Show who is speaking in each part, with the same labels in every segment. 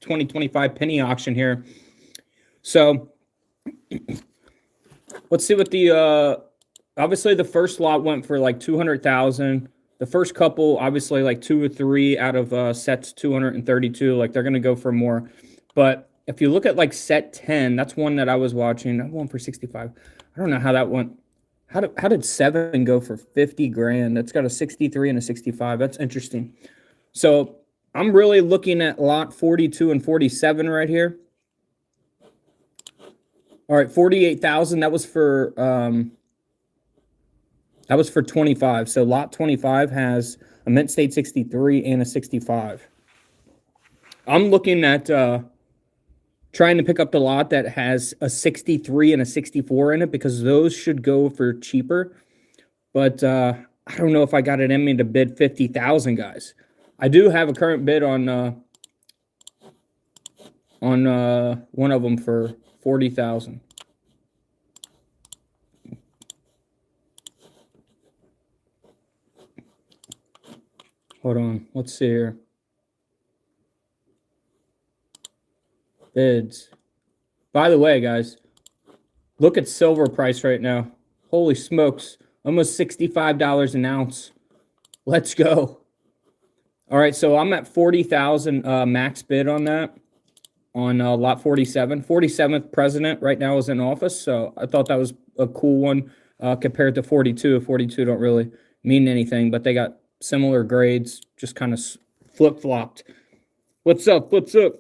Speaker 1: 2025 penny auction here. So let's see what the obviously the first lot went for like 200,000. The first couple, obviously, like 2 or 3 out of sets 232. Like they're gonna go for more. But if you look at like set 10, that's one that I was watching. That one for 65. I don't know how that went. How did 7 go for 50 grand? That's got a 63 and a 65. That's interesting. So I'm really looking at lot 42 and 47 right here. All right, 48,000. That was for 25. So lot 25 has a mint state 63 and a 65. I'm looking at trying to pick up the lot that has a 63 and a 64 in it because those should go for cheaper. But I don't know if I got it in me to bid 50,000, guys. I do have a current bid on one of them for 40,000. Hold on. Let's see here. Bids. By the way, guys, look at silver price right now. Holy smokes. Almost $65 an ounce. Let's go. All right, so I'm at 40,000 max bid on that, on lot 47. 47th president right now is in office, so I thought that was a cool one compared to 42. 42 don't really mean anything, but they got similar grades, just kind of flip-flopped. What's up? What's up?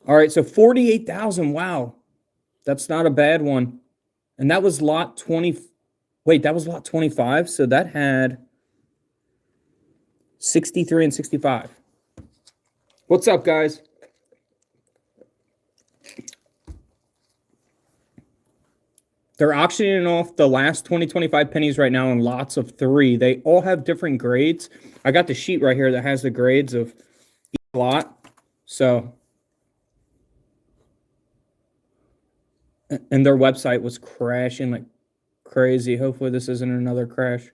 Speaker 1: All right, so 48,000. Wow. That's not a bad one. And that was lot 20. Wait, that was lot 25. So that had 63 and 65. What's up, guys? They're auctioning off the last 2025 pennies right now in lots of 3. They all have different grades. I got the sheet right here that has the grades of each lot. So, and their website was crashing like crazy. Hopefully this isn't another crash.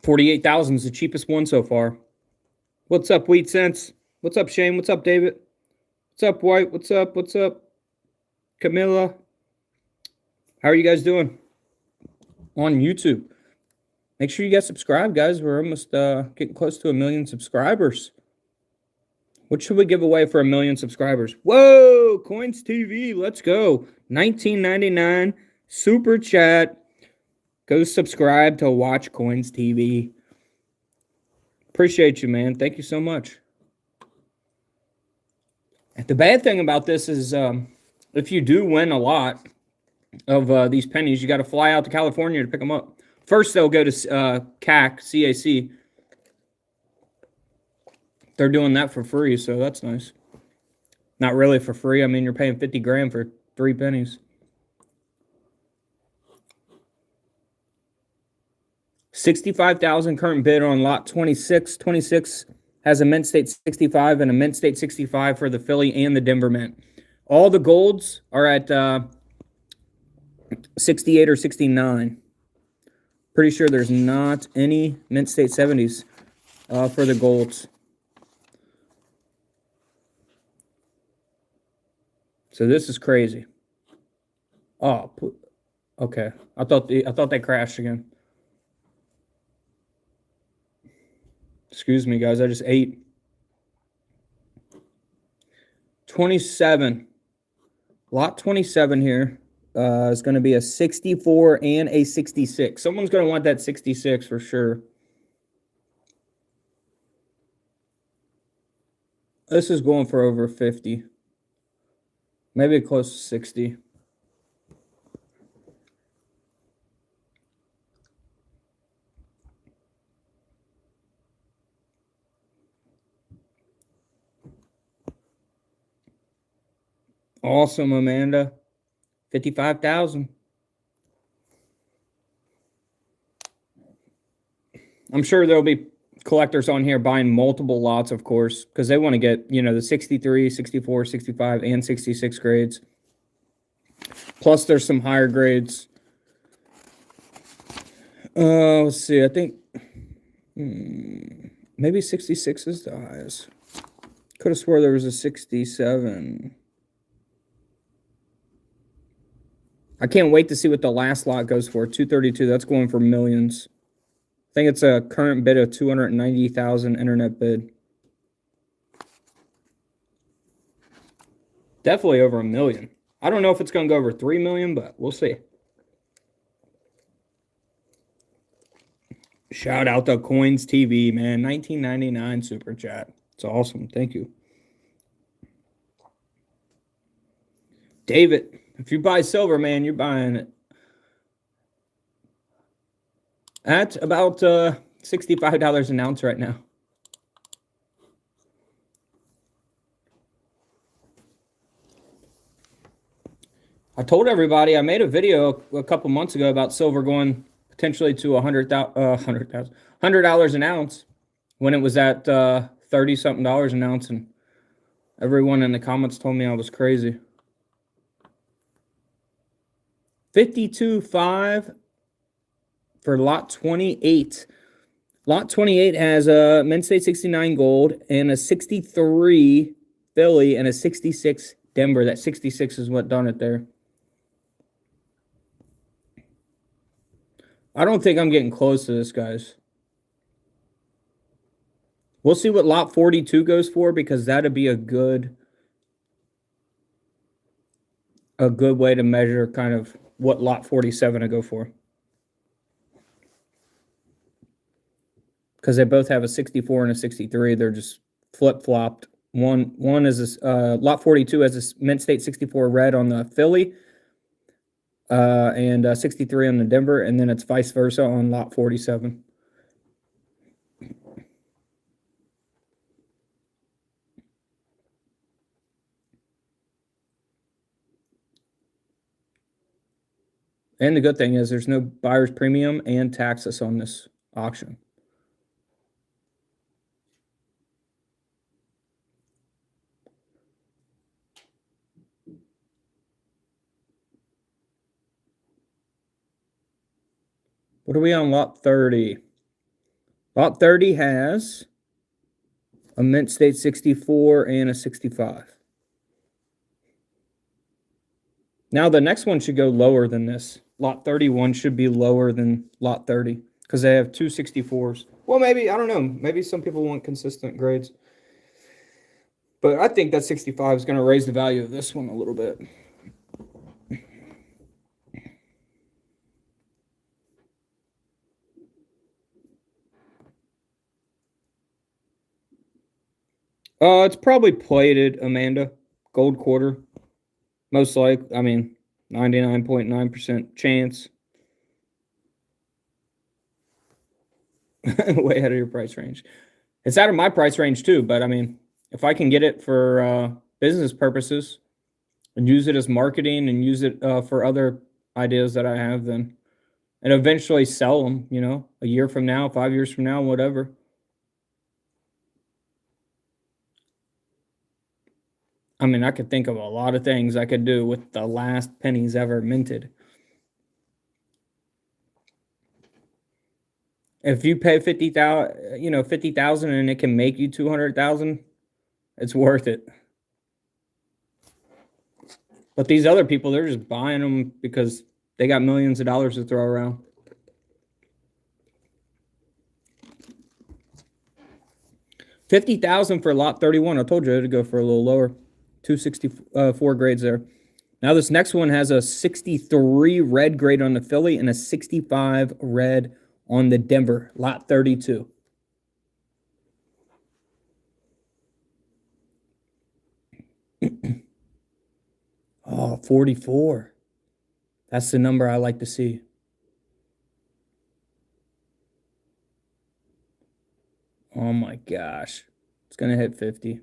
Speaker 1: $48,000 is the cheapest one so far. What's up, Wheat Sense? What's up, Shane? What's up, David? What's up, White? What's up? What's up, Camilla? How are you guys doing on YouTube? Make sure you guys subscribe, guys. We're almost getting close to 1 million subscribers. What should we give away for 1 million subscribers? Whoa, Coins TV, let's go. $19.99 super chat. Go subscribe to Watch Coins TV. Appreciate you, man. Thank you so much. The bad thing about this is if you do win a lot of these pennies, you got to fly out to California to pick them up. First, they'll go to CAC. They're doing that for free, so that's nice. Not really for free. I mean, you're paying 50 grand for 3 pennies. 65,000 current bid on lot 26. 26 has a mint state 65 and a mint state 65 for the Philly and the Denver mint. All the golds are at 68 or 69. Pretty sure there's not any mint state 70s for the golds. So this is crazy. Oh, okay. I thought they crashed again. Excuse me, guys. I just ate. 27. Lot 27 here is going to be a 64 and a 66. Someone's going to want that 66 for sure. This is going for over 50. Maybe close to 60. Awesome, Amanda. 55,000. I'm sure there'll be collectors on here buying multiple lots, of course, because they want to get, you know, the 63, 64, 65, and 66 grades. Plus, there's some higher grades Let's see. I think maybe 66 is the highest. Could have swore there was a 67. I can't wait to see what the last lot goes for. 232. That's going for millions. I think it's a current bid of 290,000 internet bid. Definitely over $1 million. I don't know if it's going to go over 3 million, but we'll see. Shout out to Coins TV, man. 1999 super chat. It's awesome. Thank you. David, if you buy silver, man, you're buying it at about $65 an ounce right now. I told everybody, I made a video a couple months ago about silver going potentially to $100 an ounce when it was at 30-something an ounce, and everyone in the comments told me I was crazy. 52.5 for lot 28. Lot 28 has a Mint State 69 gold and a 63 Philly and a 66 Denver. That 66 is what done it there. I don't think I'm getting close to this, guys. We'll see what lot 42 goes for, because that'd be a good way to measure kind of what lot 47 would go for. Because they both have a 64 and a 63. They're just flip-flopped. One is a, lot 42 has a Mint State 64 red on the Philly, and 63 on the Denver, and then it's vice versa on lot 47. And the good thing is there's no buyer's premium and taxes on this auction. What are we on lot 30? Lot 30 has a Mint State 64 and a 65. Now the next one should go lower than this. Lot 31 should be lower than lot 30 because they have two 64s. Well, maybe, I don't know. Maybe some people want consistent grades. But I think that 65 is going to raise the value of this one a little bit. It's probably plated, Amanda. Gold quarter. Most likely, I mean, 99.9% chance. Way ahead of your price range. It's out of my price range too, but I mean, if I can get it for business purposes and use it as marketing and use it for other ideas that I have, then, and eventually sell them, you know, a year from now, 5 years from now, whatever. I mean, I could think of a lot of things I could do with the last pennies ever minted. If you pay 50,000, you know, 50,000 and it can make you 200,000, it's worth it. But these other people, they're just buying them because they got millions of dollars to throw around. $50,000 for lot 31. I told you to go for a little lower. 264 grades there. Now this next one has a 63 red grade on the Philly and a 65 red on the Denver, lot 32. Oh, 44. That's the number I like to see. Oh my gosh. It's going to hit 50.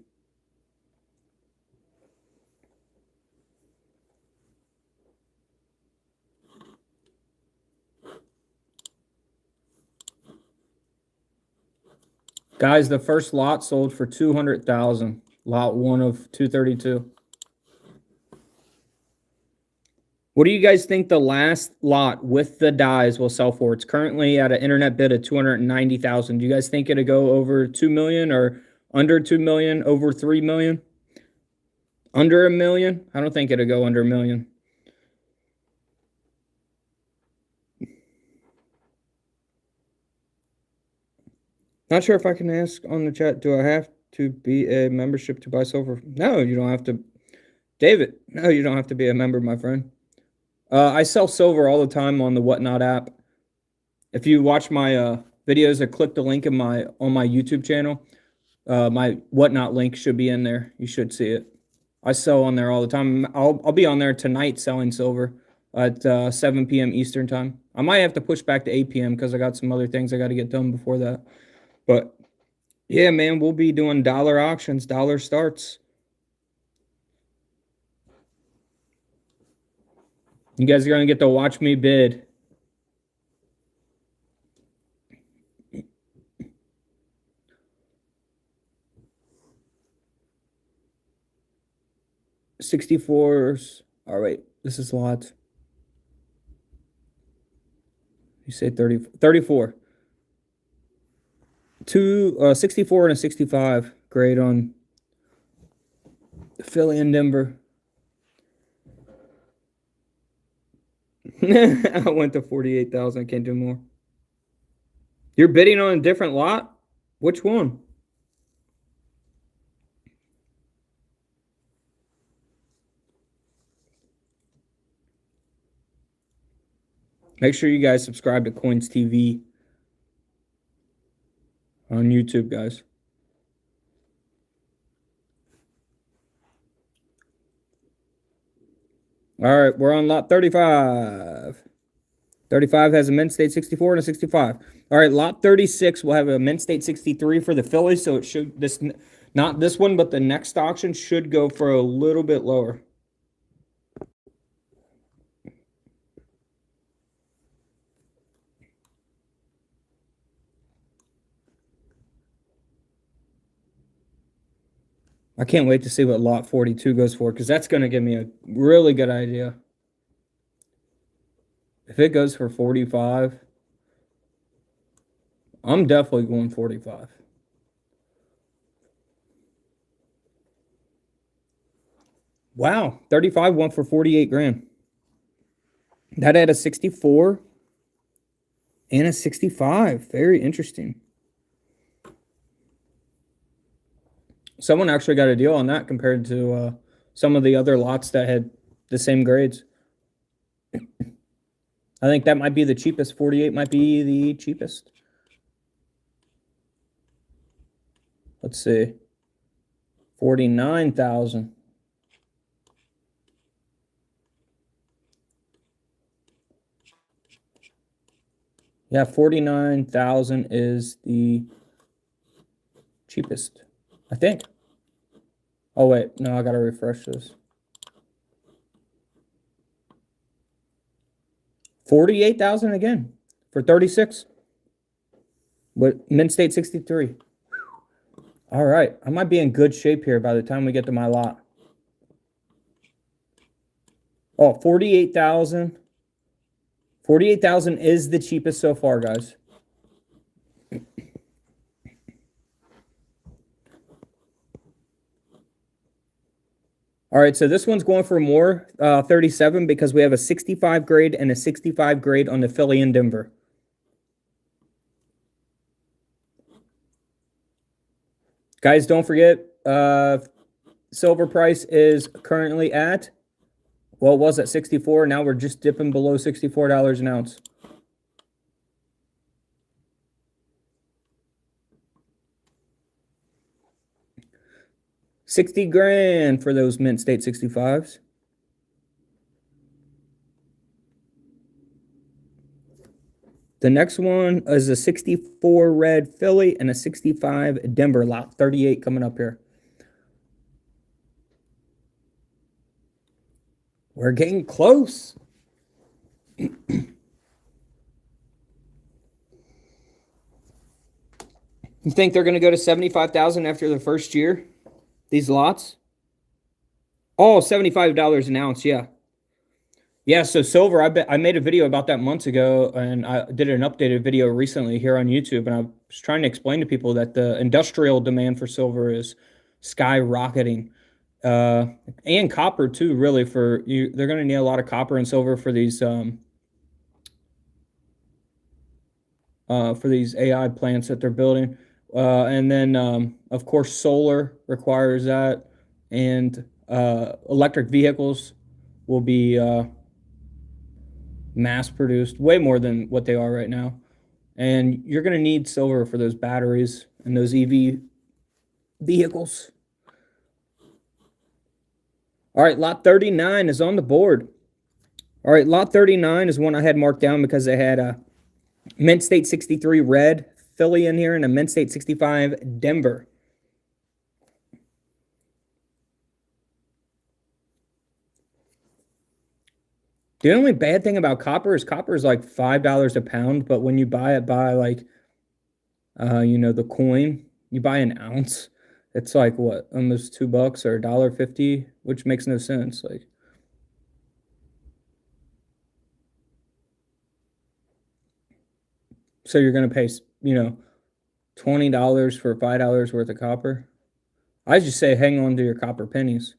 Speaker 1: Guys, the first lot sold for 200,000. Lot 1 of 232. What do you guys think the last lot with the dies will sell for? It's currently at an internet bid of 290,000. Do you guys think it'll go over 2 million or under 2 million, over 3 million? Under a million? I don't think it'll go under a million. Not sure if I can ask on the chat, do I have to be a membership to buy silver? No, you don't have to. David, no, you don't have to be a member, my friend. I sell silver all the time on the Whatnot app. If you watch my videos or click the link on my YouTube channel, my Whatnot link should be in there. You should see it. I sell on there all the time. I'll be on there tonight selling silver at 7 p.m. Eastern time. I might have to push back to 8 p.m. because I got some other things I got to get done before that. But yeah, man, we'll be doing dollar auctions, dollar starts. You guys are going to get to watch me bid. $64s. All right, this is lots. You say 34. 64 and a 65 grade on Philly and Denver. I went to 48,000. I can't do more. You're bidding on a different lot? Which one? Make sure you guys subscribe to Coins TV on YouTube, guys. All right, we're on lot 35. 35 has a Mint State 64 and a 65. All right, lot 36 will have a Mint State 63 for the Phillies, so it should, not this one, but the next auction should go for a little bit lower. I can't wait to see what lot 42 goes for, because that's going to give me a really good idea. If it goes for 45, I'm definitely going 45. Wow, 35 went for 48 grand. That had a 64 and a 65. Very interesting. Someone actually got a deal on that compared to some of the other lots that had the same grades. I think that might be the cheapest. 48 might be the cheapest. Let's see. 49,000. Yeah, 49,000 is the cheapest, I think. Oh, wait. No, I got to refresh this. 48,000 again for 36. But Mint State 63. All right. I might be in good shape here by the time we get to my lot. Oh, 48,000. 48,000 is the cheapest so far, guys. All right, so this one's going for more, 37, because we have a 65 grade and a 65 grade on the Philly and Denver. Guys, don't forget, silver price is currently at, well, it was at 64. Now we're just dipping below $64 an ounce. $60 grand for those Mint State 65s. The next one is a 64 red Philly and a 65 Denver, lot 38 coming up here. We're getting close. You think they're going to go to 75,000 after the first year? These lots? Oh, $75 an ounce, yeah. Yeah, so silver, I made a video about that months ago, and I did an updated video recently here on YouTube, and I was trying to explain to people that the industrial demand for silver is skyrocketing. Uh, and copper too, really, for you. They're going to need a lot of copper and silver for these AI plants that they're building. And then, of course, solar requires that, and electric vehicles will be mass produced way more than what they are right now. And you're going to need silver for those batteries and those EV vehicles. All right, lot 39 is on the board. All right, lot 39 is one I had marked down because they had a Mint State 63 red Philly in here and a Mint State 65 Denver. The only bad thing about copper is like $5 a pound, but when you buy it by like the coin, you buy an ounce, it's like what, almost $2 or $1.50, which makes no sense. Like, so you're gonna pay, $20 for $5 worth of copper. I just say hang on to your copper pennies.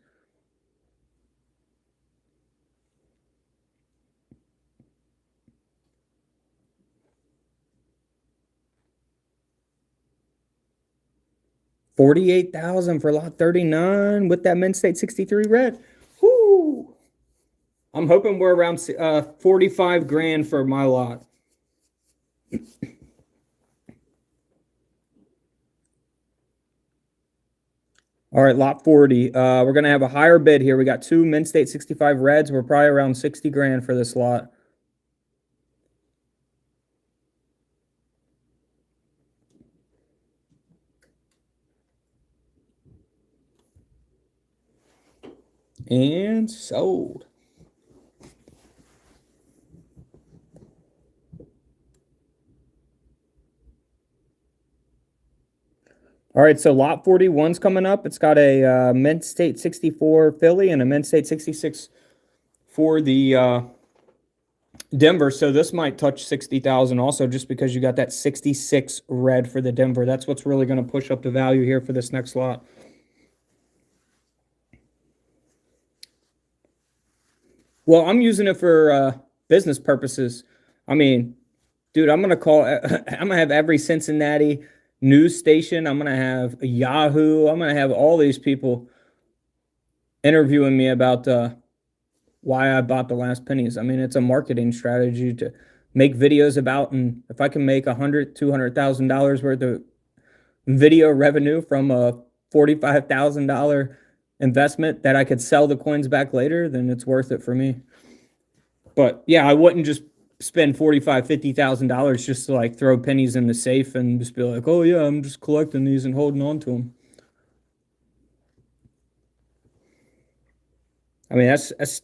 Speaker 1: $48,000 for lot 39 with that Mint State 63 red. Whoo! I'm hoping we're around 45 grand for my lot. All right, lot 40. We're going to have a higher bid here. We got two Mint State 65 reds. We're probably around 60 grand for this lot. And sold. All right, so lot 41's coming up. It's got a Mint State 64 Philly and a Mint State 66 for the Denver. So this might touch 60,000 also, just because you got that 66 red for the Denver. That's what's really going to push up the value here for this next lot. Well, I'm using it for business purposes. I mean, dude, I'm gonna have every Cincinnati news station. I'm gonna have Yahoo. I'm gonna have all these people interviewing me about why I bought the last pennies. I mean, it's a marketing strategy to make videos about, and if I can make $200,000 worth of video revenue from a $45,000 investment that I could sell the coins back later, then it's worth it for me. But yeah, I wouldn't just spend $50,000 just to like throw pennies in the safe and just be like, oh yeah, I'm just collecting these and holding on to them. I mean, that's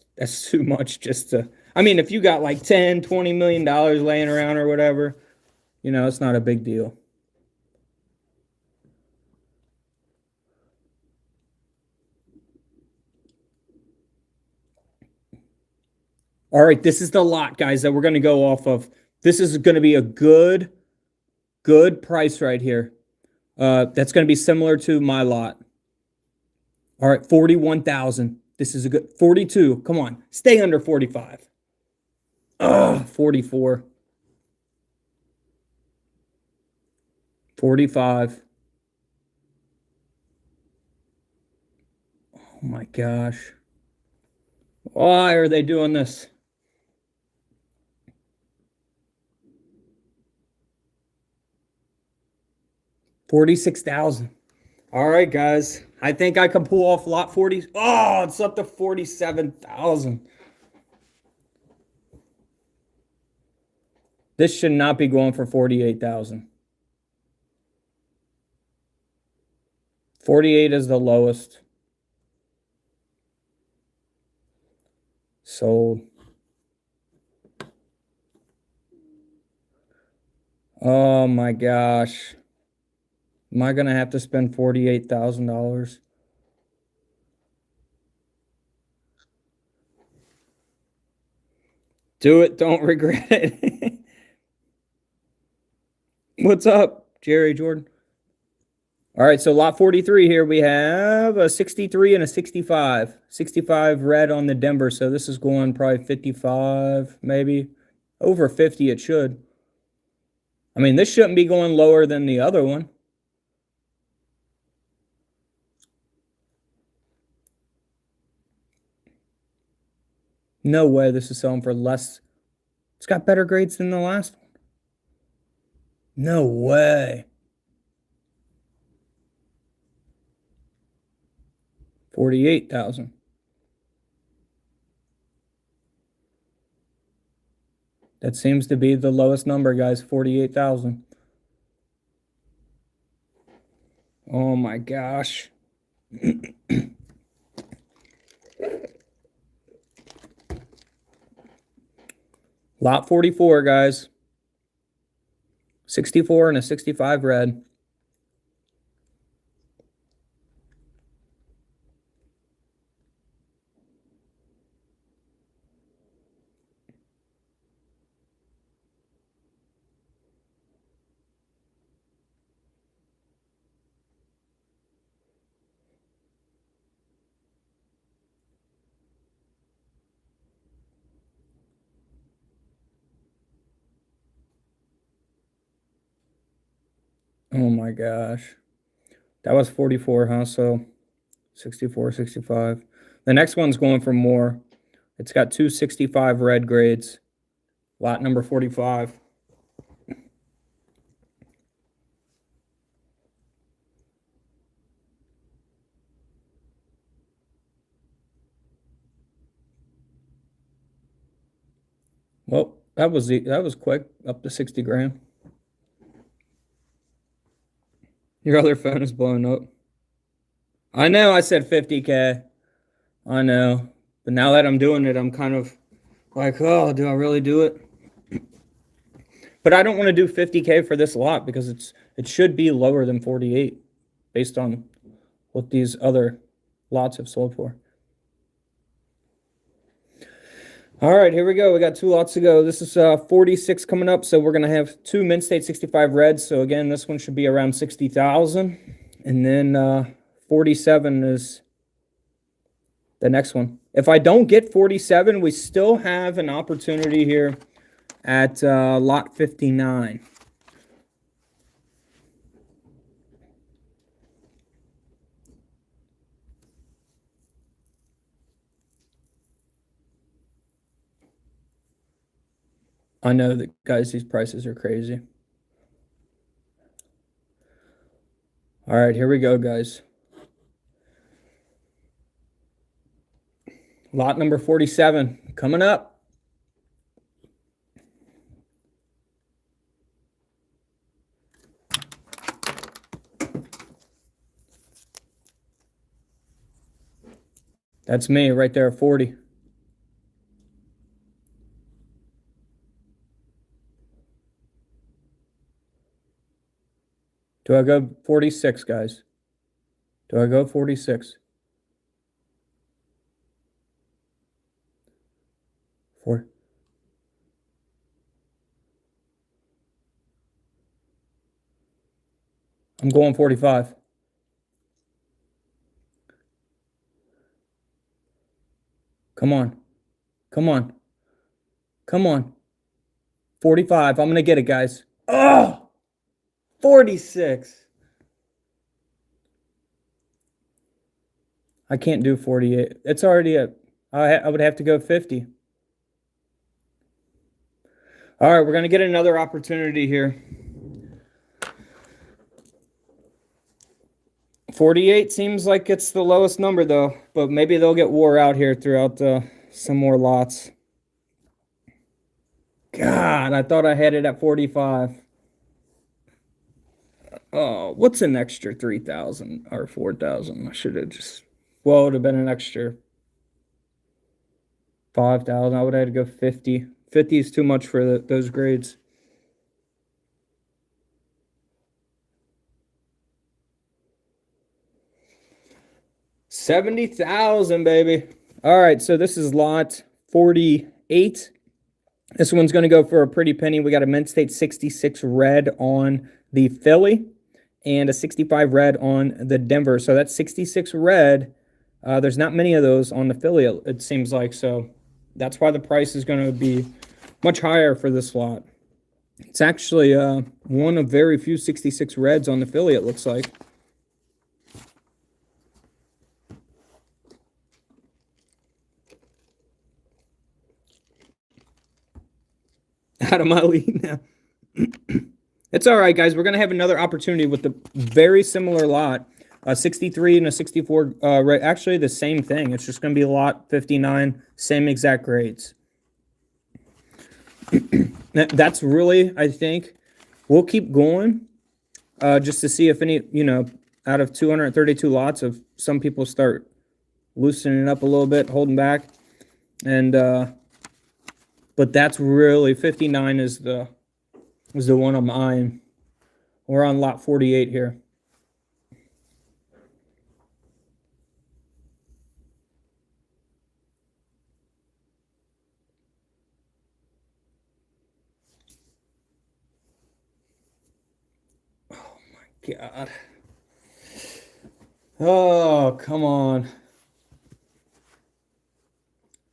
Speaker 1: too much just to. I mean, if you got like 10, $20 million laying around or whatever, it's not a big deal. All right, this is the lot, guys, that we're going to go off of. This is going to be a good price right here. That's going to be similar to my lot. All right, 41,000. This is a good 42. Come on, stay under 45. 44. 45. Oh my gosh. Why are they doing this? 46,000. All right, guys. I think I can pull off lot 40. Oh, it's up to 47,000. This should not be going for 48,000. 48 is the lowest. Sold. Oh my gosh. Am I going to have to spend $48,000? Do it. Don't regret it. What's up, Jerry Jordan? All right, so lot 43 here, we have a 63 and a 65. 65 red on the Denver, so this is going probably 55, maybe. Over 50 it should. I mean, this shouldn't be going lower than the other one. No way this is selling for less. It's got better grades than the last one. No way. 48,000. That seems to be the lowest number, guys. 48,000. Oh my gosh. Lot 44, guys. 64 and a 65 red. Oh my gosh. That was 44, huh? So 64, 65. The next one's going for more. It's got two 65 red grades. Lot number 45. Well, that was quick, up to 60 grand. Your other phone is blowing up. I know I said 50K. I know. But now that I'm doing it, I'm kind of like, oh, do I really do it? But I don't want to do 50K for this lot because it should be lower than 48 based on what these other lots have sold for. All right, here we go. We got two lots to go. This is 46 coming up, so we're going to have two Mint State 65 reds. So again, this one should be around 60,000. And then 47 is the next one. If I don't get 47, we still have an opportunity here at lot 59. I know that, guys, these prices are crazy. All right, here we go, guys. Lot number 47 coming up. That's me right there at 40. Do I go 46, guys? Do I go 46? 4. I'm going 45. Come on. Come on. Come on. 45. I'm going to get it, guys. Oh! 46. I can't do 48. It's already I would have to go 50. All right, we're going to get another opportunity here. 48 seems like it's the lowest number, though. But maybe they'll get wore out here throughout some more lots. God, I thought I had it at 45. Oh, what's an extra 3,000 or 4,000? I should have just... Well, it would have been an extra 5,000. I would have had to go 50. 50 is too much for those grades. $70,000, baby. All right, so this is lot 48. This one's going to go for a pretty penny. We got a Mint State 66 red on the Philly and a 65 red on the Denver. So that's 66 red. There's not many of those on the Philly, it seems like. So that's why the price is going to be much higher for this lot. It's actually one of very few 66 reds on the Philly, it looks like. Out of my league now. It's all right, guys. We're going to have another opportunity with the very similar lot. 63 and a 64, actually the same thing. It's just going to be lot 59, same exact grades. That's really, I think, we'll keep going just to see if any, out of 232 lots, if some people start loosening up a little bit, holding back. And, but that's really, 59 is the one I'm eyeing. We're on lot 48 here. God. Oh, come on.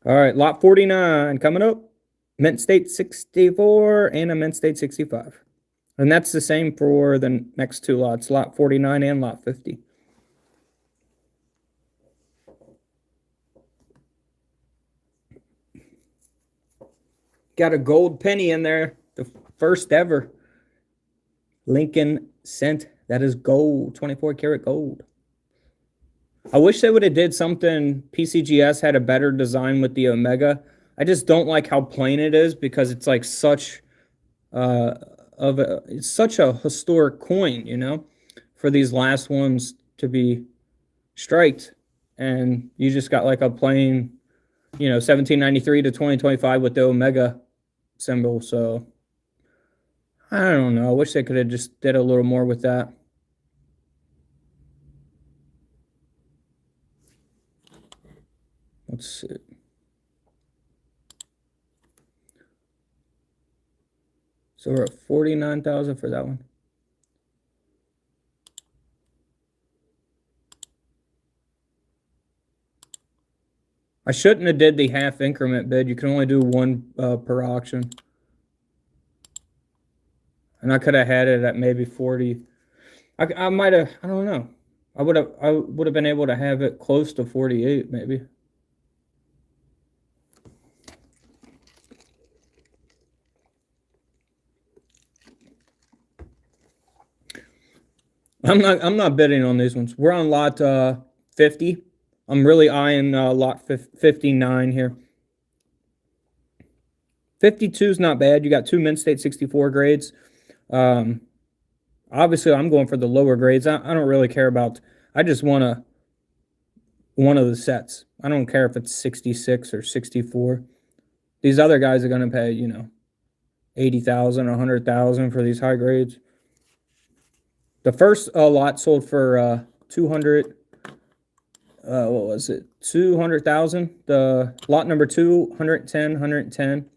Speaker 1: All right, lot 49 coming up. Mint State 64 and a Mint State 65. And that's the same for the next two lots, lot 49 and lot 50. Got a gold penny in there, the first ever Lincoln cent. That is gold, 24 karat gold. I wish they would have did something. PCGS had a better design with the Omega. I just don't like how plain it is because it's like such it's such a historic coin, for these last ones to be striked, and you just got like a plain, 1793 to 2025 with the Omega symbol. So I don't know. I wish they could have just did a little more with that. Let's see. So we're at 49,000 for that one. I shouldn't have did the half increment bid. You can only do one per auction. And I could have had it at maybe 40. I might have, I don't know. I would have been able to have it close to 48 maybe. I'm not bidding on these ones. We're on lot 50. I'm really eyeing lot 59 here. 52 is not bad. You got two Mint State 64 grades. Obviously, I'm going for the lower grades. I don't really care about. I just want one of the sets. I don't care if it's 66 or 64. These other guys are going to pay, 80,000, 100,000 for these high grades. The first lot sold for 200. What was it? 200,000. The lot number 2, 110, 110.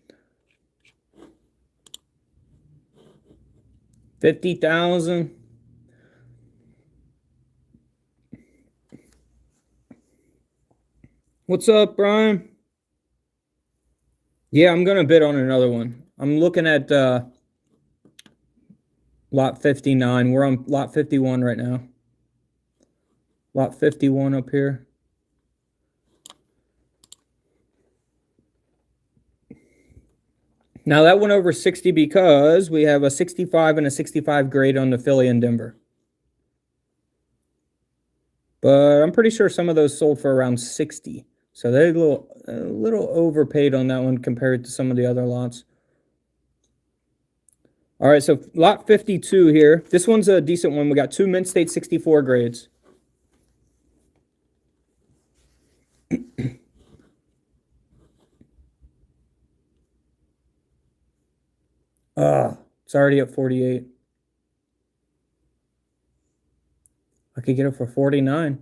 Speaker 1: 50,000. What's up, Brian? Yeah, I'm gonna bid on another one. I'm looking at lot 59. We're on lot 51 right now. Lot 51 up here. Now that went over 60 because we have a 65 and a 65 grade on the Philly and Denver. But I'm pretty sure some of those sold for around 60. So they're a little overpaid on that one compared to some of the other lots. All right, so lot 52 here. This one's a decent one. We got two Mint State 64 grades. It's already at 48. I could get it for 49.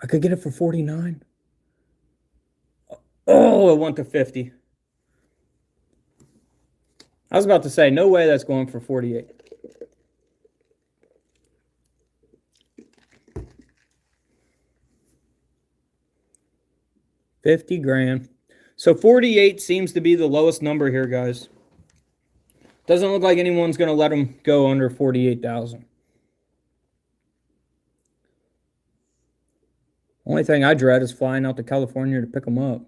Speaker 1: I could get it for 49. Oh, I want the 50. I was about to say, no way that's going for 48. $50,000. So 48 seems to be the lowest number here, guys. Doesn't look like anyone's going to let them go under 48,000. Only thing I dread is flying out to California to pick them up.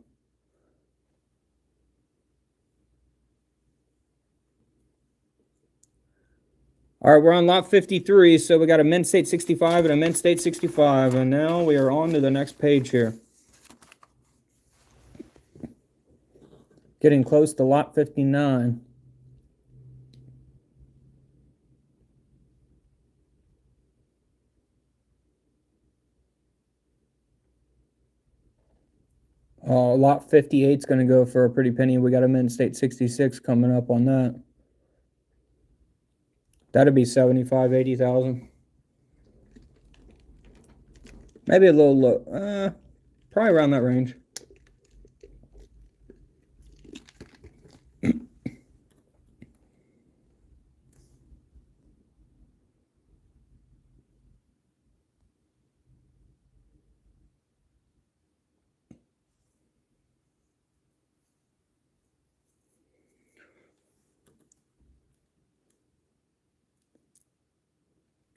Speaker 1: All right, we're on lot 53, so we got a Mint State 65 and a Mint State 65, and now we are on to the next page here. Getting close to lot 59. Lot 58 is going to go for a pretty penny. We got a Mint State 66 coming up on that. That'd be 75, 80,000. Maybe a little low. Probably around that range.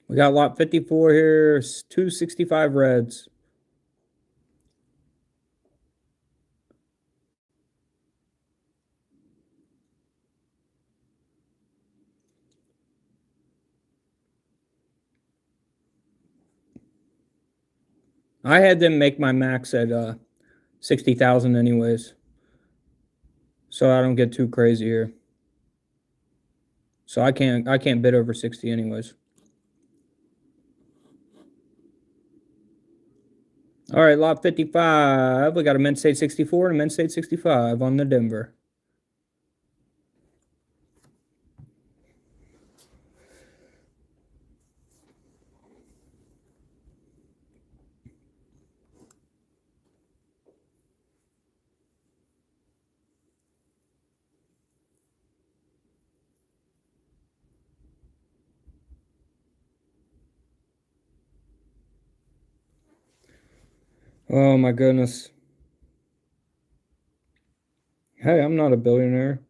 Speaker 1: We got lot 54 here, 265 reds. I had them make my max at 60,000 anyways, so I don't get too crazy here. So I can't bid over 60 anyways. All right, lot 55. We got a Mint State 64 and a Mint State 65 on the Denver. Oh my goodness. Hey, I'm not a billionaire.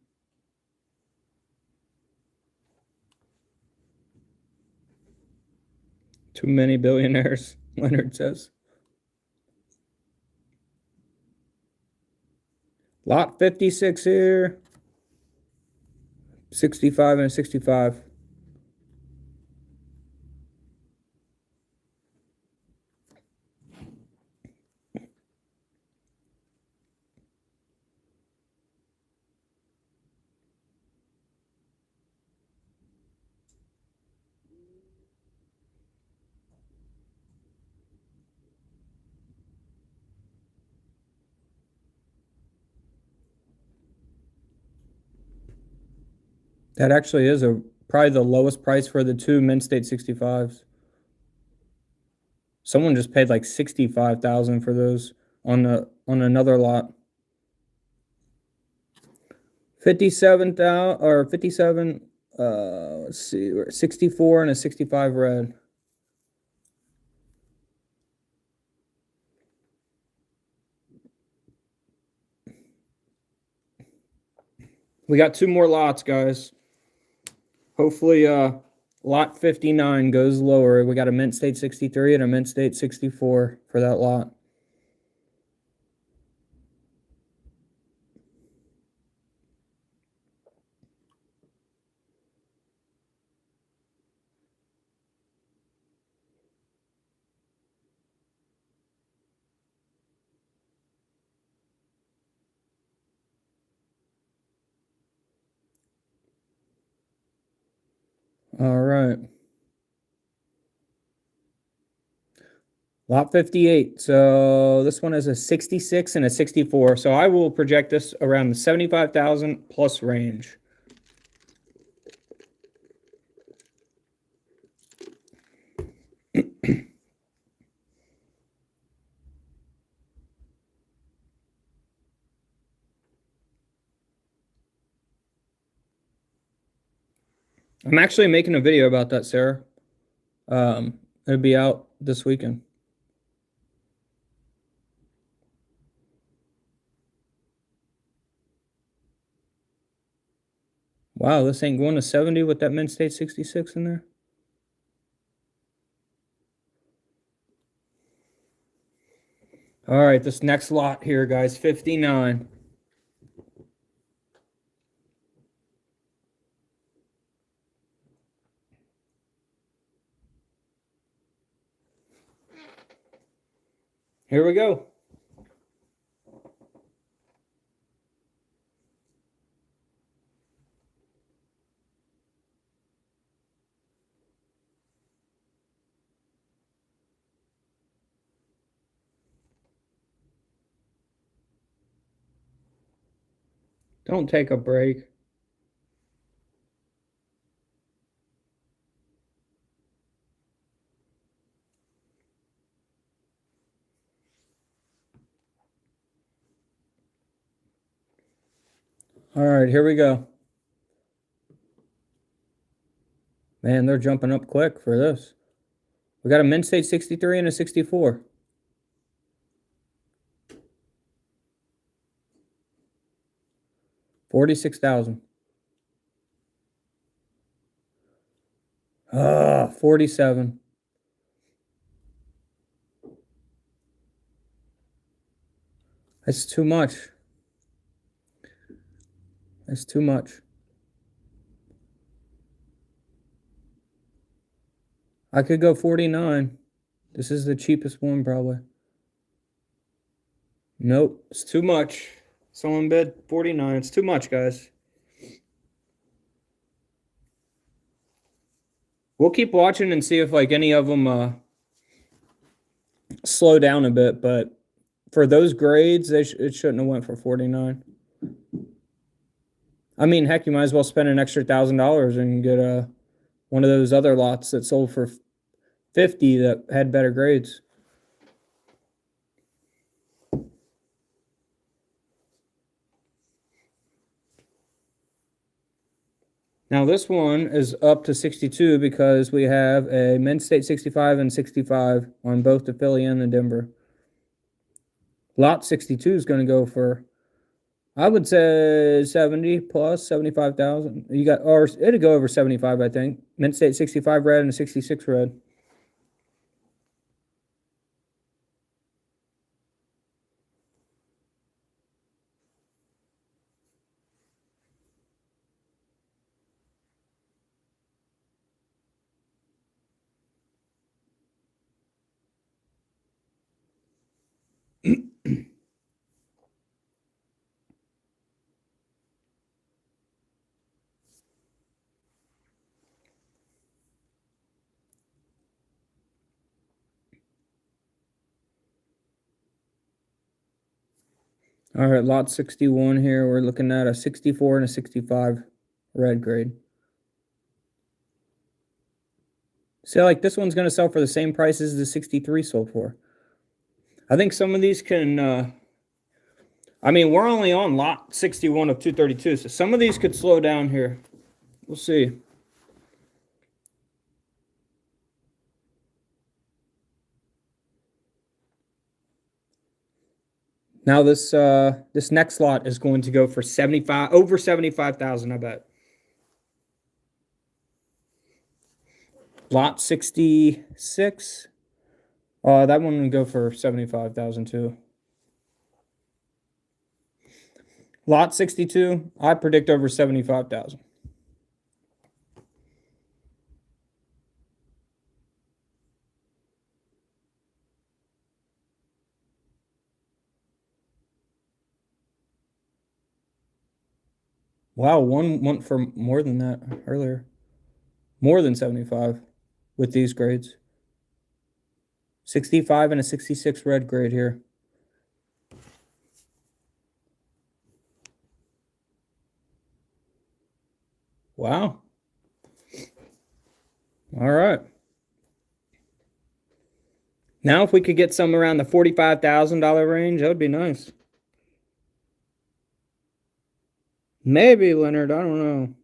Speaker 1: Too many billionaires, Leonard says. Lot 56 here. 65 and a 65. That actually is probably the lowest price for the two Mint State 65s. Someone just paid like 65,000 for those on another lot. 57,000 or 57. Let's see, 64 and a 65 red. We got two more lots, guys. Hopefully, lot 59 goes lower. We got a Mint State 63 and a Mint State 64 for that lot. All right. Lot 58. So this one is a 66 and a 64. So I will project this around the 75,000 plus range. I'm actually making a video about that, Sarah. It'll be out this weekend. Wow, this ain't going to 70 with that Mint State 66 in there. All right, this next lot here, guys, 59. Here we go. Don't take a break. All right, here we go. Man, they're jumping up quick for this. We got a Mint State 63 and a 64. $46,000. 47. That's too much. That's too much. I could go 49. This is the cheapest one, probably. Nope, it's too much. Someone bid 49. It's too much, guys. We'll keep watching and see if like any of them slow down a bit, but for those grades, it shouldn't have went for 49. I mean, heck, you might as well spend an extra $1,000 and get one of those other lots that sold for 50 that had better grades. Now this one is up to 62 because we have a Mint State 65 and 65 on both the Philly and the Denver. Lot 62 is going to go for, I would say 70 plus 75,000. You got, or it'll go over 75, I think. Mint State 65 red and a 66 red. All right, lot 61 here. We're looking at a 64 and a 65 red grade. So like this one's going to sell for the same price as the 63 sold for. I think some of these can, I mean, we're only on lot 61 of 232, so some of these could slow down here. We'll see. Now this next lot is going to go for 75, over 75,000, I bet. Lot 66. That one would go for 75,000 too. Lot 62, I predict over 75,000. Wow, one went for more than that earlier. More than 75 with these grades. 65 and a 66 red grade here. Wow. All right. Now if we could get some around the $45,000 range, that would be nice. Maybe, Leonard. I don't know.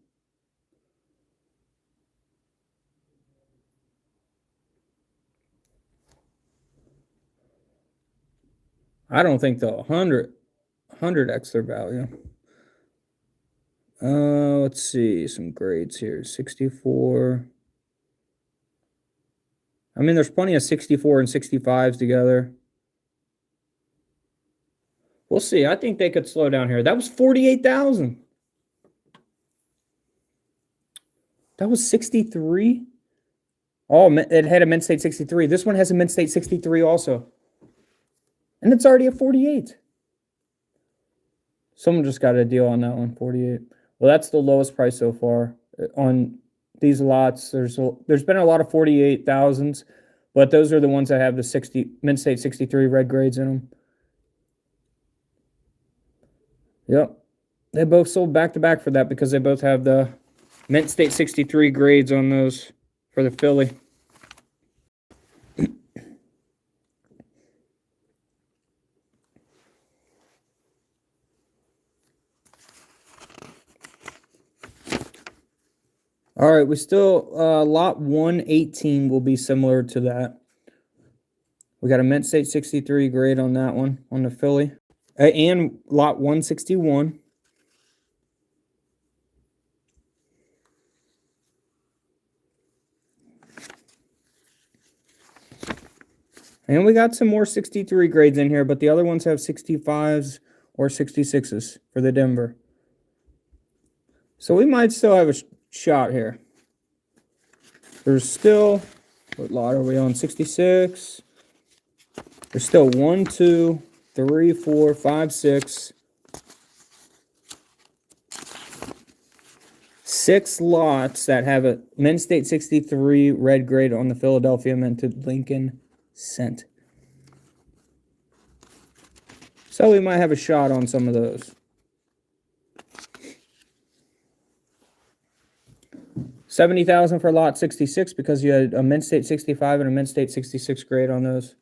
Speaker 1: I don't think they'll 100x their value. Let's see some grades here. 64. I mean, there's plenty of 64 and 65s together. We'll see. I think they could slow down here. That was 48,000. That was 63. Oh, it had a Mint State 63. This one has a Mint State 63 also. And it's already at 48. Someone just got a deal on that one, 48. Well, that's the lowest price so far on these lots. There's been a lot of 48,000s, but those are the ones that have the Mint State 63 red grades in them. Yep. They both sold back to back for that because they both have the Mint State 63 grades on those for the Philly. All right, we still, lot 118 will be similar to that. We got a Mint State 63 grade on that one, on the Philly. And lot 161. And we got some more 63 grades in here, but the other ones have 65s or 66s for the Denver. So we might still have a shot here. There's still, what lot are we on? 66. There's still 1, 2, 3, 4, 5, 6. 6 lots that have a Mint State 63 red grade on the Philadelphia Minted Lincoln Cent. So we might have a shot on some of those. $70,000 for lot 66 because you had a Mint State 65 and a Mint State 66 grade on those.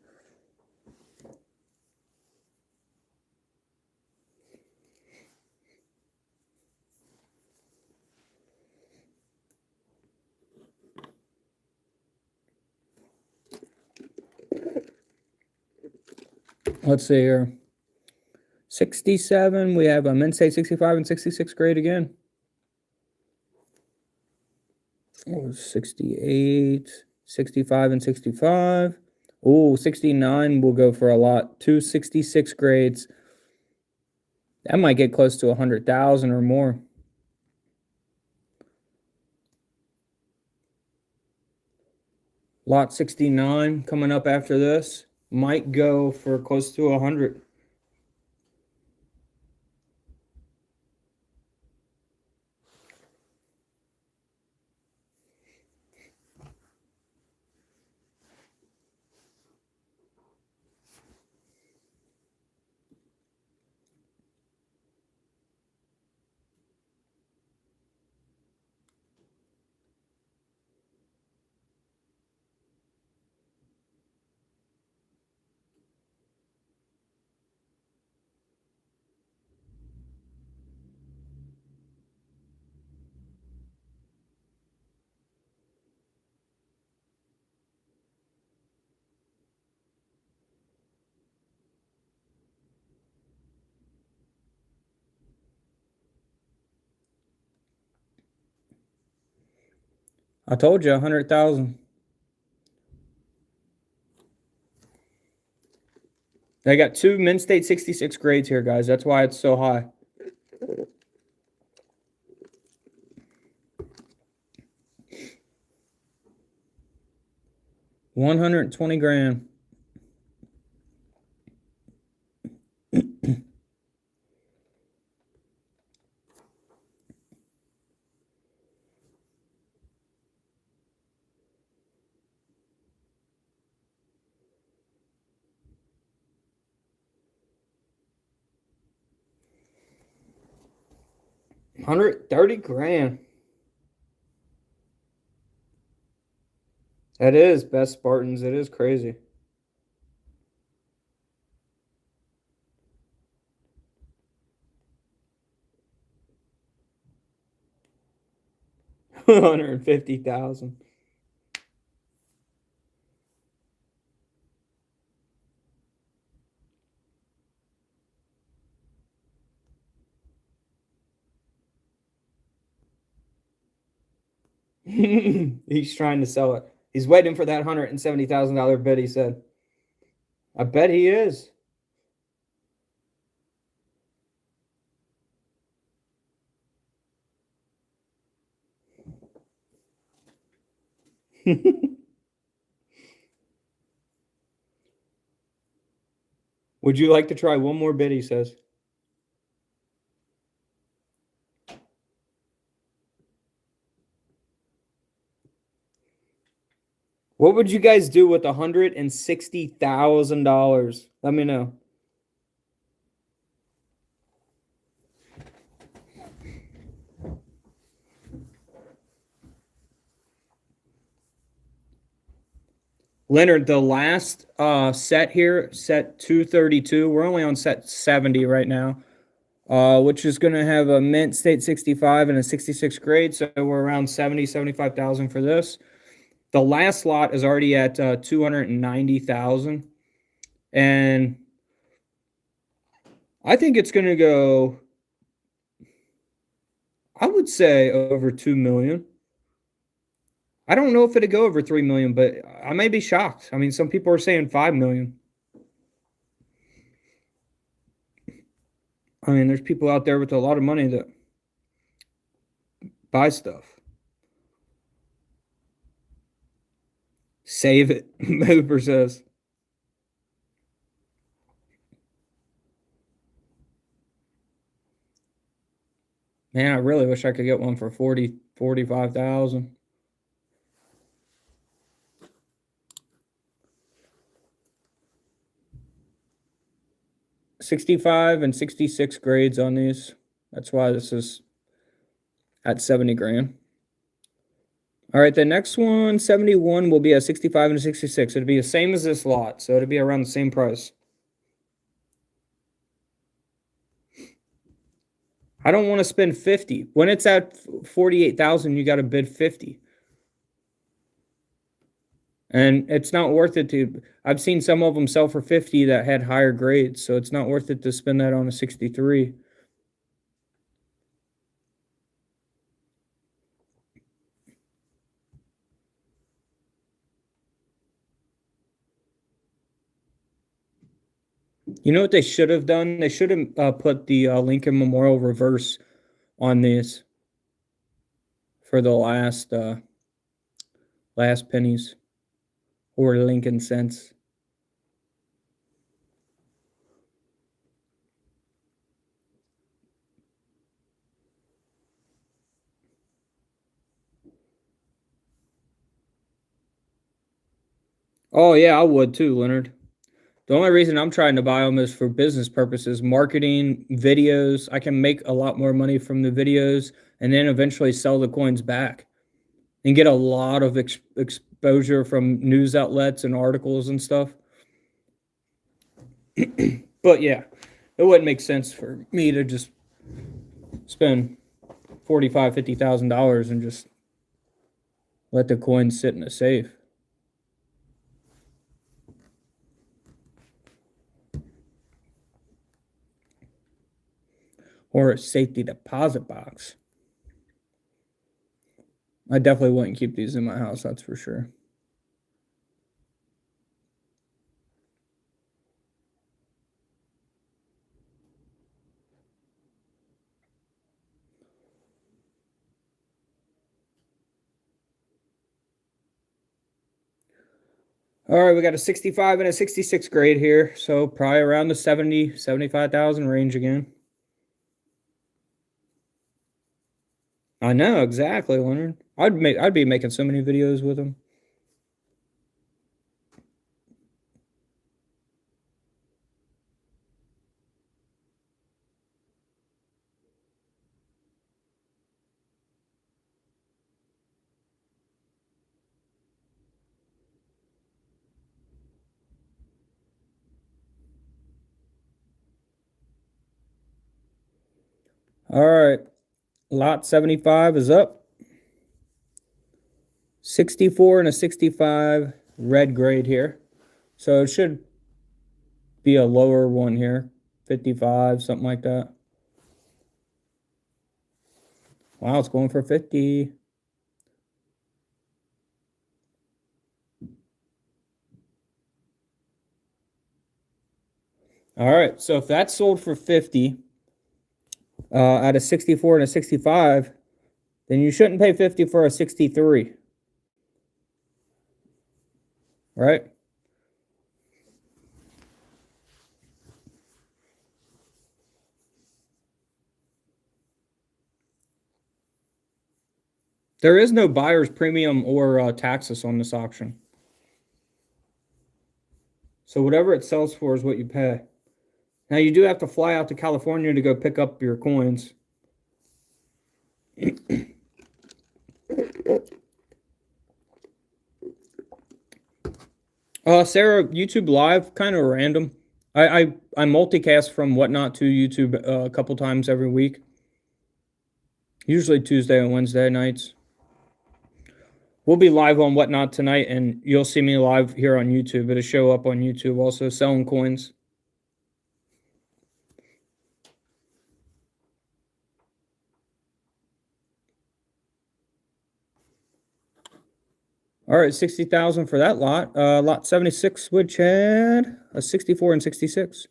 Speaker 1: Let's see here. 67, we have a Mint State 65 and 66 grade again. Oh, 68, 65 and 65. Oh, 69 will go for a lot. 266 grades. That might get close to 100,000 or more. Lot 69 coming up after this might go for close to 100. I told you 100,000. I got 2 Mint State 66 grades here, guys. That's why it's so high. $120,000. $130,000. That is best Spartans. It is crazy. $150,000. He's trying to sell it. He's waiting for that $170,000 bid, he said. I bet he is. Would you like to try one more bid, he says. What would you guys do with $160,000? Let me know. Leonard, the last set here, set 232. We're only on set 70 right now, which is going to have a mint state 65 and a 66 grade. So we're around 75,000 for this. The last lot is already at 290,000. And I think it's going to go, I would say, over 2 million. I don't know if it'd go over 3 million, but I may be shocked. I mean, some people are saying 5 million. I mean, there's people out there with a lot of money that buy stuff. Save it, Hooper says. Man, I really wish I could get one for 45,000. $65 and 66 grades on these. That's why this is at 70 grand. All right, the next one, 71, will be a 65 and a 66. It'll be the same as this lot, so it'll be around the same price. I don't want to spend 50. When it's at 48,000, you got to bid 50. And it's not worth it to, I've seen some of them sell for 50 that had higher grades, so it's not worth it to spend that on a 63. You know what they should have done? They should have put the Lincoln Memorial reverse on these for the last pennies or Lincoln cents. Oh yeah, I would too, Leonard. The only reason I'm trying to buy them is for business purposes, marketing, videos. I can make a lot more money from the videos and then eventually sell the coins back and get a lot of exposure from news outlets and articles and stuff. But yeah, it wouldn't make sense for me to just spend $45,000, $50,000 and just let the coins sit in a safe. Or a safety deposit box. I definitely wouldn't keep these in my house, that's for sure. All right, we got a 65 and a 66 grade here, so probably around the 70, 75,000 range again. I know, exactly, Leonard. I'd be making so many videos with them. All right, lot 75 is up. 64 and a 65 red grade here. So it should be a lower one here, 55, something like that. Wow, it's going for 50. All right, so if that's sold for 50 at a 64 and a 65, then you shouldn't pay 50 for a 63. Right? There is no buyer's premium or taxes on this auction. So whatever it sells for is what you pay. Now you do have to fly out to California to go pick up your coins. Sarah, YouTube Live, kind of random. I multicast from Whatnot to YouTube a couple times every week. Usually Tuesday and Wednesday nights. We'll be live on Whatnot tonight, and you'll see me live here on YouTube. It'll show up on YouTube also, selling coins. All right, 60,000 for that lot. Lot 76, which had a 64 and 66.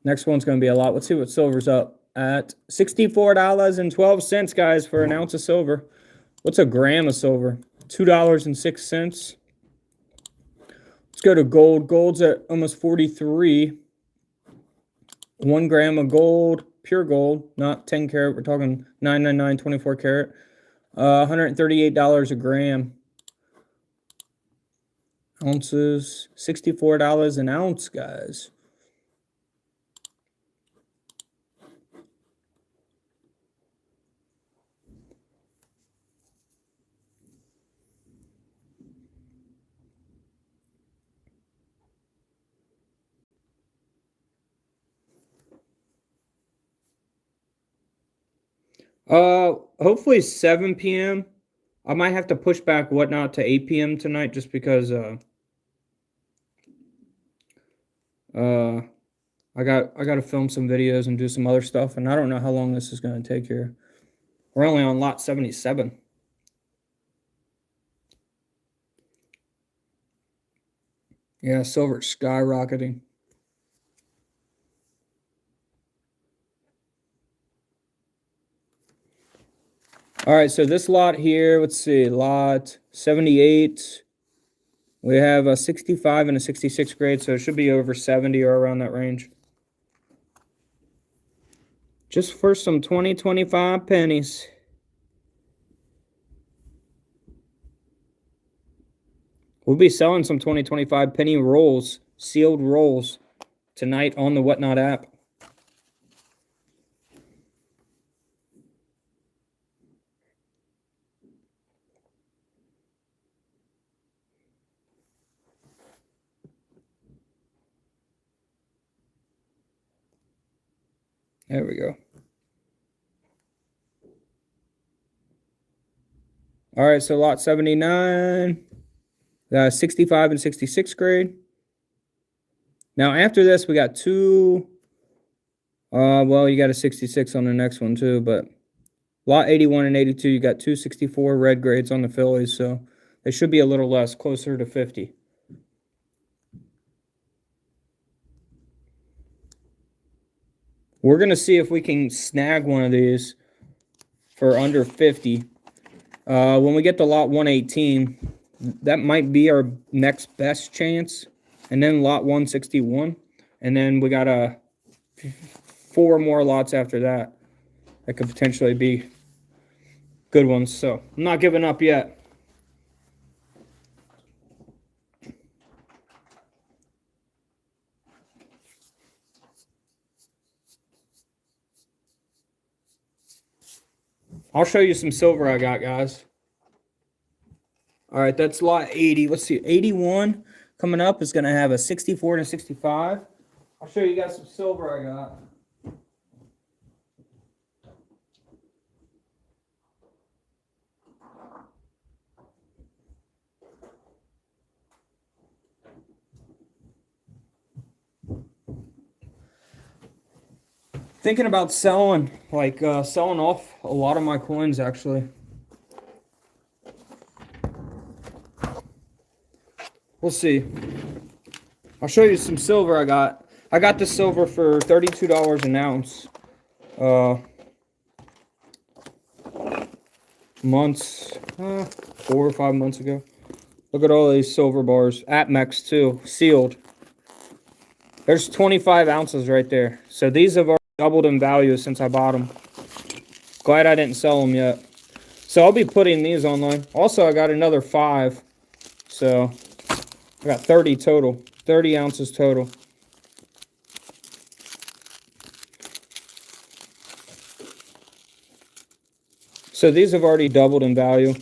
Speaker 1: Next one's going to be a lot. Let's see what silver's up at. $64.12, guys, for an ounce of silver. What's a gram of silver? $2.06. Let's go to gold. Gold's at almost 43. 1 gram of gold, pure gold, not 10 karat. We're talking 999, 24 karat. $138 a gram. Ounces, $64 an ounce, guys. Hopefully 7 p.m. I might have to push back Whatnot to 8 p.m. tonight just because I got to film some videos and do some other stuff, and I don't know how long this is going to take here. We're only on lot 77. Yeah, silver skyrocketing. All right, so this lot here, let's see, lot 78. We have a 65 and a 66 grade, so it should be over 70 or around that range. Just for some 20-25 pennies. We'll be selling some 20-25 penny rolls, sealed rolls, tonight on the Whatnot app. There we go. All right, so lot 79, 65 and 66 grade. Now after this, we got two. Well, you got a 66 on the next one too, but lot 81 and 82, you got 264 red grades on the Phillies, so they should be a little less, closer to 50. We're going to see if we can snag one of these for under 50. When we get to lot 118, that might be our next best chance. And then lot 161. And then we got 4 more lots after that could potentially be good ones. So I'm not giving up yet. I'll show you some silver I got, guys. All right, that's lot 80. Let's see, 81 coming up is going to have a 64 and a 65. I'll show you guys some silver I got. Thinking about selling, selling off a lot of my coins, actually. We'll see. I'll show you some silver I got. I got the silver for $32 an ounce. Months, 4 or 5 months ago. Look at all these silver bars. At Mex too, sealed. There's 25 ounces right there. So these have already doubled in value since I bought them. Glad I didn't sell them yet. So I'll be putting these online. Also, I got another 5. So I got 30 total. 30 ounces total. So these have already doubled in value.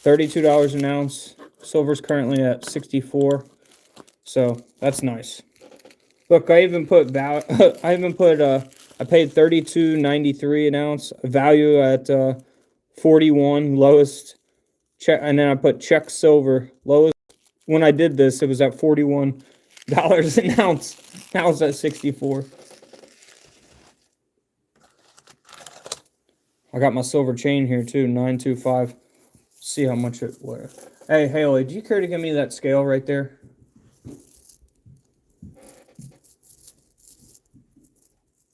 Speaker 1: $32 an ounce. Silver's currently at 64. So that's nice. Look, I even put I paid $32.93 an ounce. Value at 41, lowest check, and then I put check silver. Lowest when I did this, it was at $41 an ounce. Now it's at 64. I got my silver chain here too, 925. See how much it was. Hey, Haley, do you care to give me that scale right there?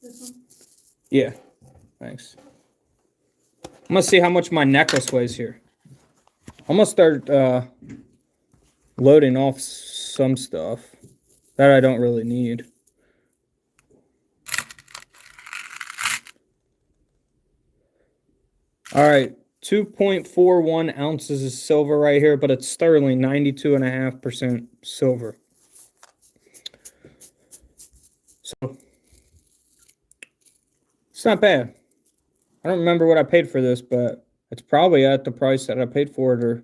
Speaker 2: This one?
Speaker 1: Yeah, thanks. I'm gonna see how much my necklace weighs here. I'm gonna start loading off some stuff that I don't really need. All right, 2.41 ounces of silver right here, but it's sterling, 92.5% silver. So it's not bad. I don't remember what I paid for this, but it's probably at the price that I paid for it, or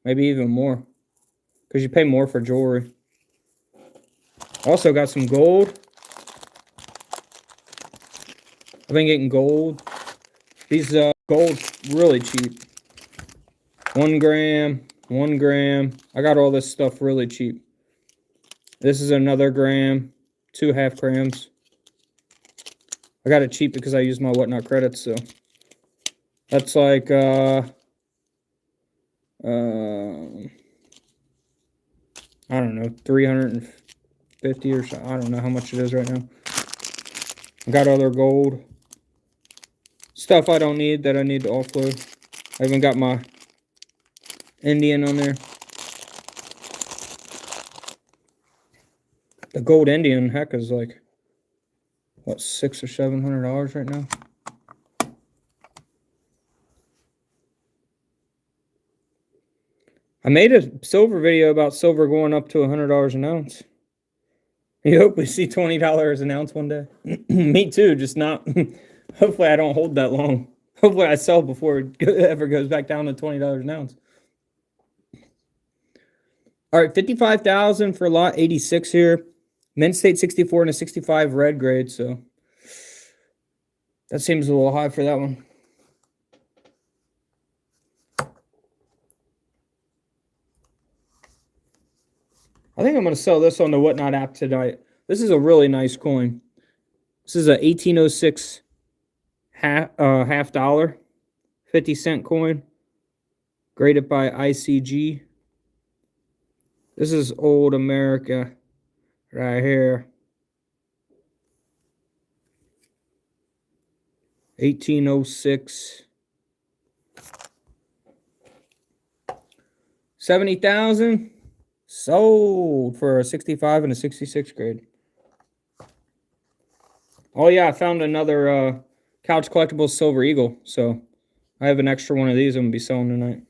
Speaker 1: maybe even more, because you pay more for jewelry. Also got some gold. I've been getting gold. These gold's really cheap. 1 gram, 1 gram. I got all this stuff really cheap. This is another gram, 2 half grams. I got it cheap because I use my Whatnot credits, so that's like I don't know, 350 or so. I don't know how much it is right now. I got other gold stuff I don't need that I need to offload. I even got my Indian on there. The gold Indian, heck, is like what, $600 or $700 right now. I made a silver video about silver going up to $100 an ounce. You hope we see $20 an ounce one day. Me too, just not. Hopefully I don't hold that long. Hopefully I sell before it ever goes back down to $20 an ounce. All right, 55,000 for lot 86 here. Mint State 64 and a 65 red grade, so that seems a little high for that one. I think I'm going to sell this on the Whatnot app tonight. This is a really nice coin. This is a 1806 half dollar, 50-cent coin, graded by ICG. This is old America right here. 1806. 70,000 sold for a 65 and a 66 grade. Oh yeah, I found another Couch Collectibles Silver Eagle, so I have an extra one of these I'm gonna be selling tonight.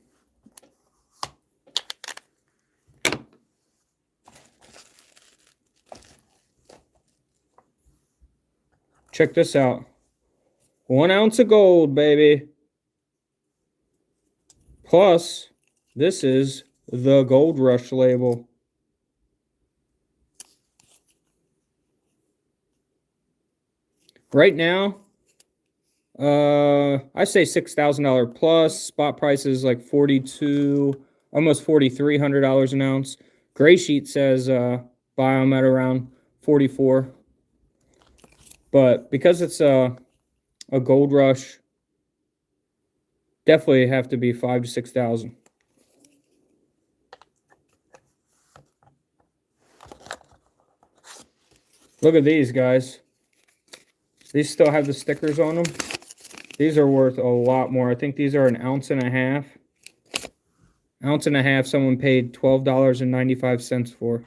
Speaker 1: Check this out. 1 ounce of gold, baby. Plus, this is the Gold Rush label. Right now, I say $6,000 plus. Spot price is like $4,200, almost $4,300 an ounce. Gray Sheet says buy them at around $44. But because it's a Gold Rush, definitely have to be $5,000 to $6,000. Look at these, guys. These still have the stickers on them. These are worth a lot more. I think these are an ounce and a half. Ounce and a half, someone paid $12.95 for.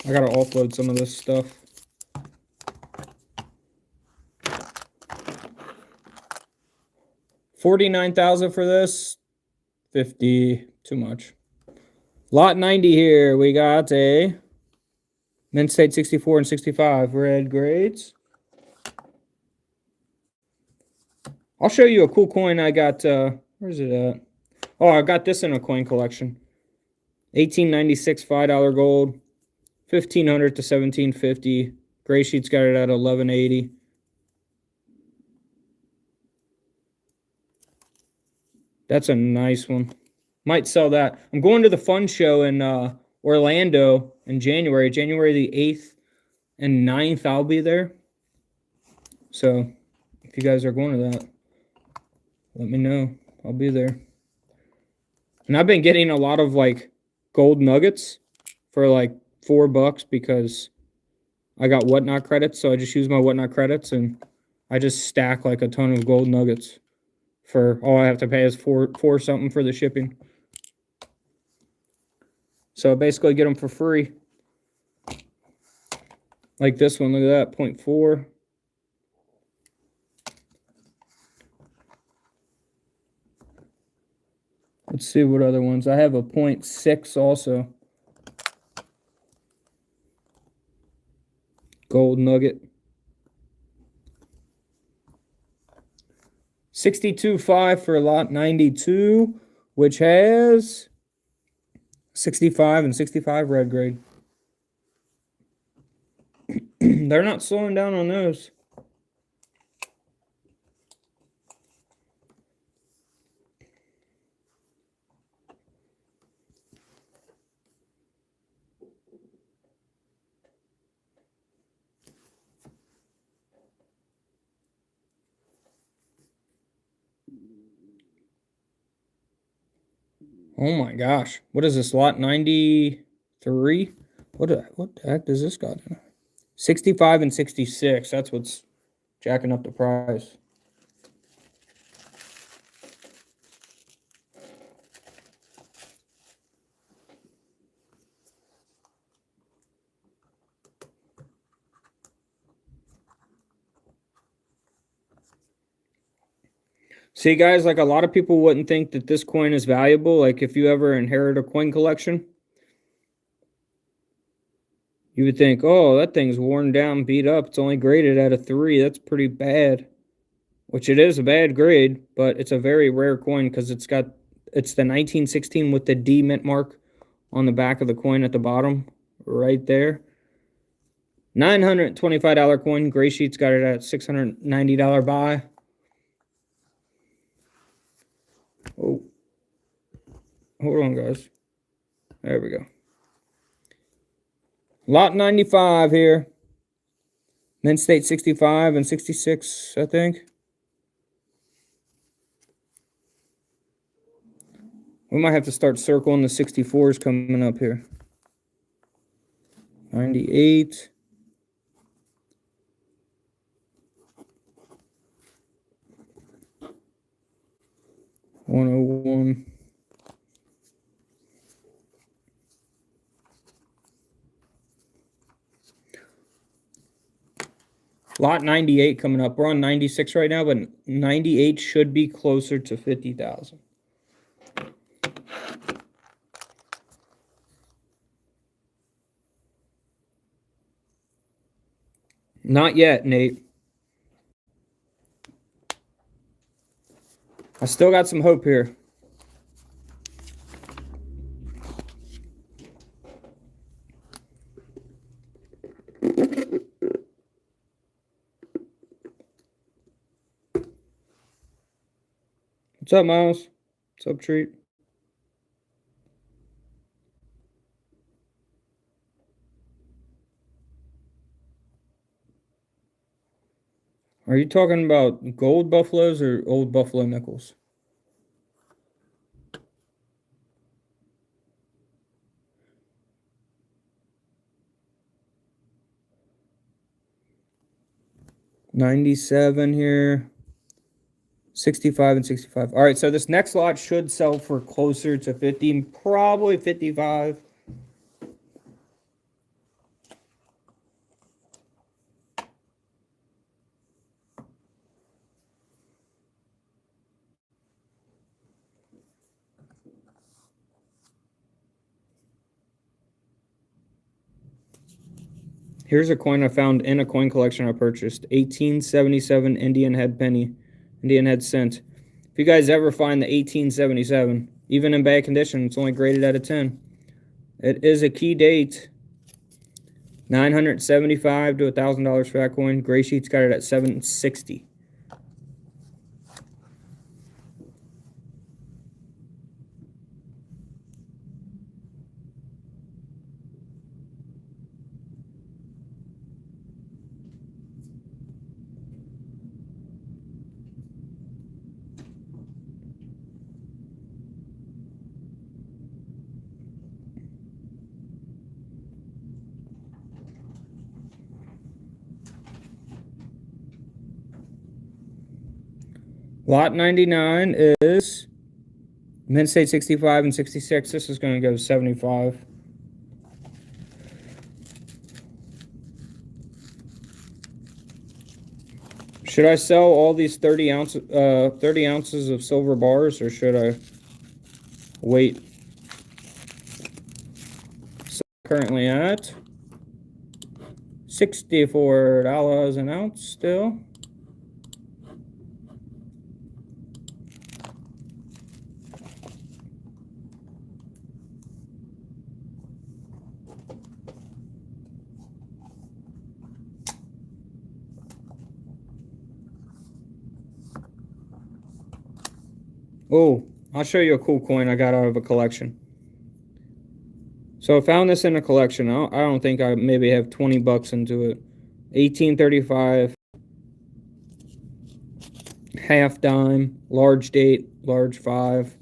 Speaker 1: I gotta offload some of this stuff. $49,000 for this. 50, too much. Lot 90 here. We got a Mint State 64 and 65 red grades. I'll show you a cool coin I got. Where's it at? Oh, I got this in a coin collection. 1896 $5 gold. 1500 to 1750. Gray Sheet's got it at 1180. That's a nice one. Might sell that. I'm going to the fun show in Orlando in January. January the 8th and 9th, I'll be there. So, if you guys are going to that, let me know. I'll be there. And I've been getting a lot of, like, gold nuggets for, like, $4 because I got Whatnot credits. So, I just use my Whatnot credits, and I just stack, like, a ton of gold nuggets. For all I have to pay is four something for the shipping. So basically get them for free. Like this one, look at that, 0.4. Let's see what other ones. I have a 0.6 also. Gold nugget. 62.5 for lot 92, which has 65 and 65 red grade. They're not slowing down on those. Oh my gosh. What is this, lot 93? What the heck does this got in it? 65 and 66. That's what's jacking up the price. See, guys, like a lot of people wouldn't think that this coin is valuable. Like if you ever inherit a coin collection, you would think, oh, that thing's worn down, beat up. It's only graded at a 3. That's pretty bad. Which it is a bad grade, but it's a very rare coin because it's the 1916 with the D mint mark on the back of the coin at the bottom, right there. $925 coin. Gray Sheet's got it at $690 buy. Oh, hold on, guys. There we go. Lot 95 here. Mint State 65 and 66, I think. We might have to start circling the 64s coming up here. 98. $101. Lot 98 coming up. We're on 96 right now, but 98 should be closer to 50,000. Not yet, Nate. I still got some hope here. What's up, Miles? What's up, Treat? Are you talking about gold buffaloes or old buffalo nickels? $97 here. 65 and 65. All right, so this next lot should sell for closer to 50, probably 55. Here's a coin I found in a coin collection I purchased. 1877 Indian head penny. Indian head cent. If you guys ever find the 1877, even in bad condition, it's only graded out of 10. It is a key date. $975 to $1,000 for that coin. Gray Sheet's got it at $760. Lot 99 is Mint State 65 and 66. This is going to go 75. Should I sell all these 30 ounces of silver bars, or should I wait? So currently at $64 an ounce still. Oh, I'll show you a cool coin I got out of a collection. So I found this in a collection. I don't think I maybe have 20 bucks into it. 1835. Half dime. Large date. Large 5.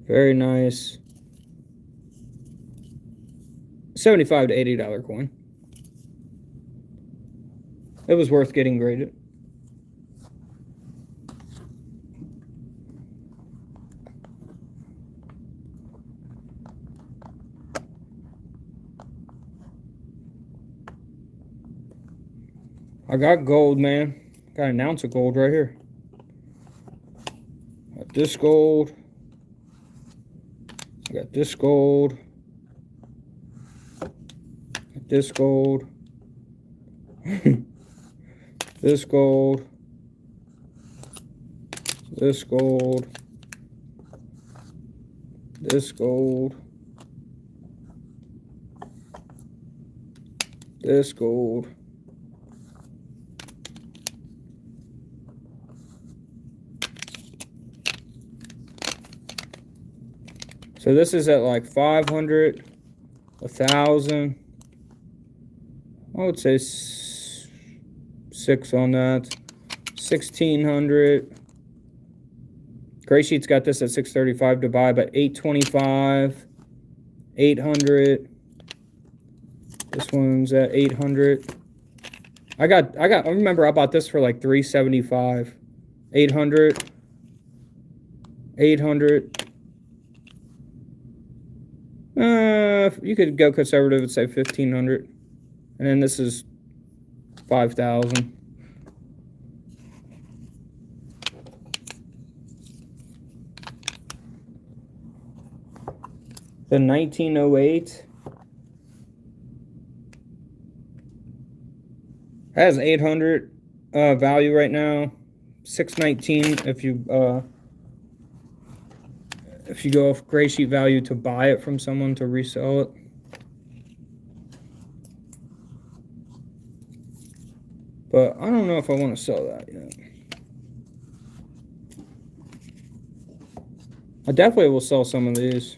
Speaker 1: Very nice. $75 to $80 coin. It was worth getting graded. I got gold, man. Got an ounce of gold right here. Got this gold. I got this gold. Got this gold. This gold. This gold. This gold. This gold. So this is at like 500, 1,000. I would say 6 on that. 1,600. Gray Sheet's got this at 635 to buy, but 825, 800. This one's at 800. I remember I bought this for like 375. 800. 800. You could go conservative and say 1,500. And then this is 5,000. The 1908 has 800 value right now. 619 if you go off Gray Sheet value to buy it from someone to resell it. But I don't know if I want to sell that yet. I definitely will sell some of these.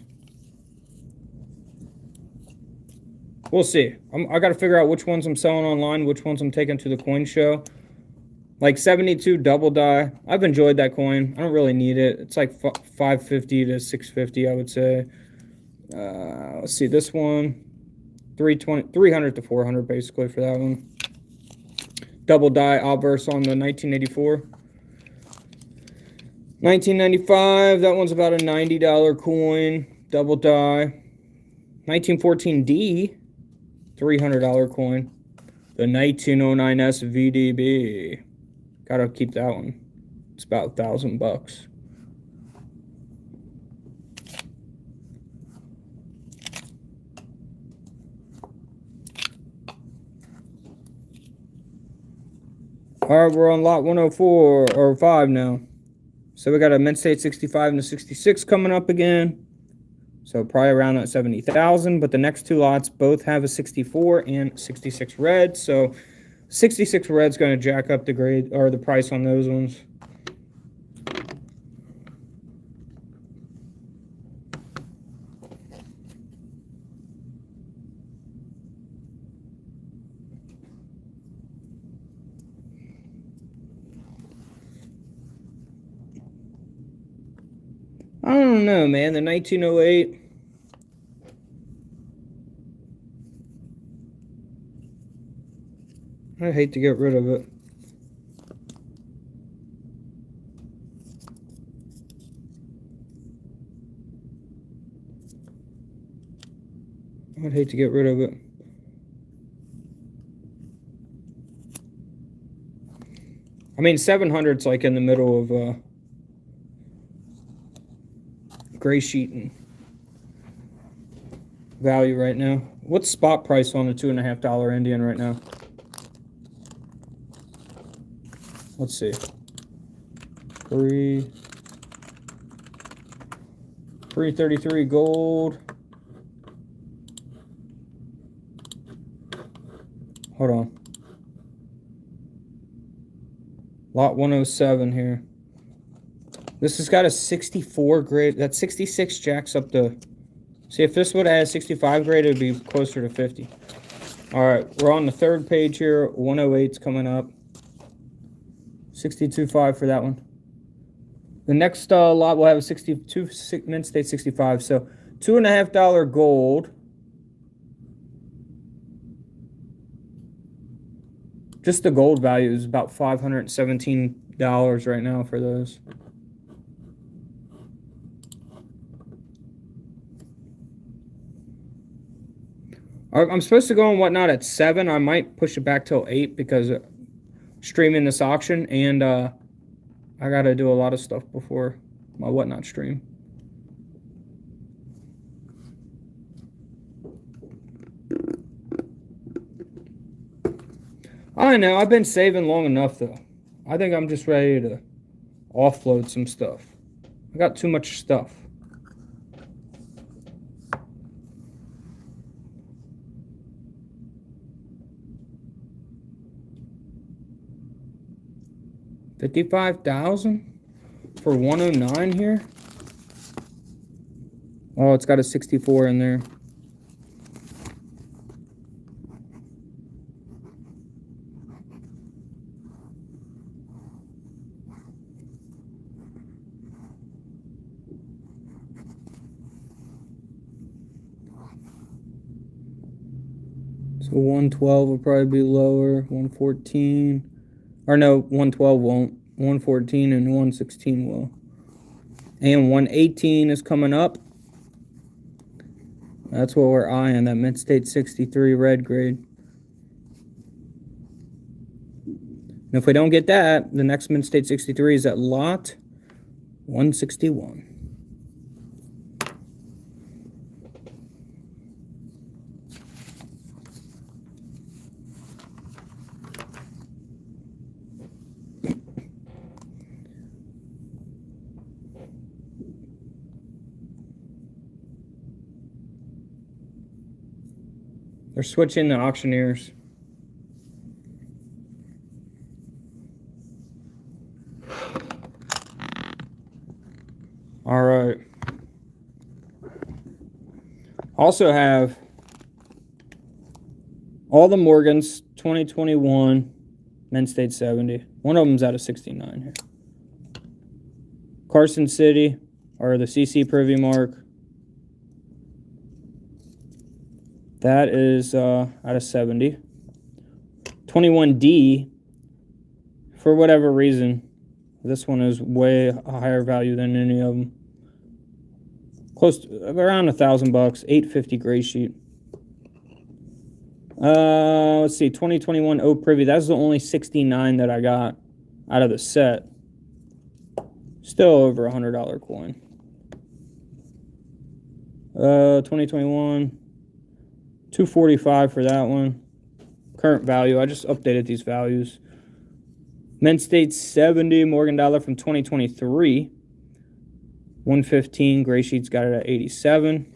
Speaker 1: We'll see. I got to figure out which ones I'm selling online, which ones I'm taking to the coin show. Like 72 double die. I've enjoyed that coin. I don't really need it. It's like 550 to 650, I would say. Let's see, this one. 300 to 400 basically for that one. Double die obverse on the 1984. 1995, that one's about a $90 coin. Double die. 1914D, $300 coin. The 1909 SVDB. Gotta keep that one. It's about $1,000. All right, we're on lot 104 or 5 now. So we got a Mint State 65 and a 66 coming up again. So probably around that 70,000. But the next two lots both have a 64 and 66 red. So 66 red's going to jack up the grade or the price on those ones. I don't know, man. The 1908. I hate to get rid of it. I'd hate to get rid of it. I mean, 700's like in the middle of gray sheet and value right now. What's spot price on the $2.50 Indian right now? Let's see. 333 gold. Hold on. Lot 107 here. This has got a 64 grade. That 66 jacks up the... See, if this would have had a 65 grade, it would be closer to 50. All right, we're on the third page here. 108's coming up. 62.5 for that one. The next lot will have a 62 Mint State 65. So $2.50 gold. Just the gold value is about $517 right now for those. I'm supposed to go on Whatnot at 7. I might push it back till 8 because streaming this auction, and I got to do a lot of stuff before my Whatnot stream. I know, I've been saving long enough, though. I think I'm just ready to offload some stuff. I got too much stuff. $55,000 for 109 here. Oh, it's got a 64 in there. So 112 will probably be lower. 114. Or no, 112 won't. 114 and 116 will. And 118 is coming up. That's what we're eyeing, that Mint State 63 red grade. And if we don't get that, the next Mint State 63 is at lot 161. They're switching the auctioneers. All right. Also have all the Morgans 2021 Men's State 70. One of them's out of 69 here. Carson City, or the CC Privy Mark. That is out of 70. 21D, for whatever reason, this one is way higher value than any of them. Close to around $1,000, $850 gray sheet. Let's see, 2021 O Privy. That's the only 69 that I got out of the set. Still over $100 coin. 2021, $245 for that one. Current value. I just updated these values. Men's State 70 Morgan Dollar from 2023. 115. Gray sheets got it at 87.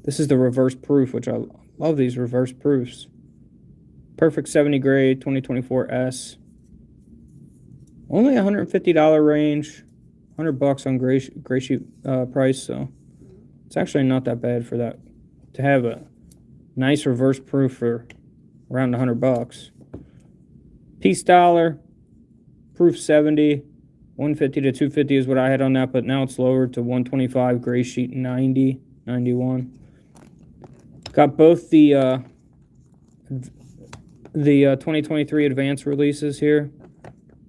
Speaker 1: This is the reverse proof, which I love these reverse proofs. Perfect 70 grade, 2024 S. Only $150 range. $100 on gray sheet price, so it's actually not that bad for that. To have a nice reverse proof for around $100. Peace dollar, proof 70. 150 to 250 is what I had on that, but now it's lowered to 125, gray sheet 90, 91. Got both the 2023 advanced releases here.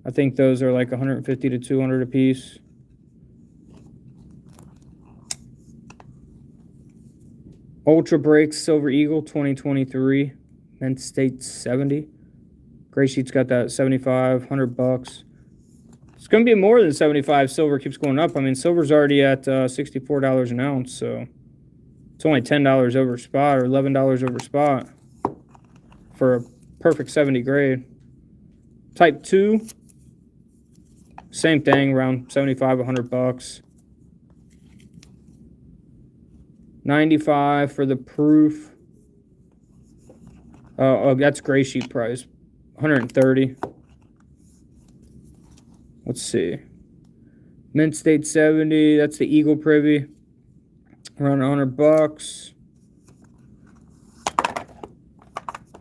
Speaker 1: I think those are like 150 to 200 a piece. Ultra Breaks Silver Eagle 2023, Men's State 70. Gray sheet's got that 75, $100. It's going to be more than 75. Silver keeps going up. I mean, silver's already at $64 an ounce, so it's only $10 over spot or $11 over spot for a perfect 70 grade. Type 2, same thing, around 75, $100. 95 for the proof. Oh, that's gray sheet price. 130. Let's see. Mint State 70. That's the Eagle Privy. Around $100.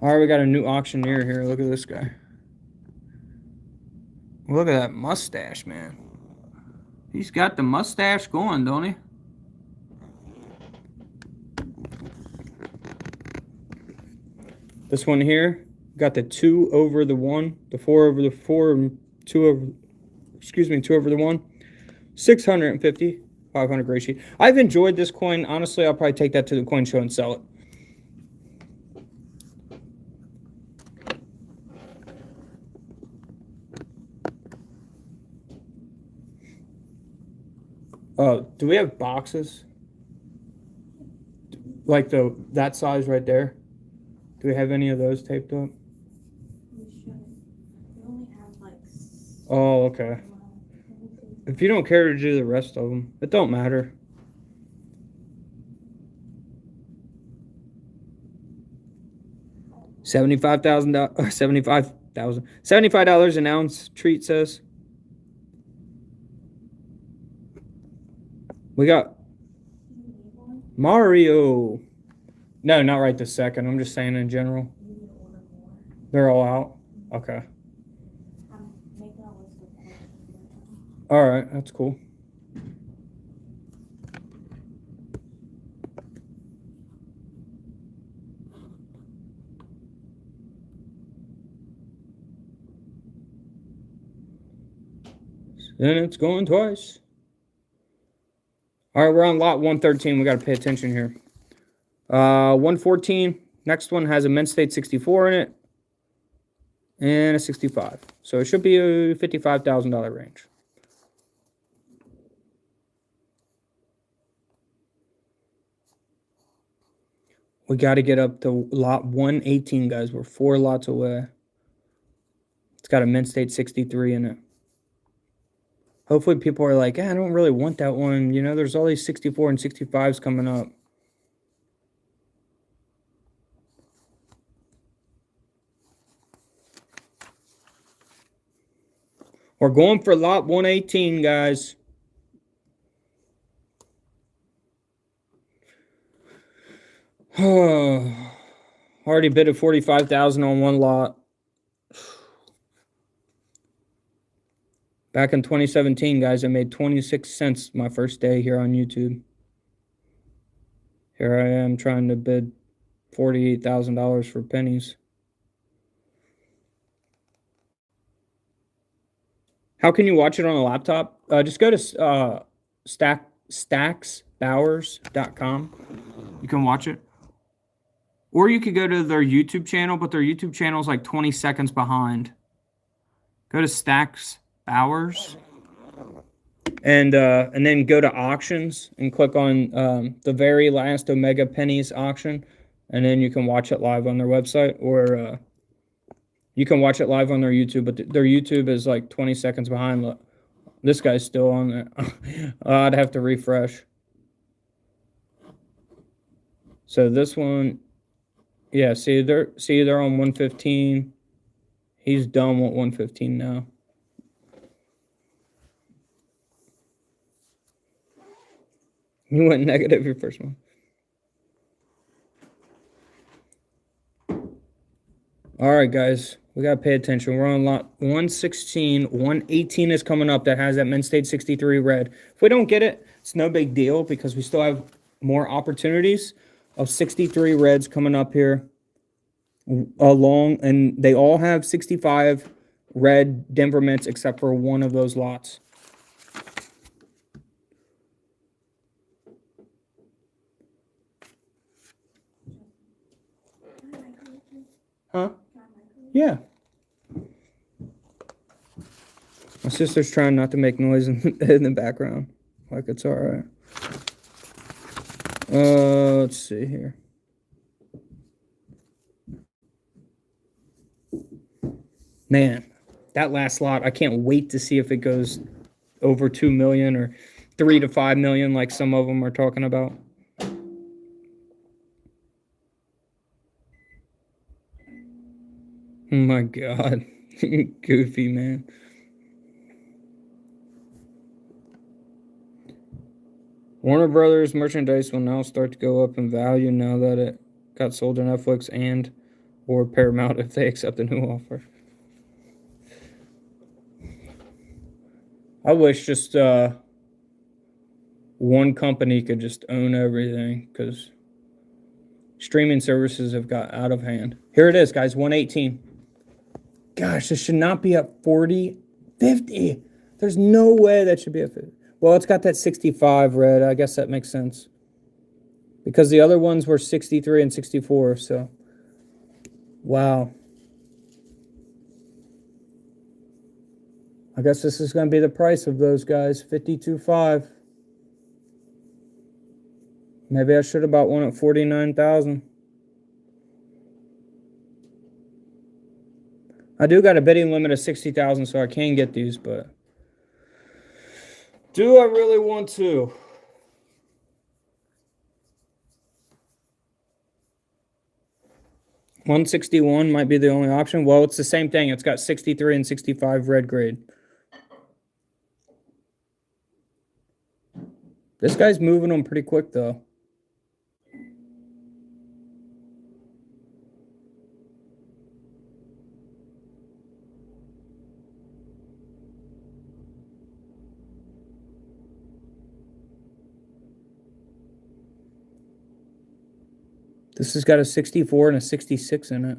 Speaker 1: All right, we got a new auctioneer here. Look at this guy. Look at that mustache, man. He's got the mustache going, don't he? This one here got the 2 over the 1, the 4 over the 4, and 2 over, 2 over the 1. 650, 500 gray sheet. I've enjoyed this coin. Honestly, I'll probably take that to the coin show and sell it. Do we have boxes? Like that size right there? Do we have any of those taped up?
Speaker 2: We shouldn't. We only have like.
Speaker 1: Oh, okay. If you don't care to do the rest of them, it don't matter. $75 an ounce, treat says. We got Mario. No, not right this second. I'm just saying in general. They're all out? Okay. All right, that's cool. Then it's going twice. All right, we're on lot 113. We got to pay attention here. 114. Next one has a Men's State 64 in it. And a 65. So it should be a $55,000 range. We got to get up to lot 118, guys. We're 4 lots away. It's got a Men's State 63 in it. Hopefully people are like, I don't really want that one. You know, there's all these 64 and 65s coming up. We're going for lot 118, guys. Already bid at $45,000 on one lot. Back in 2017, guys, I made 26 cents my first day here on YouTube. Here I am trying to bid $48,000 for pennies. How can you watch it on a laptop? Just go to stacksbowers.com. You can watch it. Or you could go to their YouTube channel, but their YouTube channel is like 20 seconds behind. Go to Stacks Bowers. And then go to auctions and click on the very last Omega Pennies auction. And then you can watch it live on their website, or you can watch it live on their YouTube, but their YouTube is like 20 seconds behind. Look, this guy's still on there. I'd have to refresh. So this one, yeah, see they're on 115. He's done with 115 now. You went negative your first one. All right, guys. We got to pay attention. We're on lot 116. 118 is coming up that has that Mint State 63 red. If we don't get it, it's no big deal because we still have more opportunities of 63 reds coming up here along. And they all have 65 red Denver Mints except for one of those lots. Huh? Yeah. My sister's trying not to make noise in the background. Like it's all right. Let's see here. Man, that last lot, I can't wait to see if it goes over 2 million or 3 to 5 million like some of them are talking about. Oh my God. Goofy, man. Warner Brothers merchandise will now start to go up in value now that it got sold to Netflix and or Paramount if they accept a new offer. I wish just one company could just own everything because streaming services have got out of hand. Here it is, guys, 118. Gosh, this should not be at 40, 50. There's no way that should be at 50. Well, it's got that 65 red. I guess that makes sense. Because the other ones were 63 and 64, so. Wow. I guess this is going to be the price of those guys, 52.5. Maybe I should have bought one at 49,000. I do got a bidding limit of 60,000, so I can get these, but do I really want to? $161 might be the only option. Well, it's the same thing. It's got 63 and 65 red grade. This guy's moving them pretty quick, though. This has got a 64 and a 66 in it.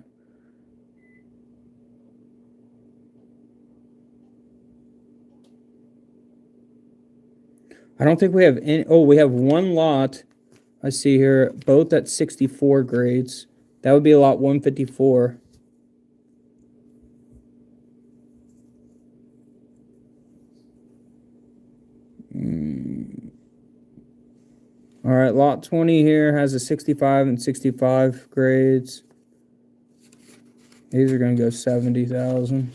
Speaker 1: I don't think we have any. Oh, we have one lot. I see here, both at 64 grades. That would be lot 154. All right, lot 20 here has a 65 and 65 grades. These are going to go 70,000.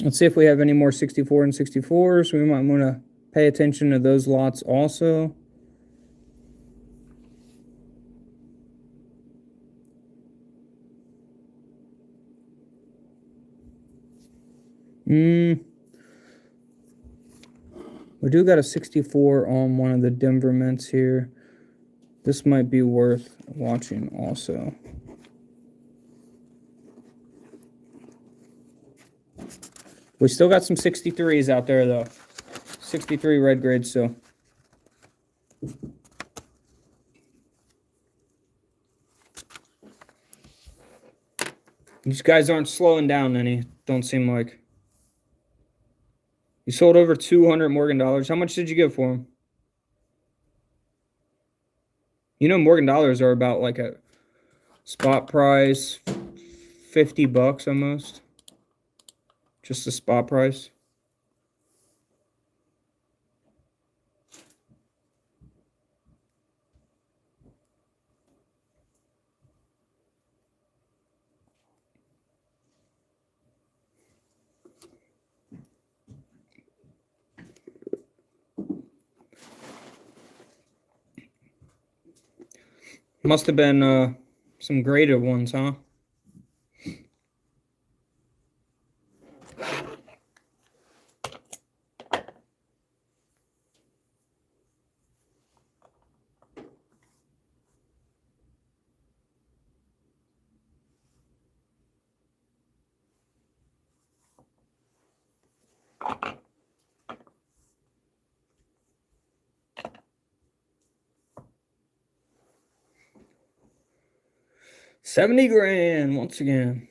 Speaker 1: Let's see if we have any more 64 and 64s. We might want to pay attention to those lots also. We do got a 64 on one of the Denver Mints here. This might be worth watching also. We still got some 63s out there, though. 63 red grades, so. These guys aren't slowing down any, don't seem like. You sold over 200 Morgan dollars. How much did you give for them? You know, Morgan dollars are about like a spot price, $50 almost. Just the spot price. Must have been some graded ones, huh? $70,000 once again.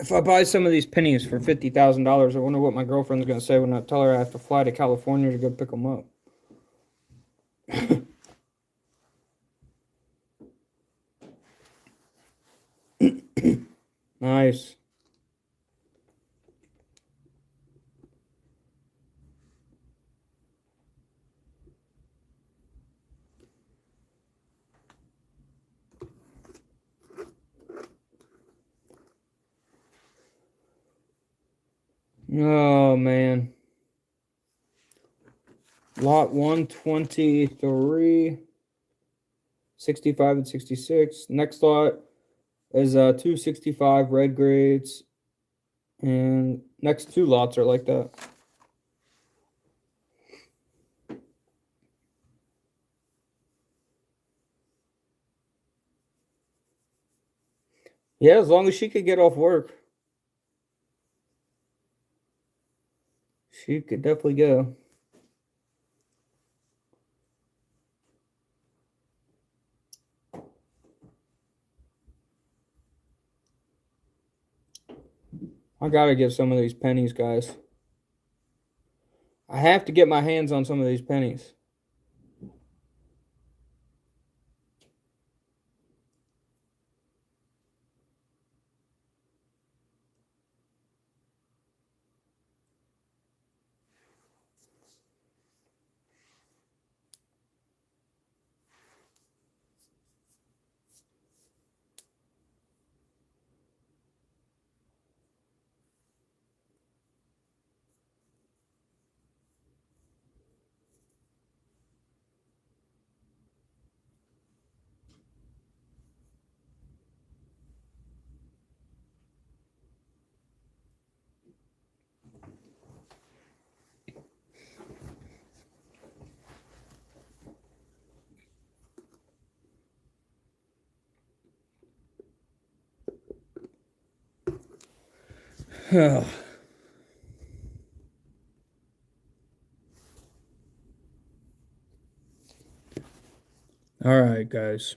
Speaker 1: If I buy some of these pennies for $50,000, I wonder what my girlfriend's gonna say when I tell her I have to fly to California to go pick them up. Nice. Oh, man. Lot 123, 65 and 66. Next lot is 265 red grades. And next two lots are like that. Yeah, as long as she could get off work. She could definitely go. I gotta get some of these pennies, guys. I have to get my hands on some of these pennies. All right, guys.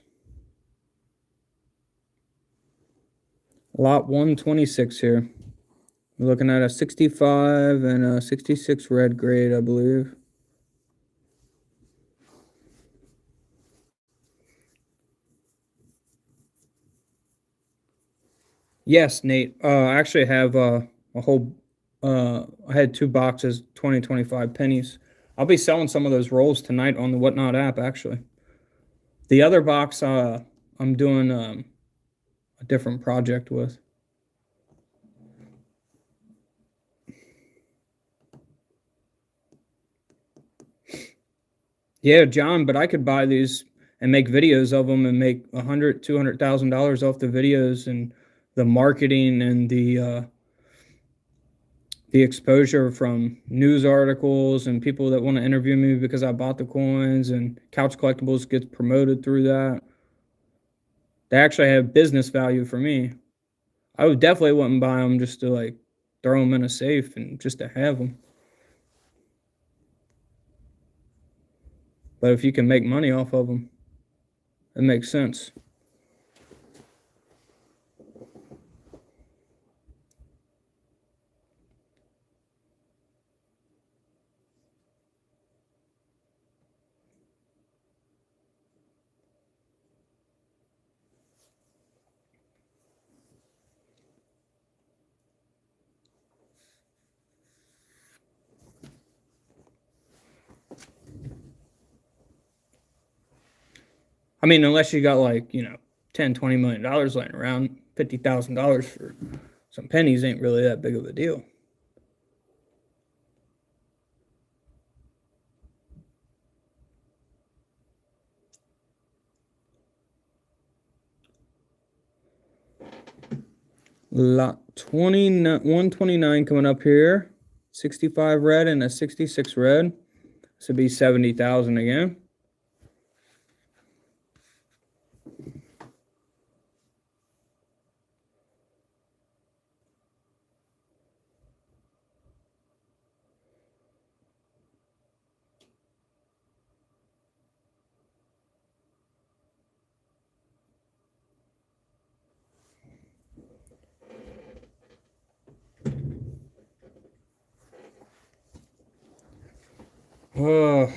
Speaker 1: Lot 126 here. We're looking at a 65 and a 66 red grade, I believe. Yes, Nate. I actually have a whole. I had 2 boxes, 2025 pennies. I'll be selling some of those rolls tonight on the Whatnot app. Actually, the other box I'm doing a different project with. Yeah, John, but I could buy these and make videos of them and make $200,000 off the videos and the marketing and the the exposure from news articles and people that want to interview me because I bought the coins, and Couch Collectibles gets promoted through that. They actually have business value for me. I would definitely wouldn't buy them just to like throw them in a safe and just to have them. But if you can make money off of them, it makes sense. I mean, unless you got like, $10, $20 million laying around, $50,000 for some pennies ain't really that big of a deal. Lot 129 coming up here. 65 red and a 66 red. This would be 70,000 again. Oh.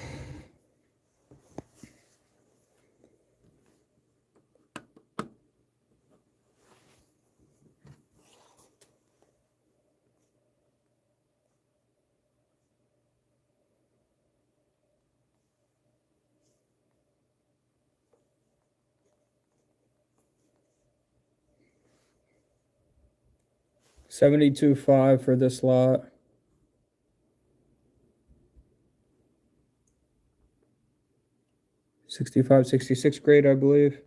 Speaker 1: $72.5 for this lot. $65, $66 grade, I believe.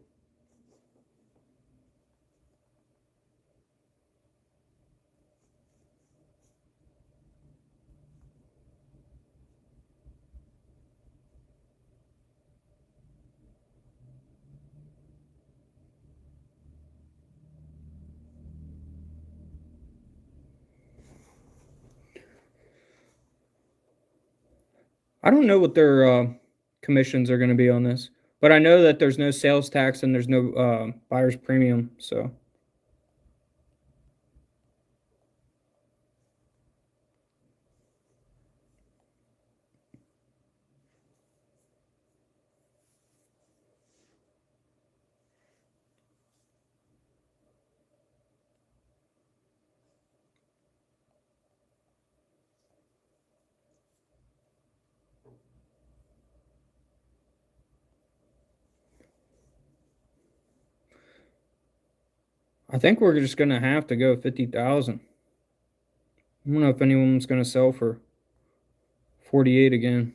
Speaker 1: I don't know what their commissions are going to be on this, but I know that there's no sales tax and there's no buyer's premium, so. I think we're just going to have to go 50,000. I don't know if anyone's going to sell for 48 again.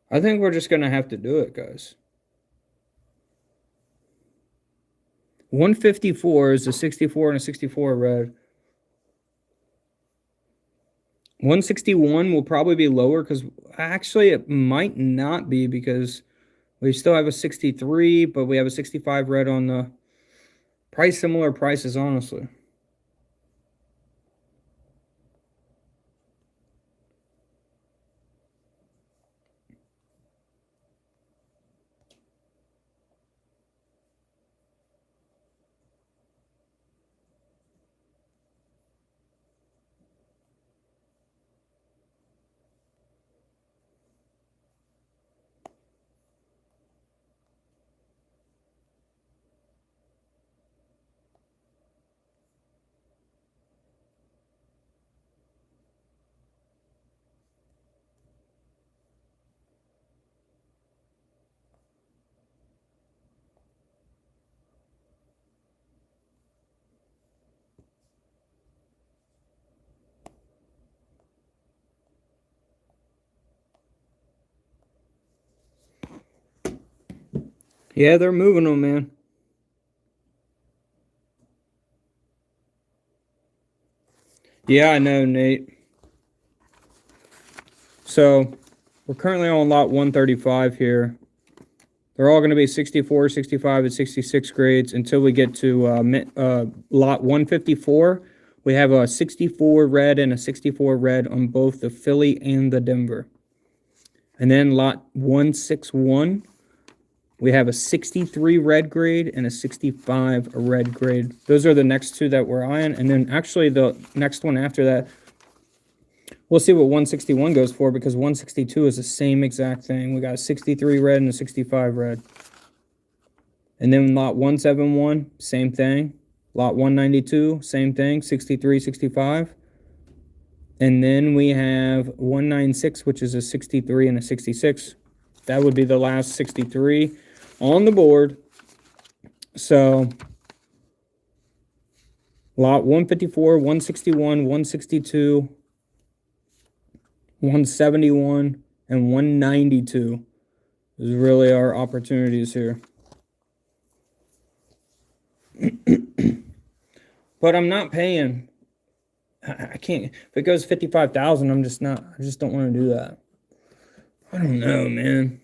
Speaker 1: I think we're just going to have to do it, guys. 154 is a 64 and a 64 red. 161 will probably be lower because actually it might not be because we still have a 63, but we have a 65 red on the similar prices, honestly. Yeah, they're moving them, man. Yeah, I know, Nate. So, we're currently on lot 135 here. They're all going to be 64, 65, and 66 grades until we get to lot 154. We have a 64 red and a 64 red on both the Philly and the Denver. And then lot 161, we have a 63 red grade and a 65 red grade. Those are the next two that we're eyeing. And then actually the next one after that, we'll see what 161 goes for, because 162 is the same exact thing. We got a 63 red and a 65 red. And then lot 171, same thing. Lot 192, same thing, 63, 65. And then we have 196, which is a 63 and a 66. That would be the last 63 on the board. So lot 154, 161, 162, 171, and 192 is really our opportunities here. But I'm not paying. I can't. If it goes 55,000, I'm just not. I just don't want to do that. I don't know, man.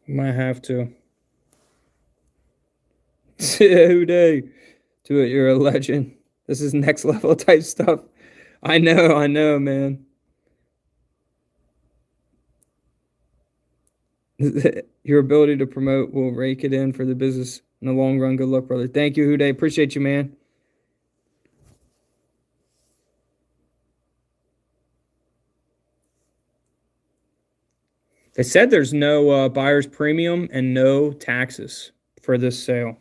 Speaker 1: Might have to. Who day? Do it. You're a legend. This is next level type stuff. I know, man. Your ability to promote will rake it in for the business in the long run. Good luck, brother. Thank you, Huday. Appreciate you, man. They said there's no buyer's premium and no taxes for this sale.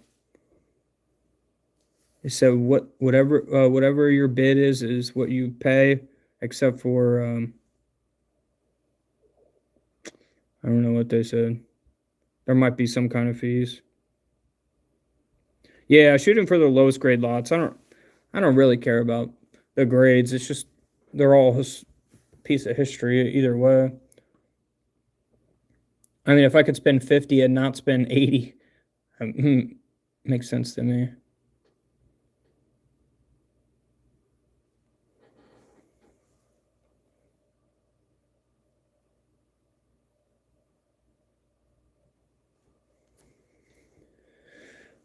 Speaker 1: They said whatever your bid is what you pay, except for I don't know what they said. There might be some kind of fees. Yeah, shooting for the lowest grade lots. I don't really care about the grades. It's just they're all a piece of history either way. I mean, if I could spend 50 and not spend 80, makes sense to me.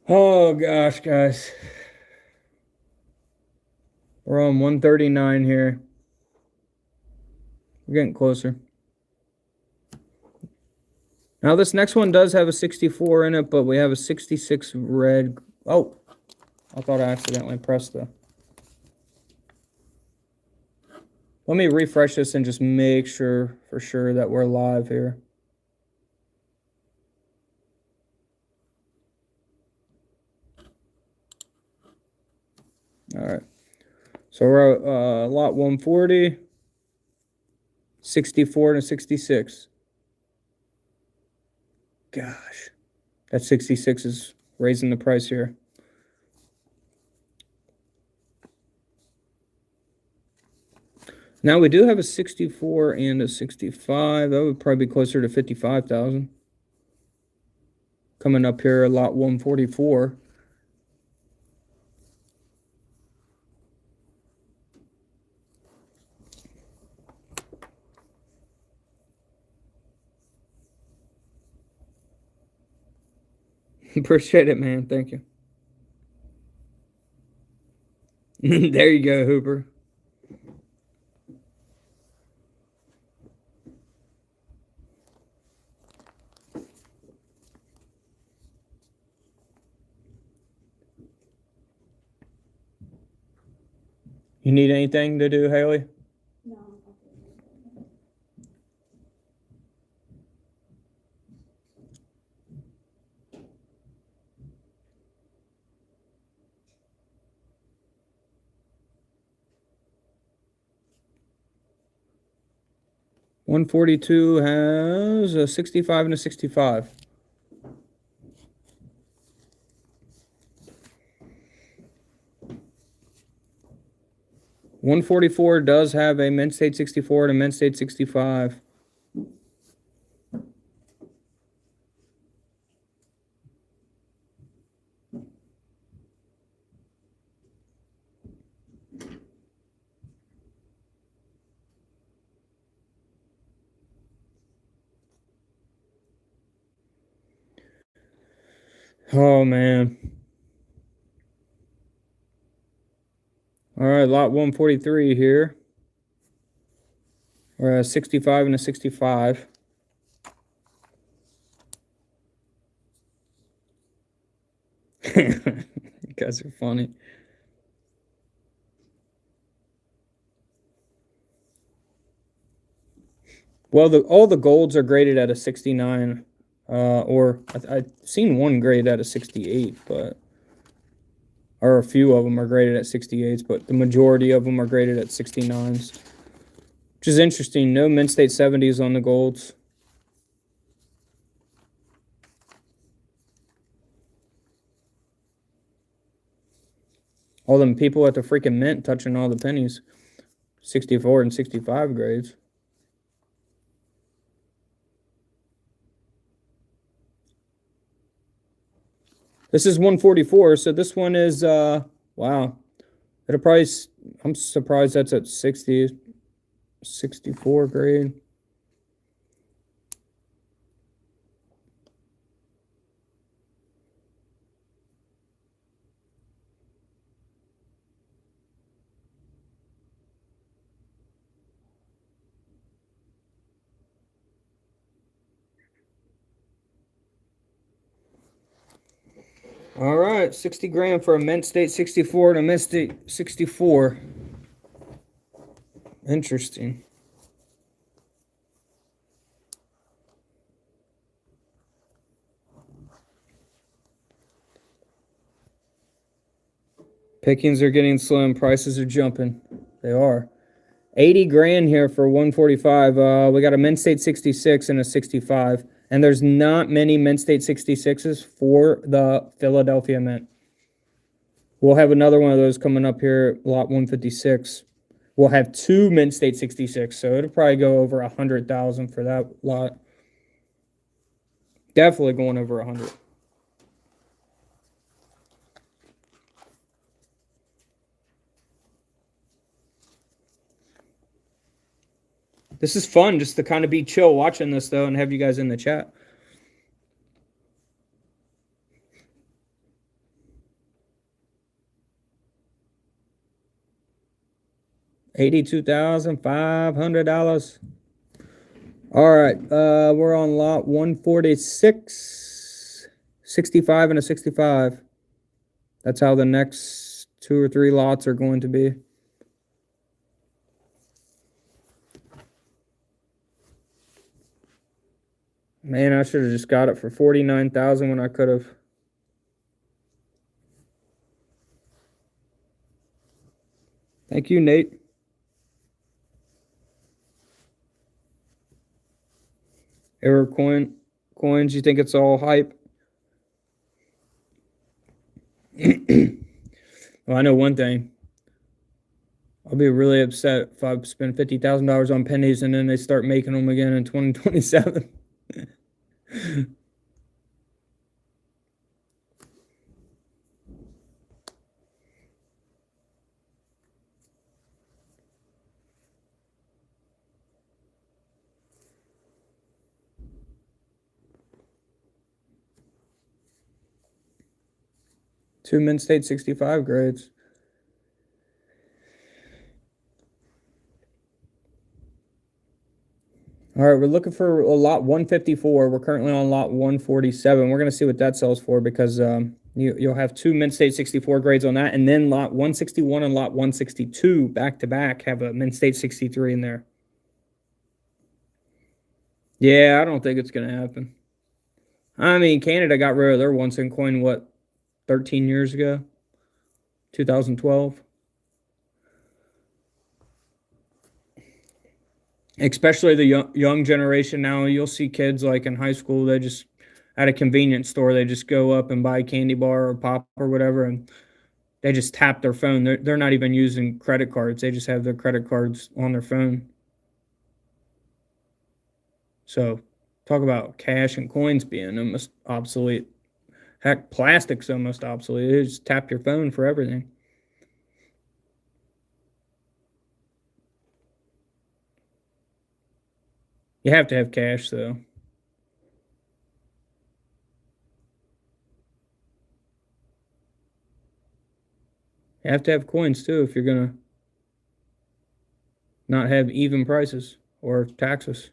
Speaker 1: Oh gosh, guys. We're on 139 here. We're getting closer. Now this next one does have a 64 in it, but we have a 66 red. Oh, I thought I accidentally pressed the. Let me refresh this and just make sure for sure that we're live here. All right. So we're at lot 140, 64 and 66. Gosh, that 66 is raising the price here. Now we do have a 64 and a 65. That would probably be closer to 55,000. Coming up here at lot 144. Appreciate it, man. Thank you. There you go, Hooper. You need anything to do, Haley?
Speaker 2: No.
Speaker 1: 142 has a 65 and a 65. $144 does have a Mint State 64 and a Mint State 65. Oh, man. All right, lot 143 here. We're at 65 and a 65. You guys are funny. Well, all the golds are graded at a 69, or I've seen one graded at a 68, but or a few of them are graded at 68s, but the majority of them are graded at 69s, which is interesting. No Mint State 70s on the golds. All them people at the freaking Mint touching all the pennies. 64 and 65 grades. This is 144, so this one is, wow. It'll probably, I'm surprised that's at 60, 64 grade. All right, 60 grand for a Mint State 64 and a Mint State 64. Interesting. Pickings are getting slim. Prices are jumping. They are. 80 grand here for 145. We got a Mint State 66 and a 65. And there's not many Mint State 66s for the Philadelphia Mint. We'll have another one of those coming up here, lot 156. We'll have two Mint State 66, so it'll probably go over 100,000 for that lot. Definitely going over 100. This is fun just to kind of be chill watching this, though, and have you guys in the chat. $82,500. All right, we're on lot 146, 65 and a 65. That's how the next 2 or 3 lots are going to be. Man, I should have just got it for 49,000 when I could have. Thank you, Nate. Error coins, you think it's all hype? Well, I know one thing. I'll be really upset if I spend $50,000 on pennies and then they start making them again in 2027. Two Mint State 65 grades. All right, we're looking for a lot 154. We're currently on lot 147. We're going to see what that sells for because you'll have two Mint State 64 grades on that, and then lot 161 and lot 162 back to back have a Mint State 63 in there. Yeah, I don't think it's going to happen. I mean, Canada got rid of their 1 cent coin, what, 13 years ago? 2012. Especially the young generation now, you'll see kids like in high school, they just, at a convenience store, they just go up and buy a candy bar or pop or whatever, and they just tap their phone. They're not even using credit cards. They just have their credit cards on their phone. So talk about cash and coins being almost obsolete. Heck, plastic's almost obsolete. You just tap your phone for everything. You have to have cash, though. You have to have coins too if you're gonna not have even prices or taxes.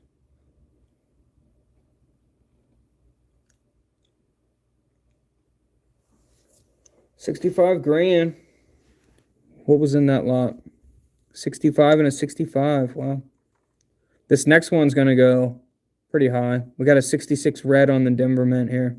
Speaker 1: $65,000. What was in that lot? 65 and a 65. Wow. This next one's gonna go pretty high. We got a 66 red on the Denver Mint here.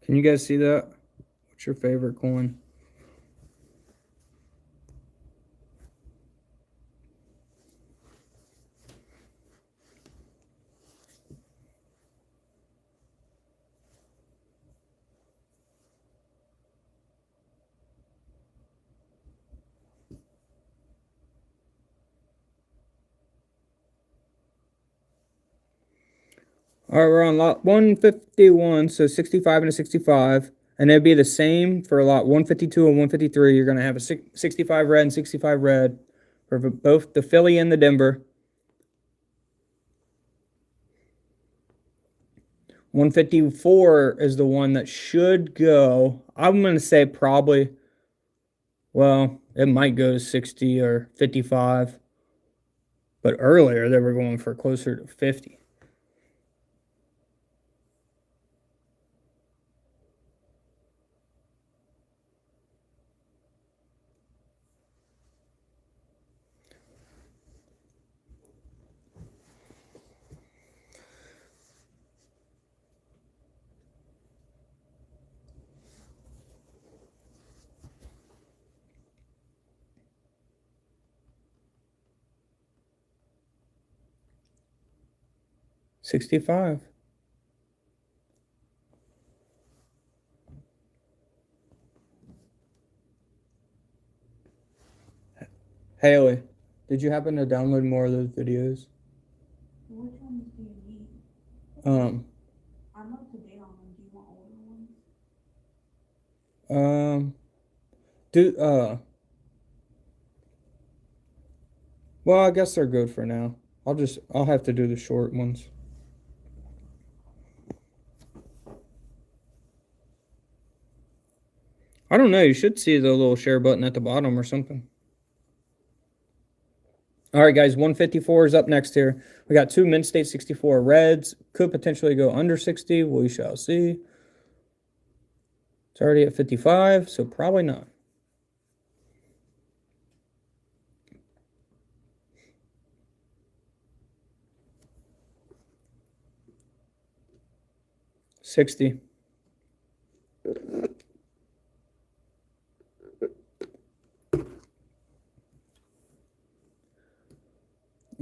Speaker 1: Can you guys see that? What's your favorite coin? All right, we're on lot 151, so 65 and a 65. And it'd be the same for lot 152 and 153. You're going to have a 65 red and 65 red for both the Philly and the Denver. 154 is the one that should go. I'm going to say probably, well, it might go to 60 or 55. But earlier, they were going for closer to 50. $65. Haley, did you happen to download more of those videos?
Speaker 2: Which ones do you need?
Speaker 1: Um,
Speaker 2: I'm up to date on them. Do you want older ones?
Speaker 1: Well, I guess they're good for now. I'll have to do the short ones. I don't know. You should see the little share button at the bottom or something. All right, guys, 154 is up next here. We got two Mint State 64 reds. Could potentially go under 60. We shall see. It's already at 55, so probably not. $60.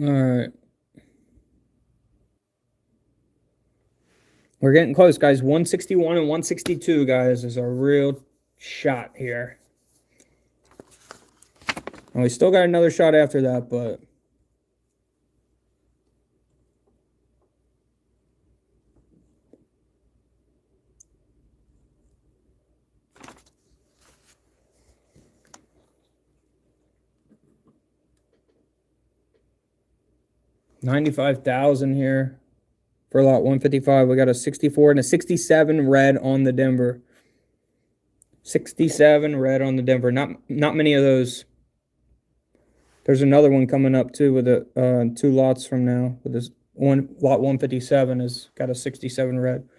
Speaker 1: All right. We're getting close, guys. 161 and 162, guys, is our real shot here. And we still got another shot after that, but... $95,000 here for lot 155. We got a 64 and a 67 red on the Denver. 67 red on the Denver. Not many of those. There's another one coming up too with a 2 lots from now. With this one lot 157 has got a 67 red.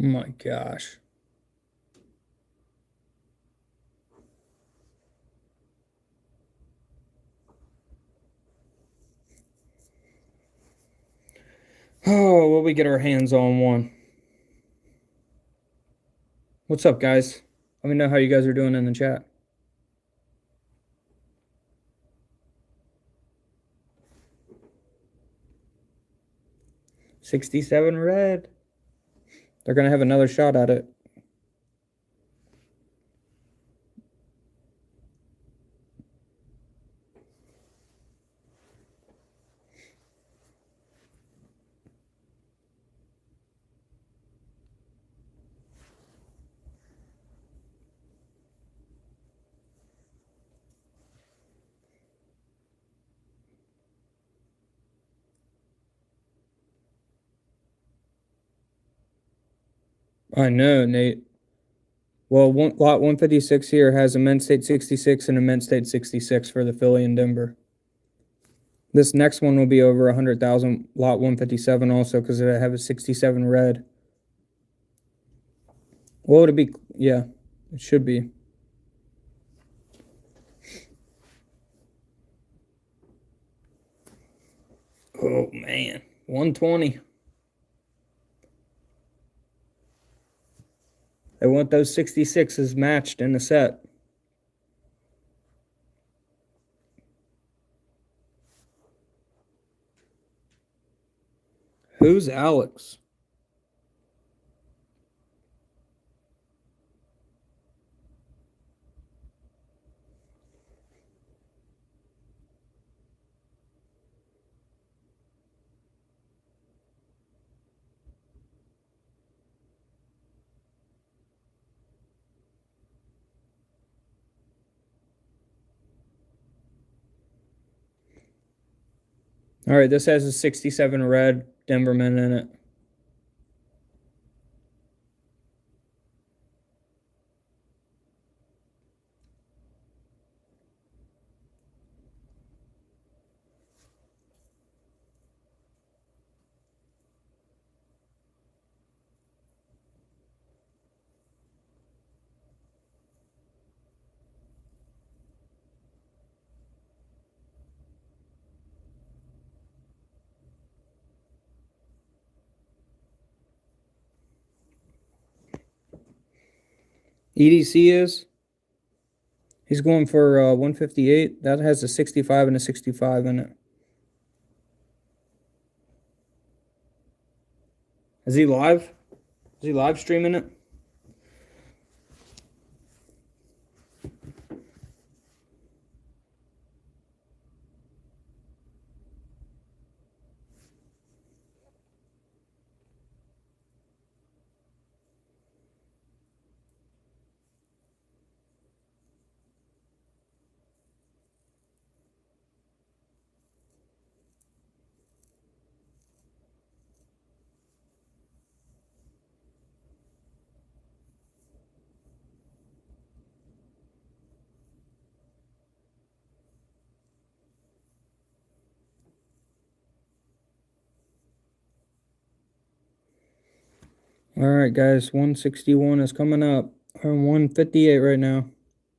Speaker 1: Oh my gosh. Oh, will we get our hands on one? What's up, guys? Let me know how you guys are doing in the chat. $67 red. They're going to have another shot at it. I know, Nate. Well, lot 156 here has a Men's State 66 and a Men's State 66 for the Philly and Denver. This next one will be over 100,000, lot 157 also, because it have a 67 red. What would it be? Yeah, it should be. Oh, man. 120. They want those 66s matched in the set. Who's Alex? All right, this has a 67 red Denverman in it. EDC is? He's going for 158. That has a 65 and a 65 in it. Is he live? Is he live streaming it? All right, guys. 161 is coming up. We're on 158 right now.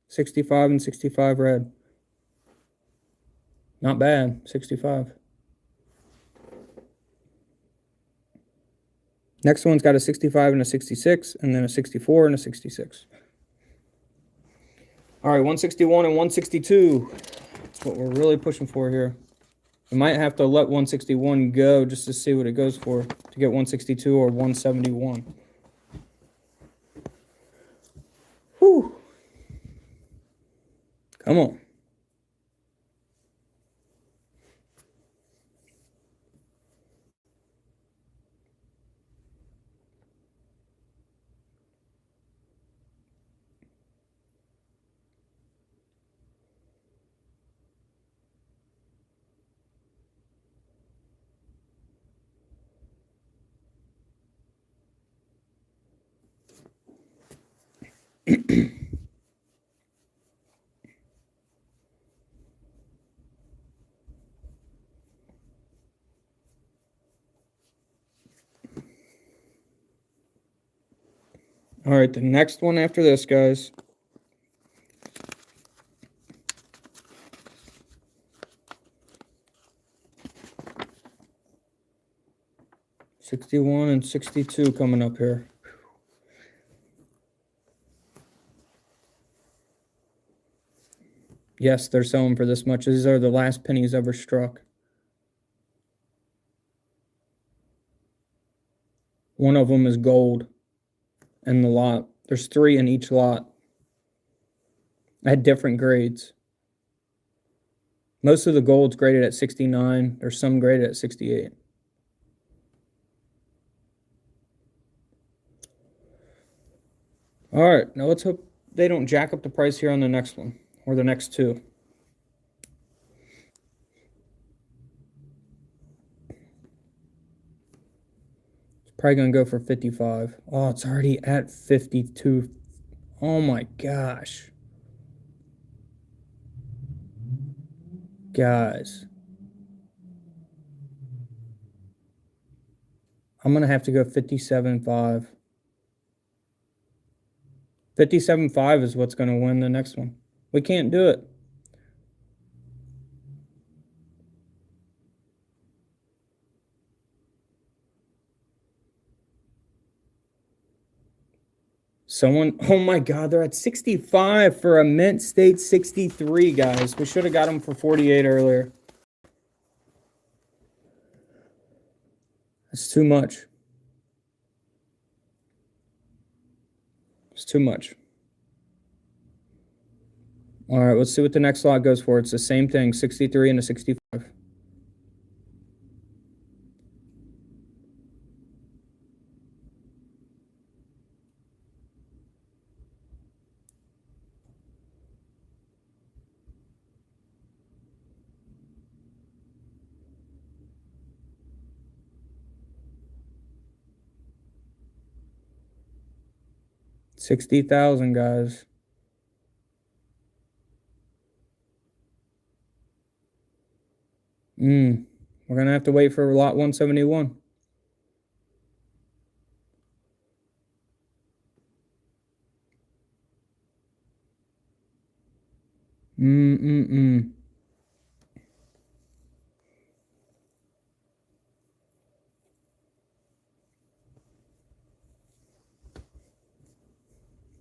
Speaker 1: 65 and 65 red. Not bad. 65. Next one's got a 65 and a 66, and then a 64 and a 66. All right, 161 and 162. That's what we're really pushing for here. We might have to let 161 go just to see what it goes for to get 162 or 171. Whew. Come on. All right, the next one after this, guys. $61 and $62 coming up here. Yes, they're selling for this much. These are the last pennies ever struck. One of them is gold in the lot. There's 3 in each lot at different grades. Most of the gold's graded at 69. There's some graded at 68. All right, now let's hope they don't jack up the price here on the next one or the next 2. Probably gonna go for 55. Oh, it's already at 52. Oh my gosh. Guys. I'm gonna have to go 57.5. 57.5 is what's gonna win the next one. We can't do it. Someone, oh my God, they're at 65 for a Mint State 63, guys. We should have got them for 48 earlier. That's too much. It's too much. All right, let's see what the next lot goes for. It's the same thing, 63 and a 65. $60,000, guys. We're gonna have to wait for lot 171.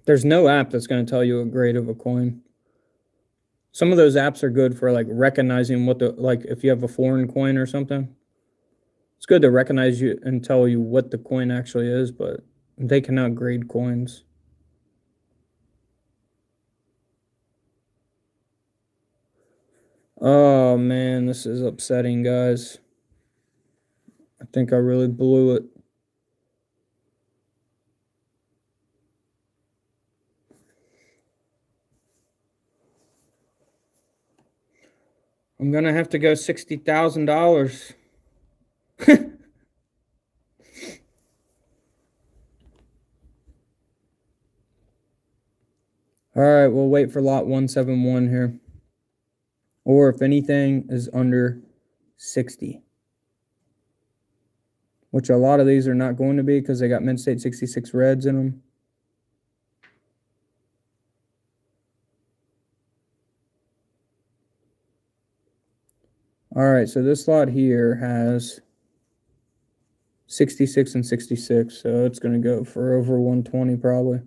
Speaker 1: There's no app that's going to tell you a grade of a coin. Some of those apps are good for like recognizing what the, like if you have a foreign coin or something. It's good to recognize you and tell you what the coin actually is, but they cannot grade coins. Oh man, this is upsetting, guys. I think I really blew it. I'm gonna have to go $60,000. All right, we'll wait for lot 171 here. Or if anything is under 60. Which a lot of these are not going to be because they got Mint State 66 reds in them. All right, so this lot here has 66 and 66, so it's going to go for over 120 probably.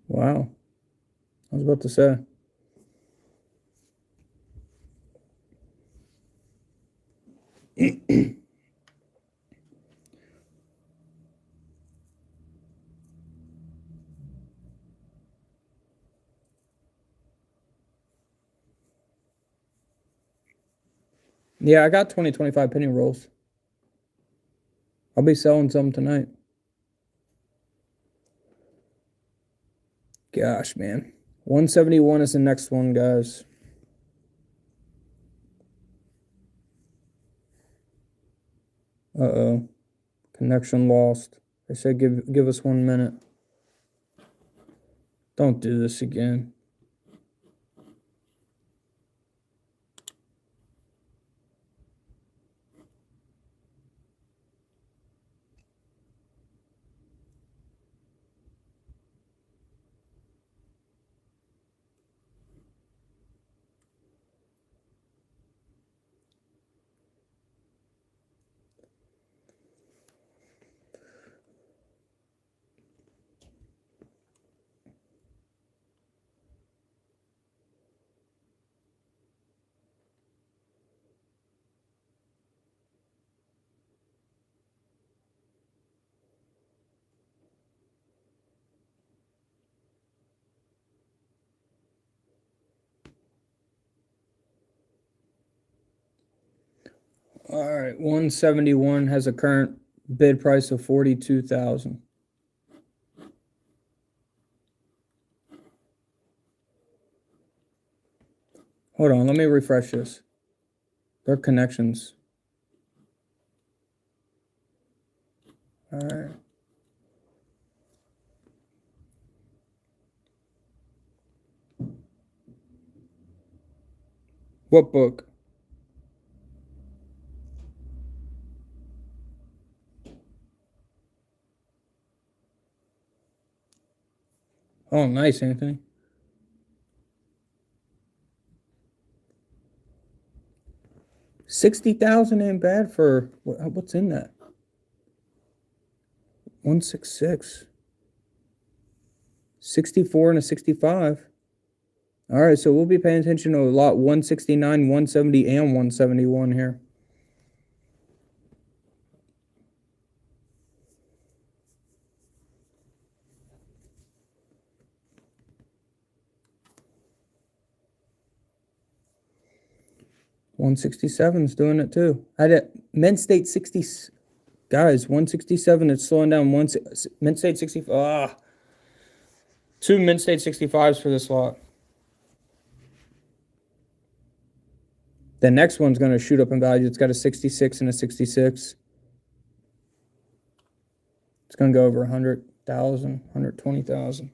Speaker 1: Wow. I was about to say. Yeah, I got 20, 25 penny rolls. I'll be selling some tonight. Gosh, man. 171 is the next one, guys. Uh-oh. Connection lost. They said give us 1 minute. Don't do this again. All right, 171 has a current bid price of 42,000. Hold on, let me refresh this. Their connections. All right. What book? Oh, nice, Anthony. $60,000 ain't bad for what's in that? 166. 64 and a 65. All right, so we'll be paying attention to lot 169, 170, and 171 here. $167's doing it too. I had Mint State 60. Guys, 167, it's slowing down. Mint State 60. Two Mint State 65s for this lot. The next one's going to shoot up in value. It's got a 66 and a 66. It's going to go over 100,000, 120,000.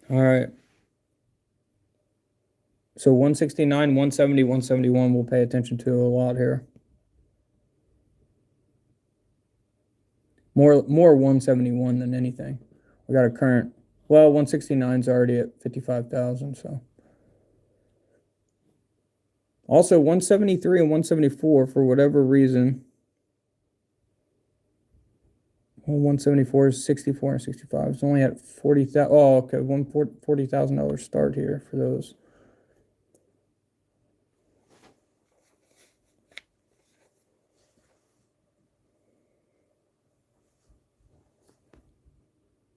Speaker 1: All right. So 169, 170, 171 we'll pay attention to a lot here. More 171 than anything. We got a current, well, 169's already at 55,000, so. Also 173 and 174 for whatever reason. Well, 174 is 64 and 65. It's only at 40,000. Oh, okay, $40,000 start here for those.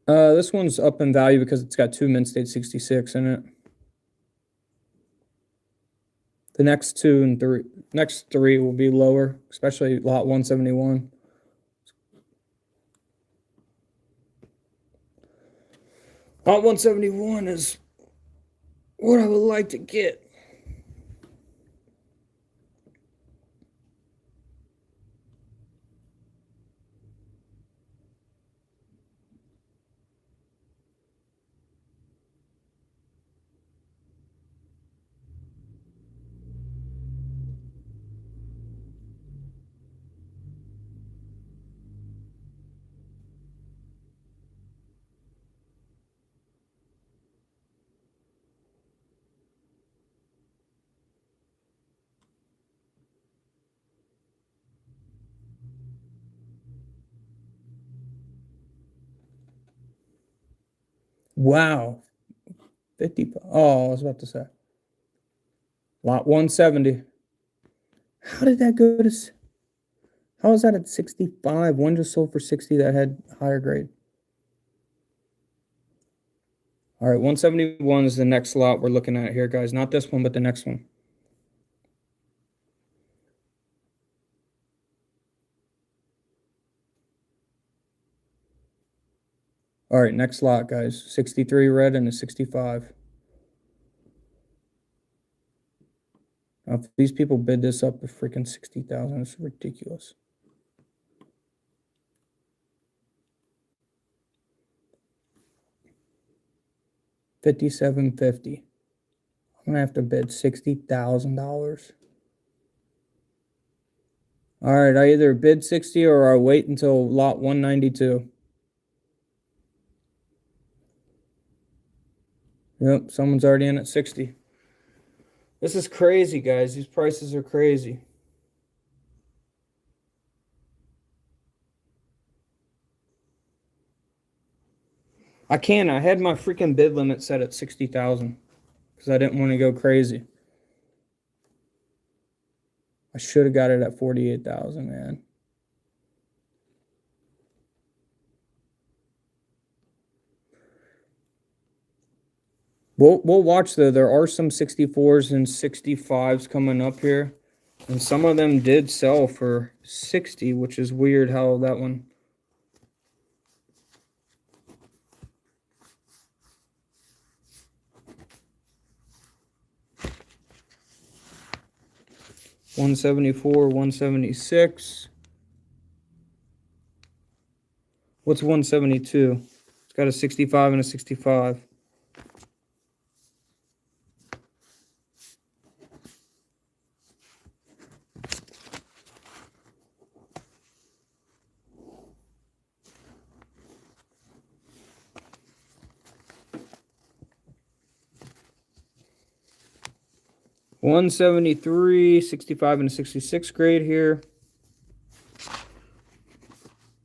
Speaker 1: This one's up in value because it's got two Mint State 66 in it. The next three will be lower, especially lot 171. Lot 171 is what I would like to get. Wow. 50. Oh, I was about to say. Lot 170. How did that go to? How is that at 65? One just sold for 60 that had higher grade. All right, 171 is the next lot we're looking at here, guys. Not this one, but the next one. All right, next lot, guys. 63 red and a 65. If these people bid this up to freaking 60,000, it's ridiculous. $57.50. I'm gonna have to bid $60,000. All right, I either bid 60 or I wait until lot 192. Yep, someone's already in at 60. This is crazy, guys. These prices are crazy. I had my freaking bid limit set at 60,000 because I didn't want to go crazy. I should have got it at 48,000, man. We'll watch though. There are some 64s and 65s coming up here, and some of them did sell for 60, which is weird how that one. $174, $176. What's 172? It's got a 65 and a 65. $173, 65 and a 66 grade here.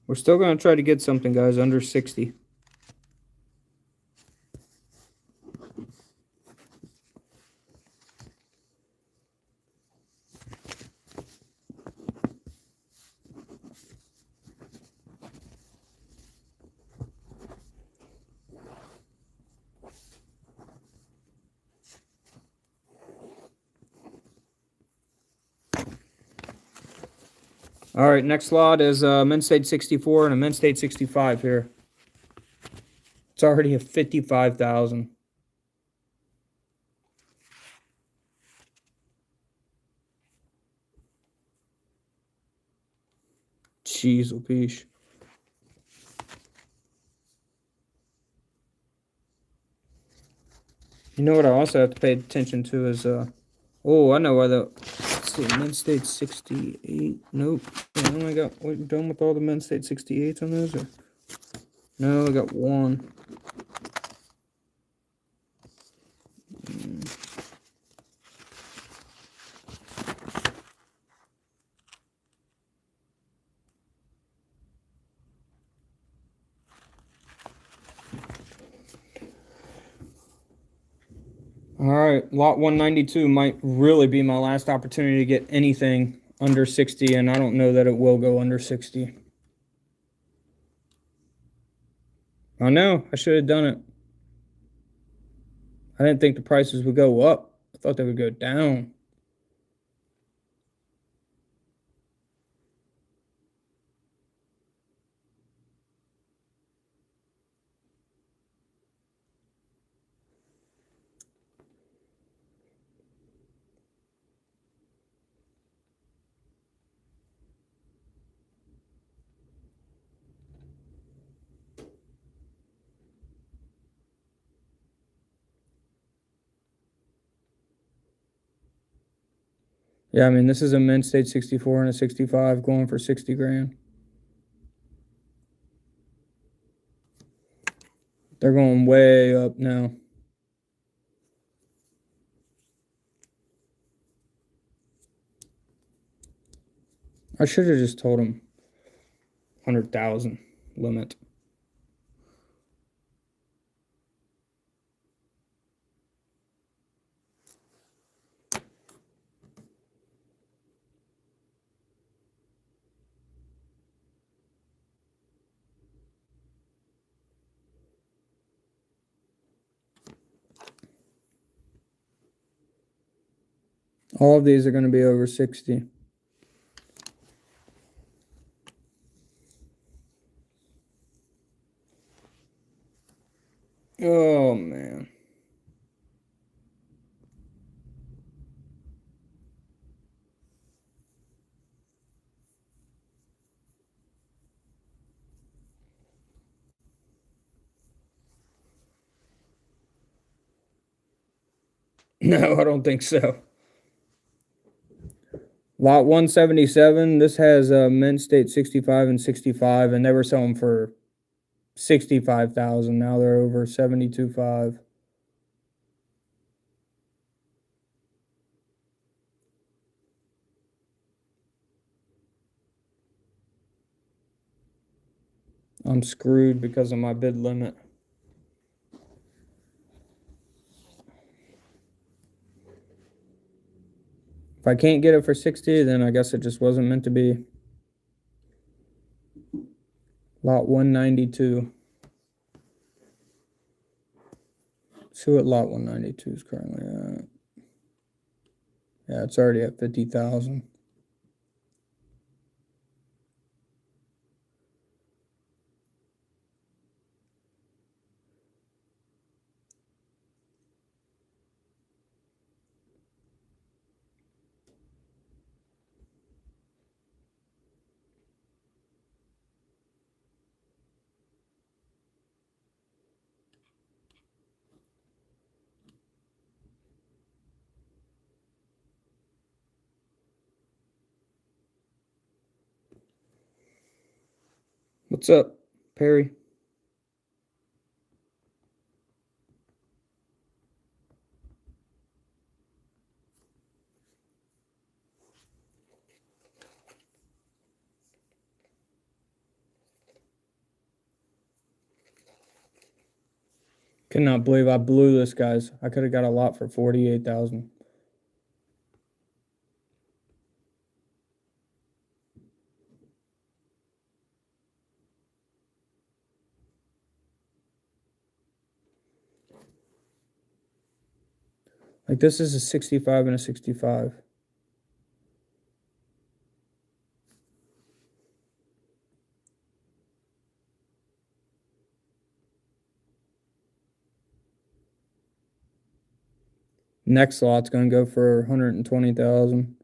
Speaker 1: We're still going to try to get something, guys, under 60. All right, next lot is Men's State 64 and a Men's State 65 here. It's already at 55,000. Jeez, Louise. You know what I also have to pay attention to is, oh, I know why the, let's see, Men's State 68. Nope. I only got, we're done with all the Men's State 68s on those? Or? No, I got one. All right, lot 192 might really be my last opportunity to get anything under 60, and I don't know that it will go under 60. I know, I should have done it. I didn't think the prices would go up. I thought they would go down. Yeah, I mean, this is a Men's State 64 and a 65 going for 60 grand. They're going way up now. I should have just told him 100,000 limit. All of these are going to be over 60. Oh, man. No, I don't think so. Lot 177. This has Mint State 65 and 65, and they were selling for 65,000. Now they're over 72.5. I'm screwed because of my bid limit. If I can't get it for 60, then I guess it just wasn't meant to be. Lot 192. See what lot 192 is currently at. Yeah, it's already at 50,000. What's up, Perry? Cannot believe I blew this, guys. I could have got a lot for 48,000. Like, this is a 65 and a 65. Next lot's going to go for 120,000.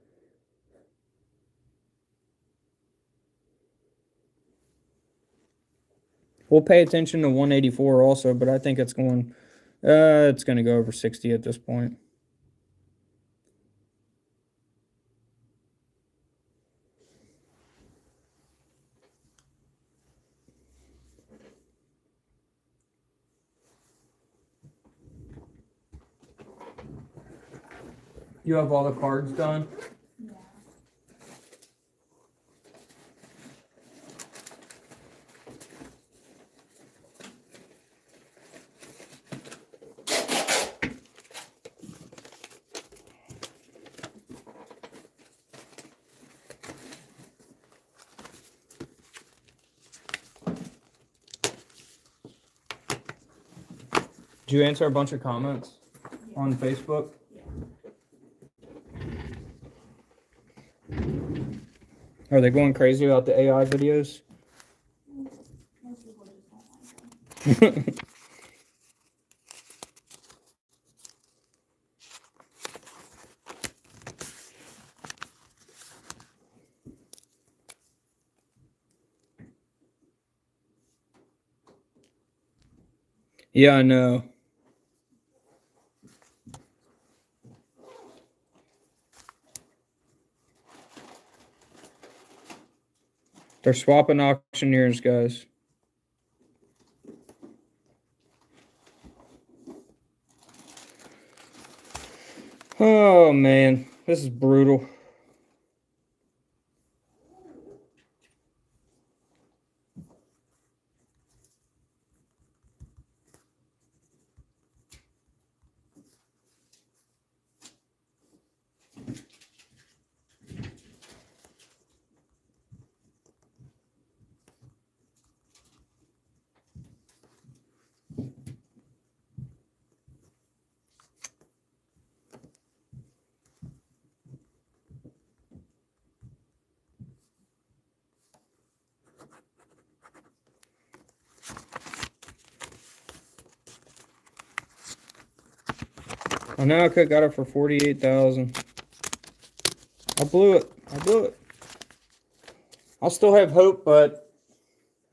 Speaker 1: We'll pay attention to 184 also, but I think it's going to go over 60 at this point. You have all the cards done?
Speaker 2: Yeah.
Speaker 1: Did you answer a bunch of comments on Facebook? Are they going crazy about the AI videos?
Speaker 2: Most people just don't like them.
Speaker 1: Yeah, I know. They're swapping auctioneers, guys. Oh, man. This is brutal. I know I could have got it for 48,000. I blew it. I'll still have hope, but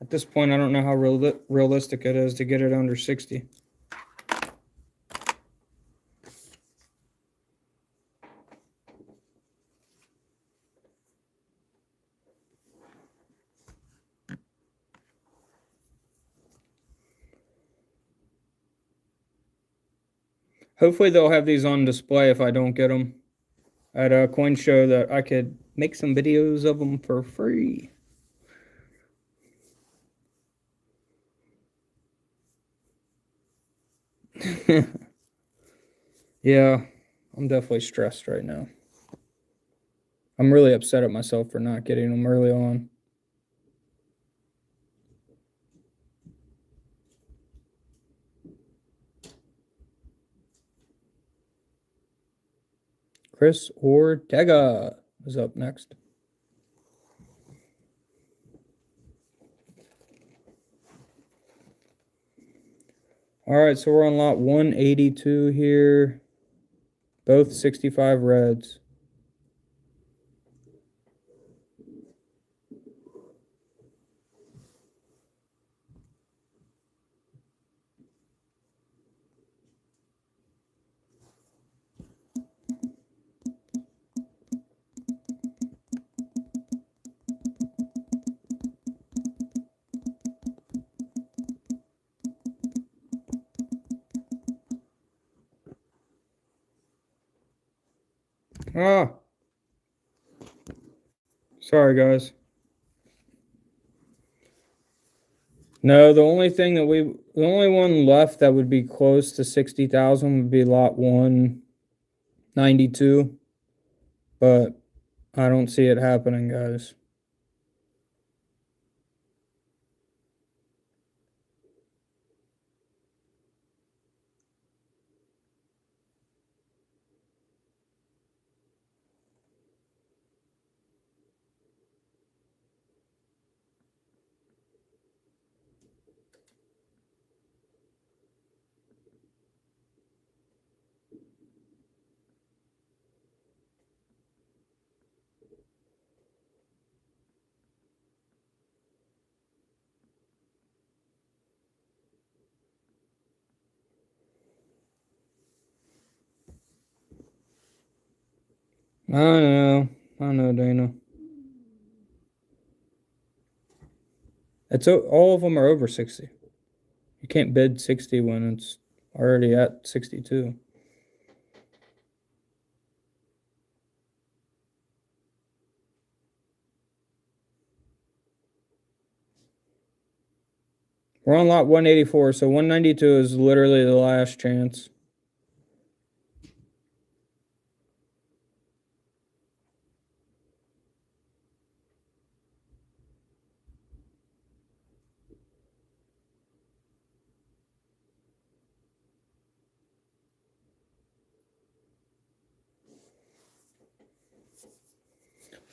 Speaker 1: at this point, I don't know how realistic it is to get it under 60. Hopefully they'll have these on display if I don't get them at a coin show that I could make some videos of them for free. Yeah, I'm definitely stressed right now. I'm really upset at myself for not getting them early on. Chris Ortega is up next. All right, so we're on lot 182 here. Both 65 reds. Ah. Sorry, guys. No, the only one left that would be close to 60,000 would be lot 192. But I don't see it happening, guys. I know, Dana. All of them are over 60. You can't bid 60 when it's already at 62. We're on lot 184, so 192 is literally the last chance.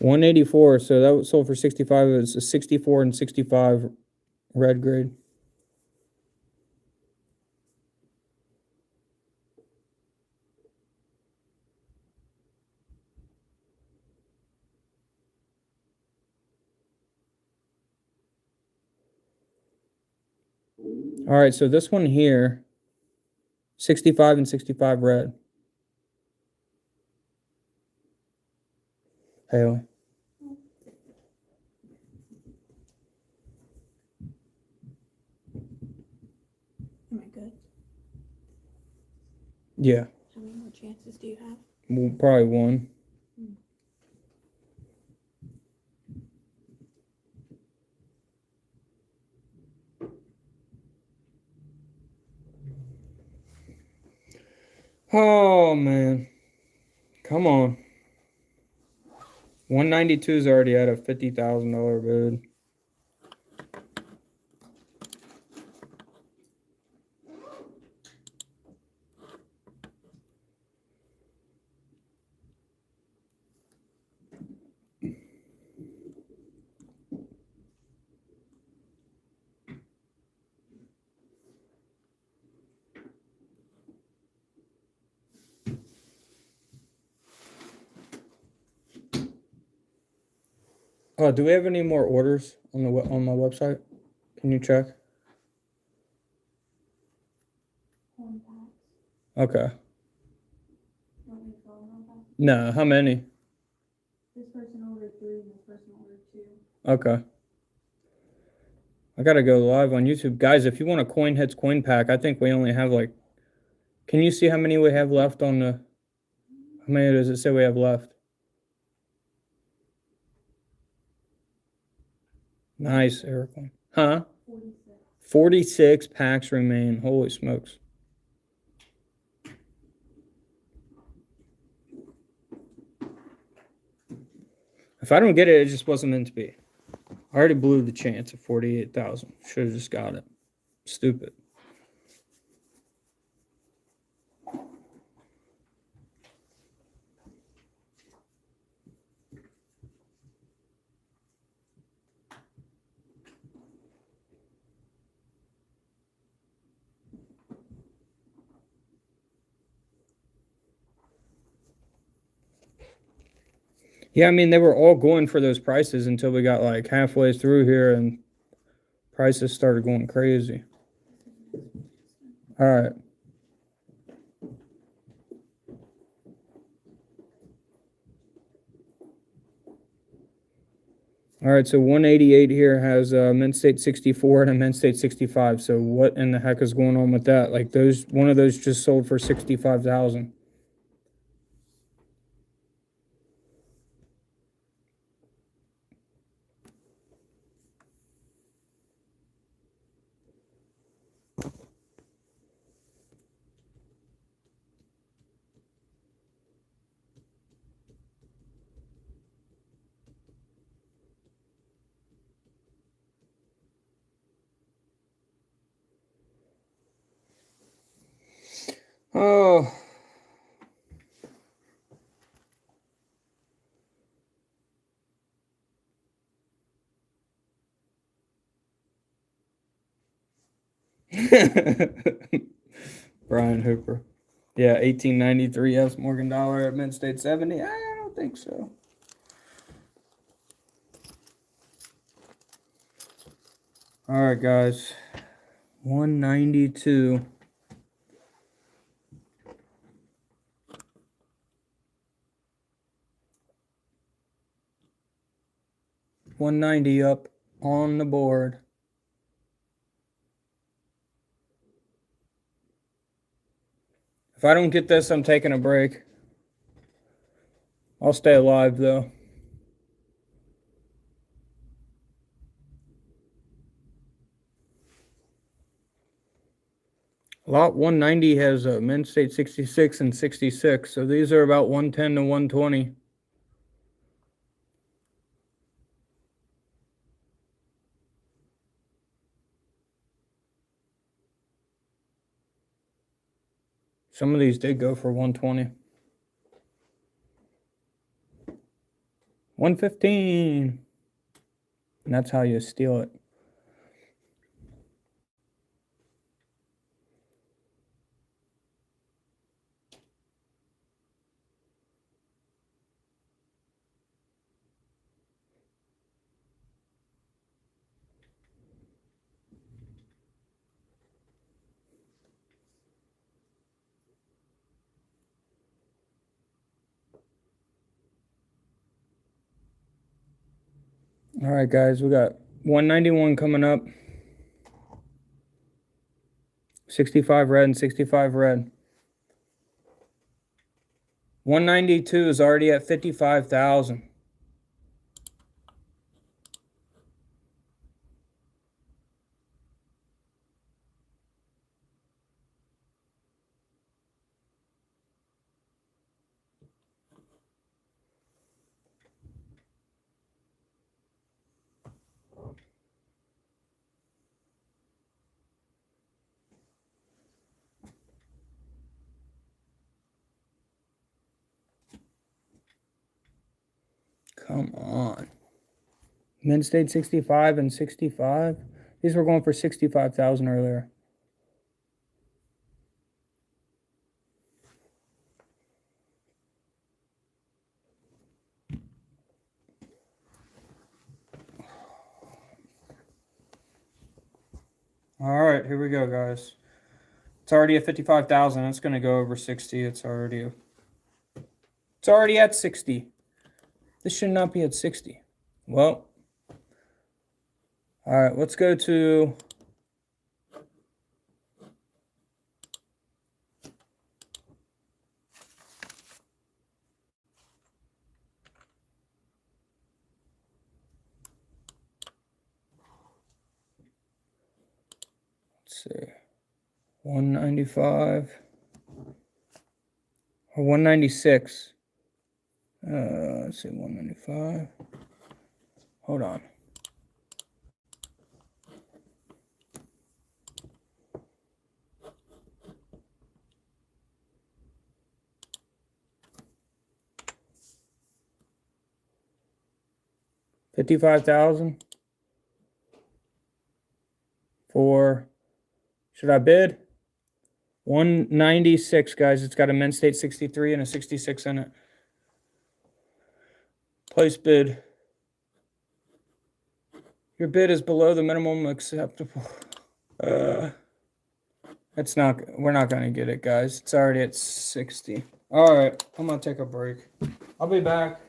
Speaker 1: $184, so that was sold for 65. It's a 64 and 65 red grade. All right, so this one here, 65 and 65 red. Haley.
Speaker 2: Am I good?
Speaker 1: Yeah.
Speaker 2: How many more chances do you have?
Speaker 1: Well, probably one. Oh, man. Come on. 192 is already at a $50,000 bid. Oh, do we have any more orders on my website? Can you check?
Speaker 2: One packs.
Speaker 1: Okay.
Speaker 2: You want me to fill in on that?
Speaker 1: No, how many?
Speaker 2: This person ordered 3 and this person ordered 2.
Speaker 1: Okay. I gotta go live on YouTube. Guys, if you want a Coin Hits coin pack, I think we only have like Can you see how many we have left on the... How many does it say we have left? Nice, Eric. Huh? 46 packs remain. Holy smokes. If I don't get it, it just wasn't meant to be. I already blew the chance of 48,000. Should have just got it. Stupid. Yeah, I mean, they were all going for those prices until we got like halfway through here and prices started going crazy. All right. All right, so 188 here has a Mint State 64 and a Mint State 65. So what in the heck is going on with that? Like those, one of those just sold for 65,000. Oh. Brian Hooper. Yeah, 1893 S Morgan Dollar at Mint State 70. I don't think so. All right, guys. 192. $190 up on the board. If I don't get this, I'm taking a break. I'll stay alive, though. Lot 190 has a Mint State 66 and 66, so these are about 110 to 120. Some of these did go for 120. 115. And that's how you steal it. All right, guys, we got 191 coming up. 65 red and 65 red. 192 is already at 55,000. Come on. Mint State 65 and 65. These were going for 65,000 earlier. All right, here we go, guys. It's already at 55,000. It's going to go over 60. It's already at 60. This should not be at 60. Well, all right, let's go to see. 195 or 196. Let's see, 195. Hold on. $55,000 for, should I bid? 196, guys. It's got a Mint State 63 and a 66 in it. Place bid. Your bid is below the minimum acceptable. It's not, we're not gonna get it, guys. It's already at 60. All right, I'm gonna take a break. I'll be back.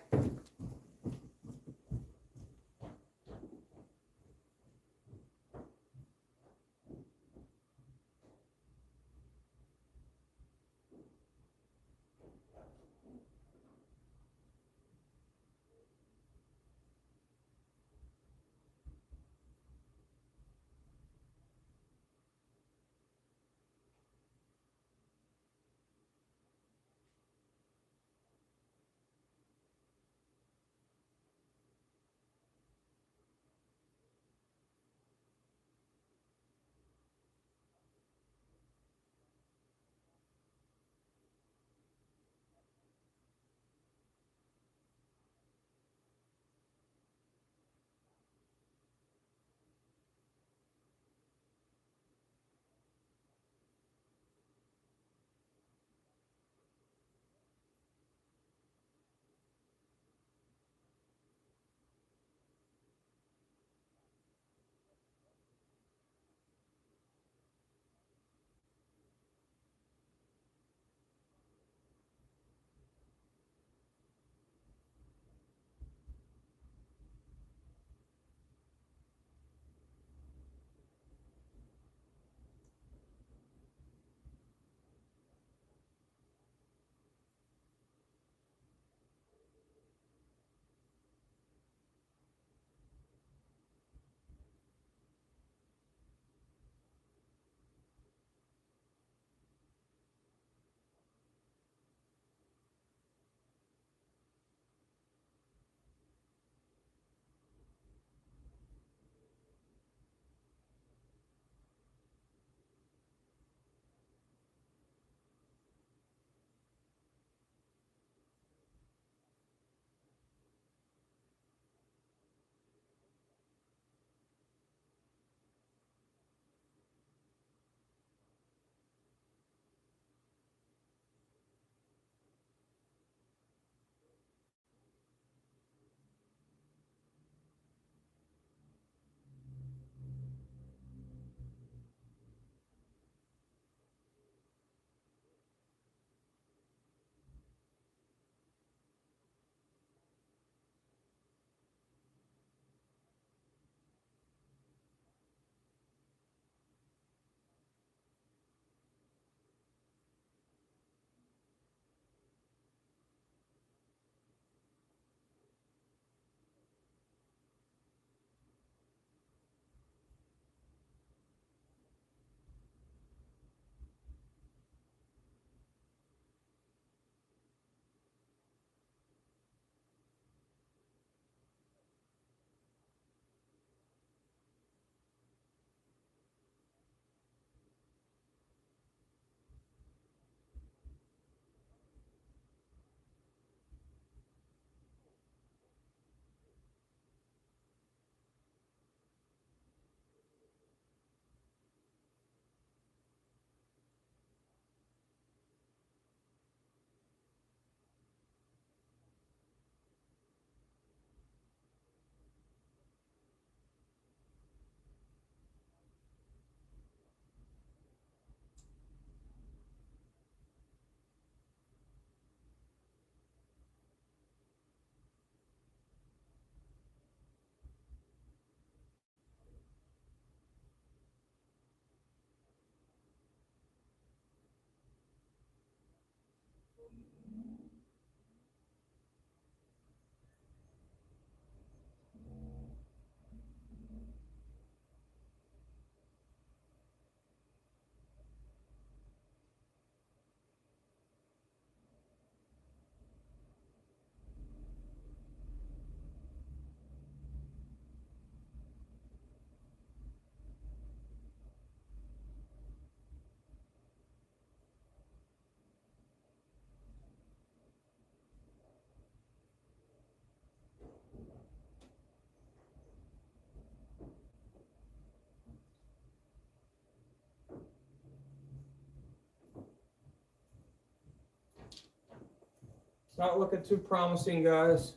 Speaker 1: Not looking too promising, guys.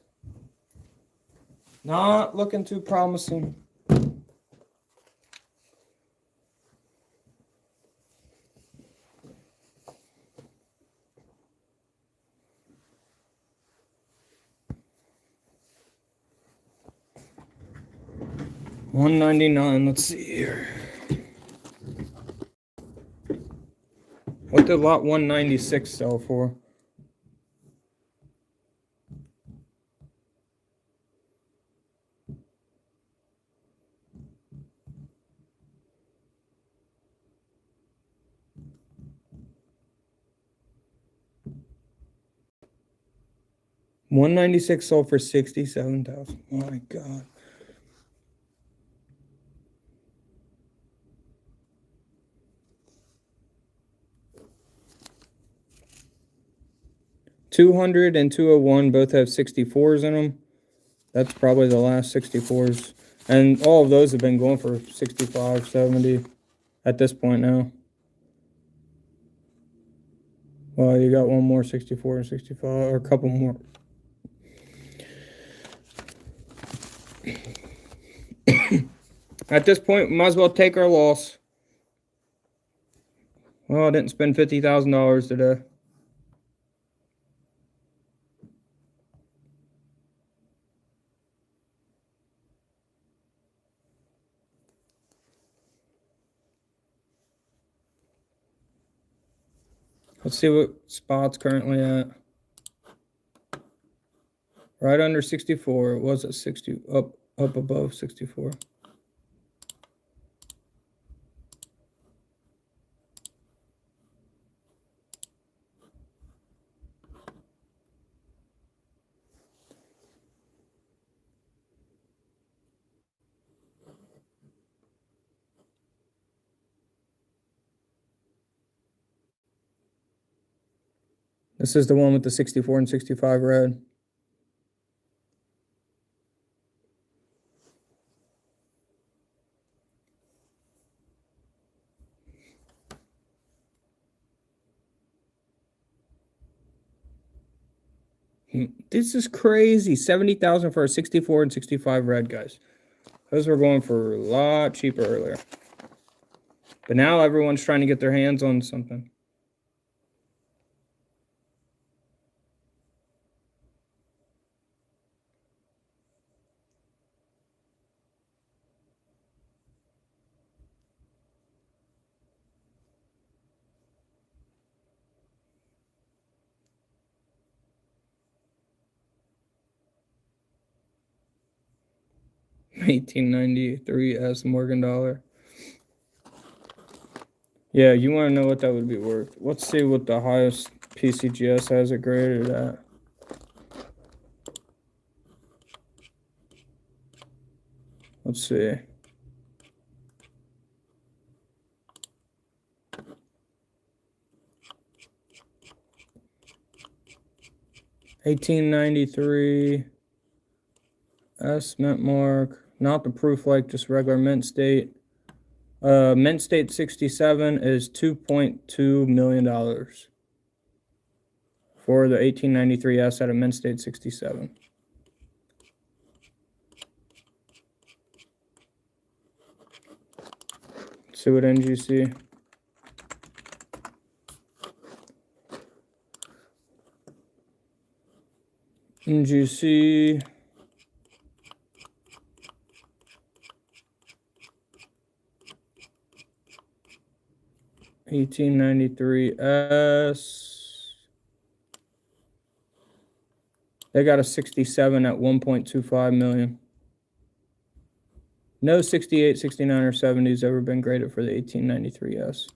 Speaker 1: Not looking too promising. $199. Let's see here. What did lot 196 sell for? $196 sold for $67,000. My God. $200 and 201 both have 64s in them. That's probably the last 64s. And all of those have been going for 65, 70 at this point now. Well, you got one more 64 and 65, or a couple more. At this point, we might as well take our loss. Well, I didn't spend $50,000 today. Let's see what spot's currently at. Right under 64. It was at 60, up above 64. This is the one with the 64 and 65 red. This is crazy. 70,000 for a 64 and 65 red, guys. Those were going for a lot cheaper earlier. But now everyone's trying to get their hands on something. $18.93 Morgan dollar. Yeah, you want to know what that would be worth. Let's see what the highest PCGS has it graded at. Let's see. $18.93 S mint mark, not the proof like, just regular mint state. Mint state 67 is $2.2 million for the 1893 S at a mint state 67. Let's see what NGC. NGC. $18.93 S. They got a 67 at 1.25 million. No 68, 69, or 70's ever been graded for the 1893 S.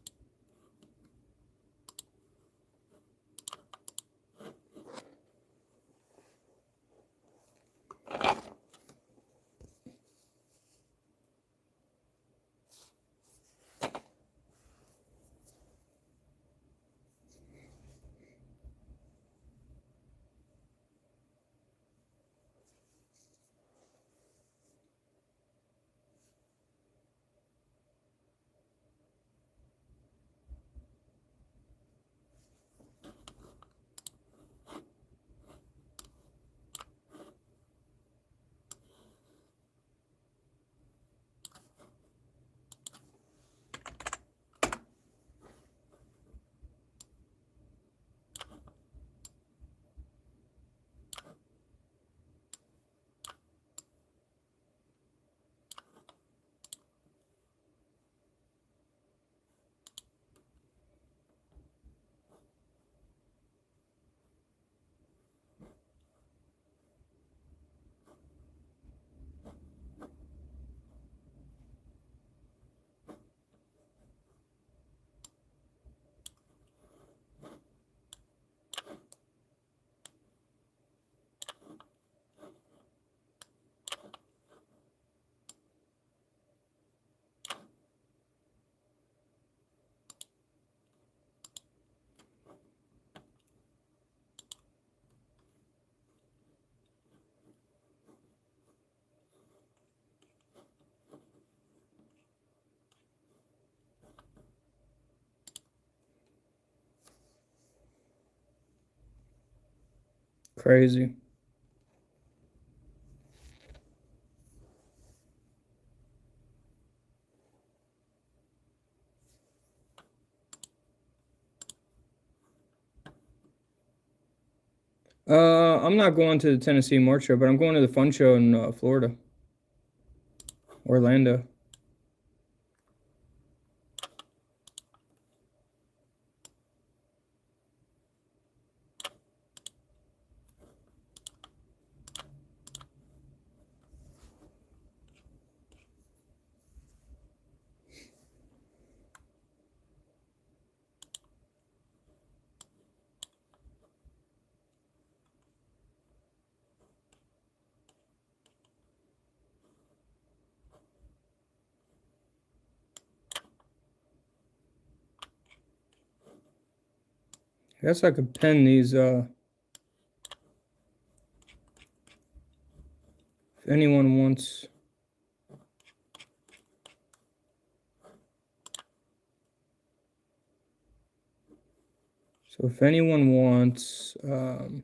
Speaker 1: Crazy. I'm not going to the Tennessee Mart Show, but I'm going to the fun show in Florida. Orlando. I guess I could pin these, if anyone wants. So if anyone wants, you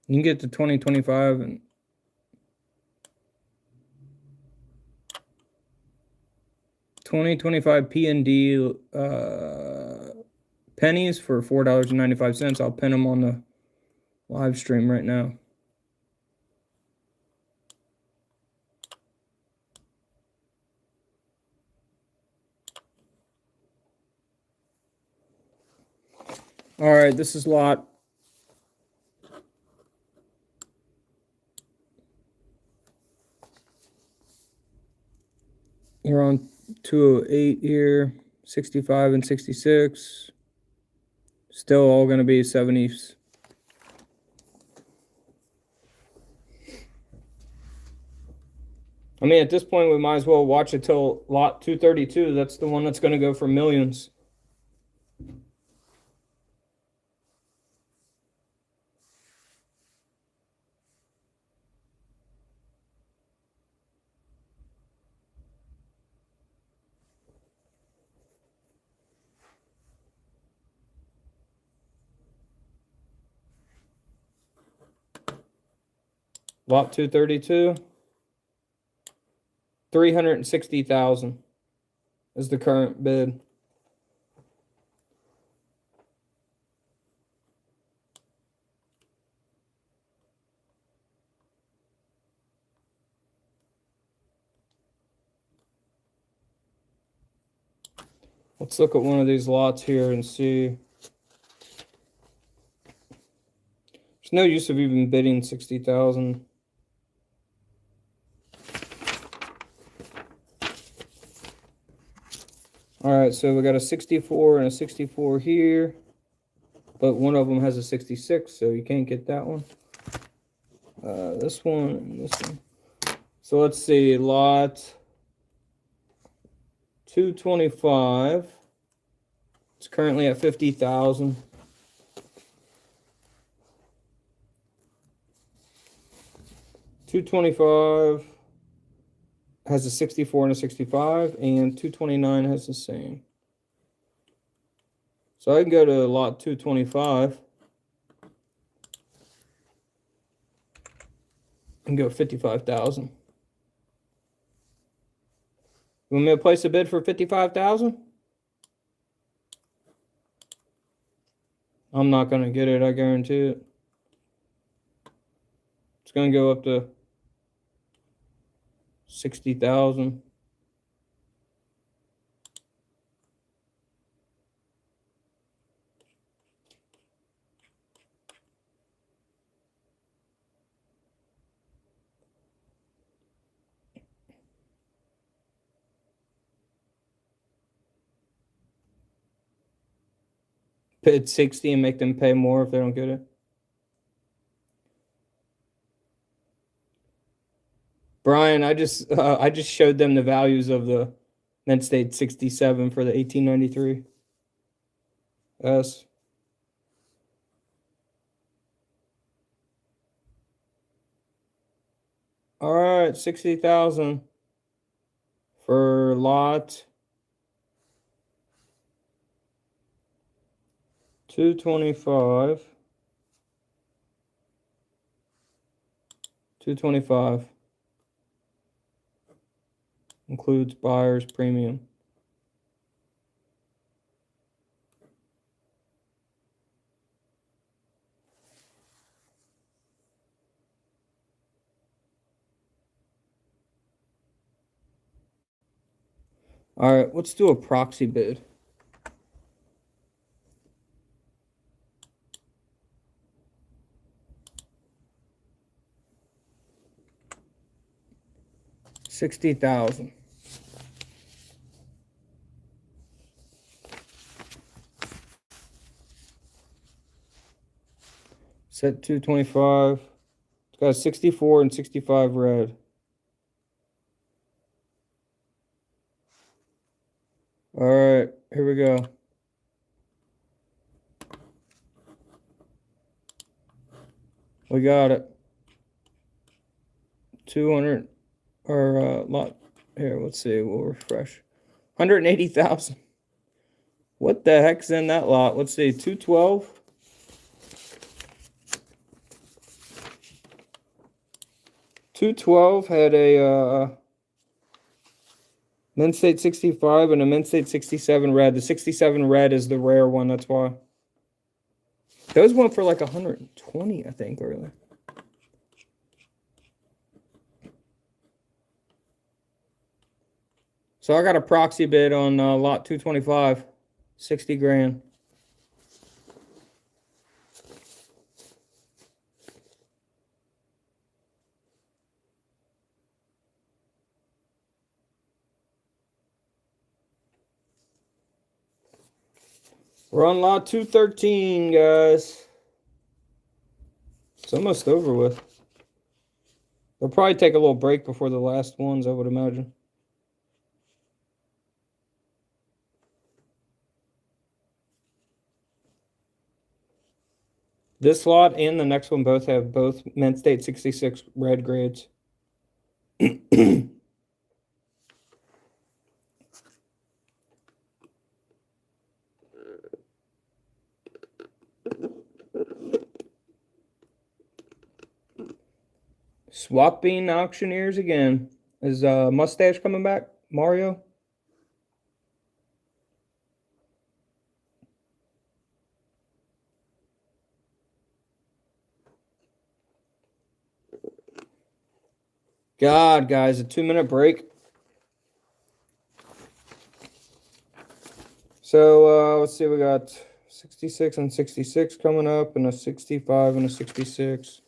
Speaker 1: can get the 2025 and P&D pennies for $4.95. I'll pin them on the live stream right now. All right, this is lot. We're on 208 here, 65 and 66. Still all going to be 70s. I mean, at this point, we might as well watch it till lot 232. That's the one that's going to go for millions. Lot 232. 360,000 is the current bid. Let's look at one of these lots here and see. There's no use of even bidding 60,000. All right, so we got a 64 and a 64 here, but one of them has a 66, so you can't get that one. This one and this one. So let's see, lot 225. It's currently at 50,000. $225 has a 64 and a 65, and 229 has the same. So I can go to lot 225 and go 55,000. You want me to place a bid for 55,000? I'm not going to get it, I guarantee it. It's going to go up to 60,000. Bid 60 and make them pay more if they don't get it. Brian, I just showed them the values of the Mint State 67 for the 1893. Yes. All right, 60,000 for lot $225. $225 includes buyer's premium. All right, let's do a proxy bid. $60,000. Set 225. It's got 64 and 65 red. All right, here we go. We got it. 200 or lot here. Let's see. We'll refresh. 180,000. What the heck's in that lot? Let's see. 212. $212 had a Mint State 65 and a Mint State 67 red. The 67 red is the rare one. That's why. Those went for like 120, I think, earlier. So I got a proxy bid on lot 225, 60 grand. We're on lot 213, guys. It's almost over with. They'll probably take a little break before the last ones, I would imagine. This lot and the next one both have both Mint State 66 red grades. Swapping auctioneers again. Is Mustache coming back, Mario? God, guys, a 2-minute break. So let's see, we got 66 and 66 coming up, and a 65 and a 66.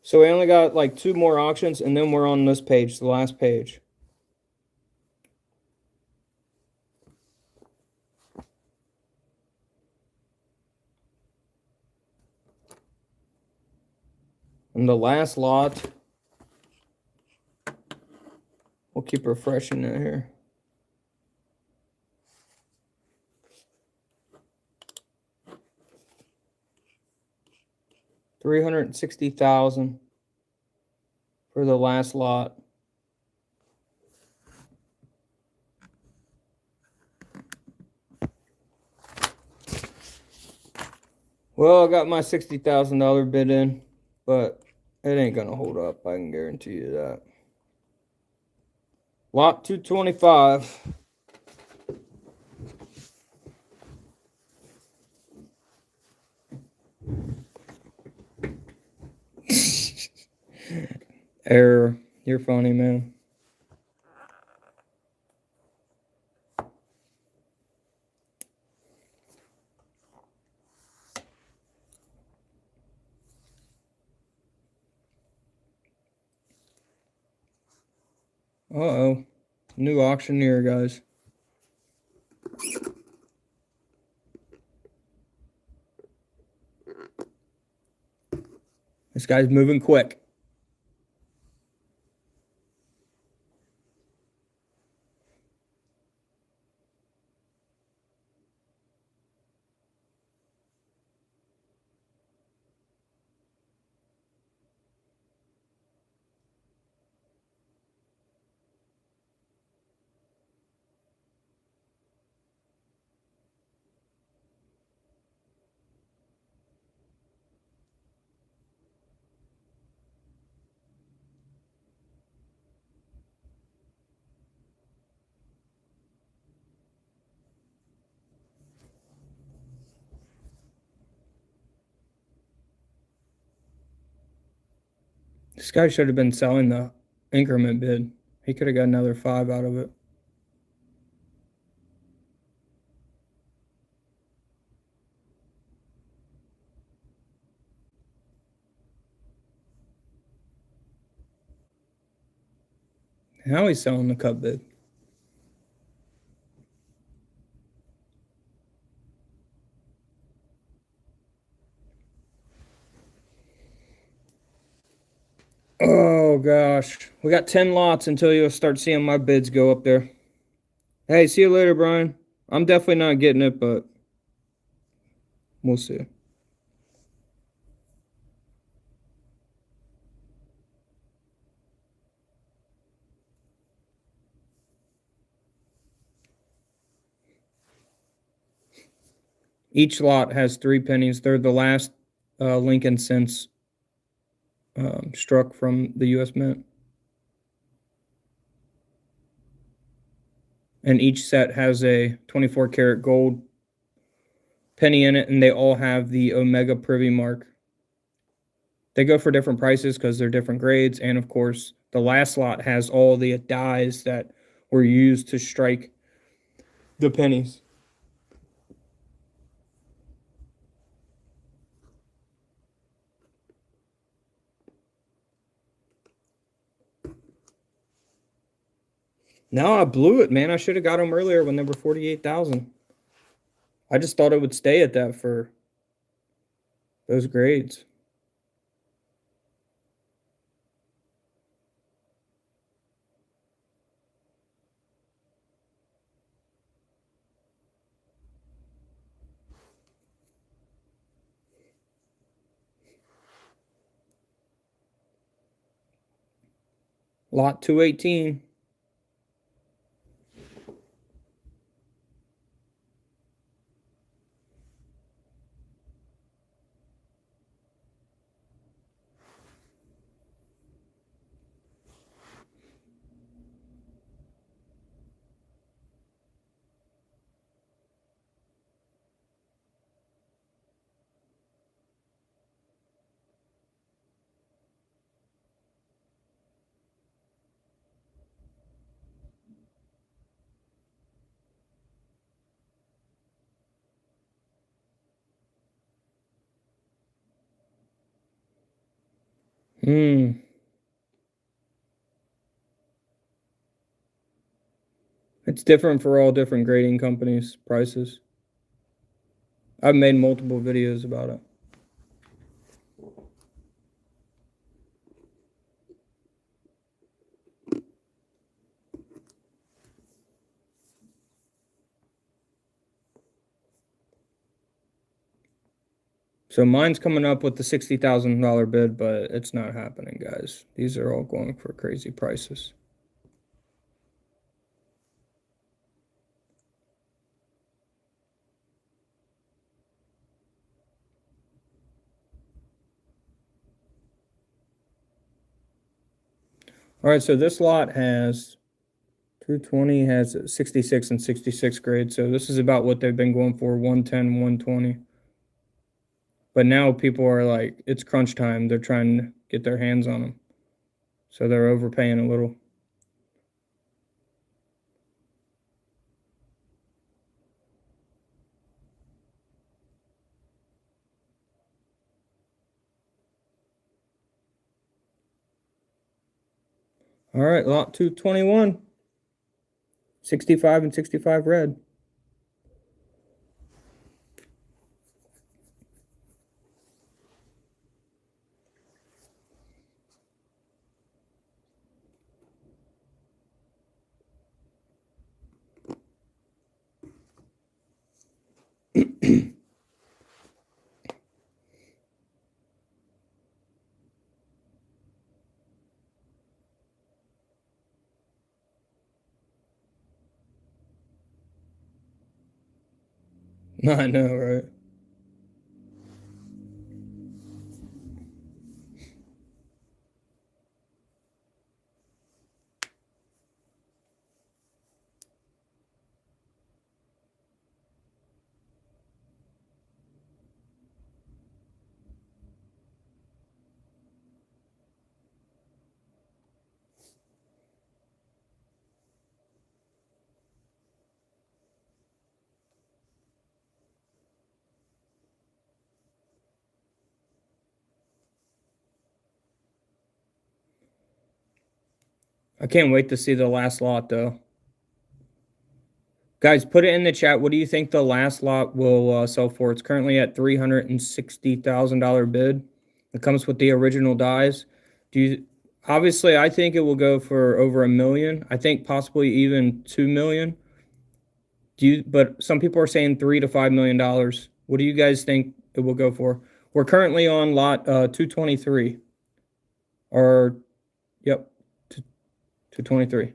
Speaker 1: So we only got like 2 more auctions, and then we're on this page, the last page. And the last lot, we'll keep refreshing it here. $360,000 for the last lot. Well, I got my $60,000 bid in, but it ain't gonna hold up. I can guarantee you that. Lot 225. Error. You're funny, man. Uh-oh. New auctioneer, guys. This guy's moving quick. This guy should have been selling the increment bid. He could have got another 5 out of it. Now he's selling the cut bid. Oh gosh. We got 10 lots until you'll start seeing my bids go up there. Hey, see you later, Brian. I'm definitely not getting it, but we'll see. Each lot has 3 pennies. They're the last Lincoln cents struck from the U.S. Mint. And each set has a 24 karat gold penny in it, and they all have the Omega Privy mark. They go for different prices because they're different grades, and of course, the last lot has all the dies that were used to strike the pennies. No, I blew it, man. I should have got them earlier when they were 48,000. I just thought it would stay at that for those grades. Lot 218. It's different for all different grading companies' prices. I've made multiple videos about it. So mine's coming up with the $60,000 bid, but it's not happening, guys. These are all going for crazy prices. All right, so this lot has 220, has 66 and 66 grade. So this is about what they've been going for, 110, 120. But now people are like, it's crunch time. They're trying to get their hands on them. So they're overpaying a little. All right, lot 221. 65 and 65 red. I know, right? I can't wait to see the last lot, though. Guys, put it in the chat. What do you think the last lot will sell for? It's currently at $360,000 bid. It comes with the original dies. Obviously, I think it will go for over $1 million. I think possibly even $2 million. But some people are saying $3 to $5 million. What do you guys think it will go for? We're currently on lot 223. Yep, 223.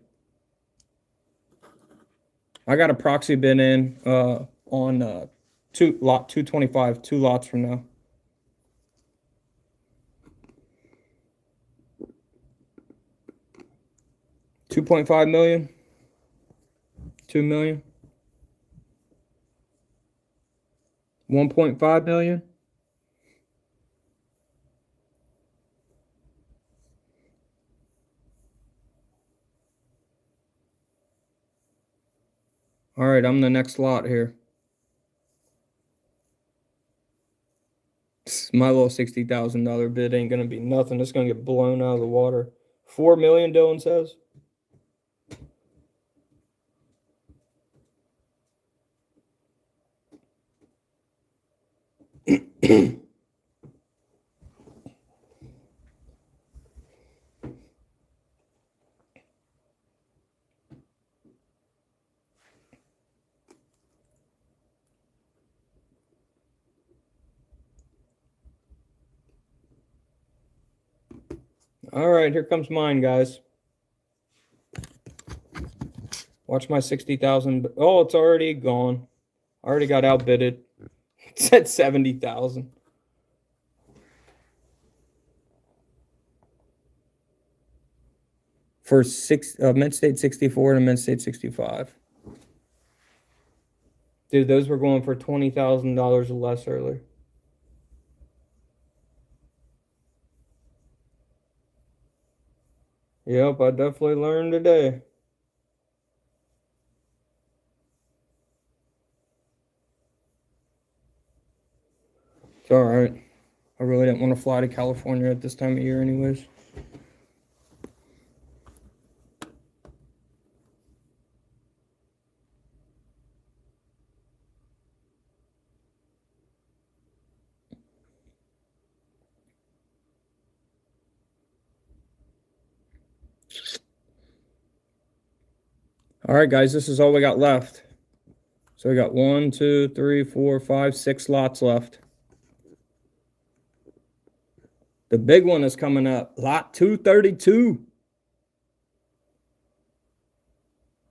Speaker 1: I got a proxy bid in on lot 225, 2 lots from now. $2.5 million, $2 million, $1.5 million. All right, I'm the next lot here. My little $60,000 bid ain't gonna be nothing. It's gonna get blown out of the water. $4 million, Dylan says. All right, here comes mine, guys. Watch my 60,000. Oh, it's already gone. I already got outbidded. It's at 70,000. For Mint State 64 and Mint State 65. Dude, those were going for $20,000 or less earlier. Yep, I definitely learned today. It's all right. I really didn't want to fly to California at this time of year anyways. All right, guys, this is all we got left. So we got 1, 2, 3, 4, 5, 6 lots left. The big one is coming up, lot 232.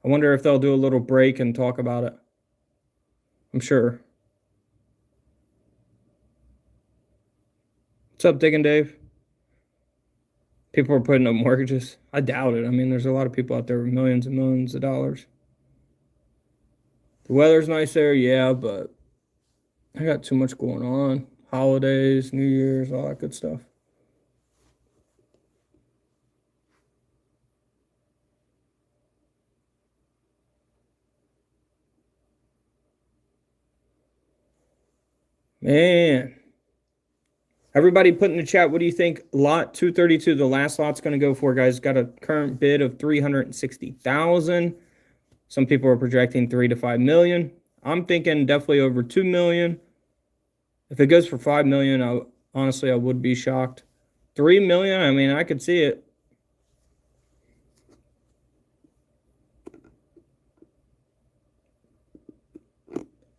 Speaker 1: I wonder if they'll do a little break and talk about it. I'm sure. What's up, Diggin' Dave? People are putting up mortgages. I doubt it. I mean, there's a lot of people out there with millions and millions of dollars. The weather's nice there, yeah, but I got too much going on. Holidays, New Year's, all that good stuff. Man. Everybody put in the chat, what do you think lot 232, the last lot's going to go for, guys? Got a current bid of $360,000. Some people are projecting $3 to $5 million. I'm thinking definitely over $2 million. If it goes for $5 million, honestly, I would be shocked. $3 million, I mean, I could see it.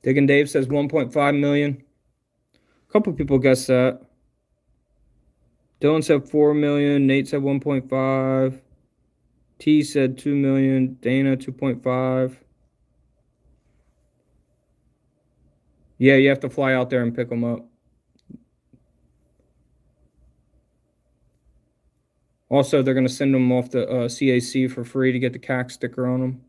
Speaker 1: Diggin' Dave says 1.5 million. A couple people guessed that. Dylan said 4 million. Nate said 1.5. T said 2 million. Dana 2.5. Yeah, you have to fly out there and pick them up. Also, they're going to send them off the CAC for free to get the CAC sticker on them.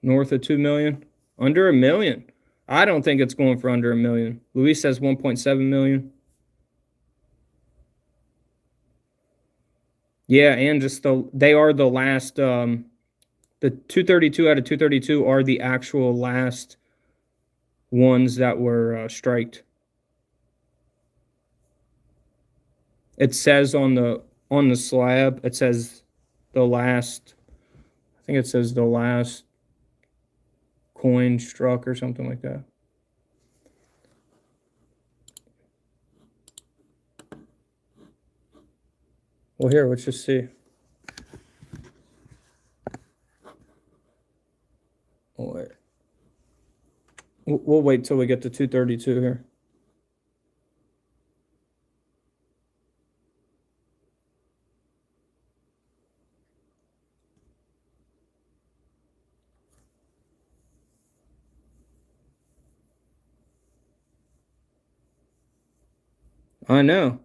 Speaker 1: North of 2 million. Under $1 million. I don't think it's going for under $1 million. Luis says 1.7 million. Yeah, and just they are the last, the 232 out of 232 are the actual last ones that were striked. It says on the slab, it says the last, I think it says the last coin struck or something like that. Well, here, let's just see. Oh, wait. We'll wait till we get to 232 here. I know.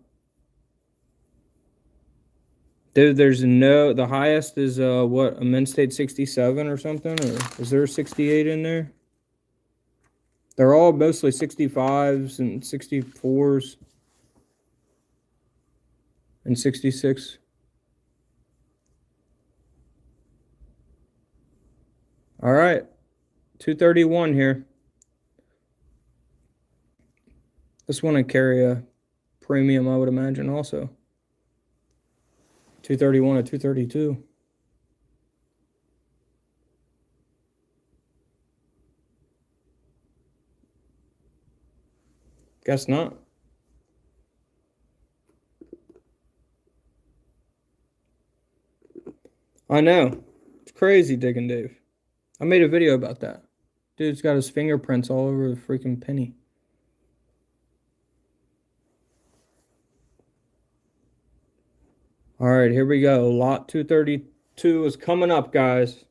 Speaker 1: Dude, there's no, the highest is, what, a Mint State 67 or something? Or is there a 68 in there? They're all mostly 65s and 64s and 66. All right, 231 here. This one would carry a premium, I would imagine, also. 231 to 232. Guess not. I know. It's crazy, Digging Dave. I made a video about that. Dude's got his fingerprints all over the freaking penny. All right, here we go. Lot 232 is coming up, guys.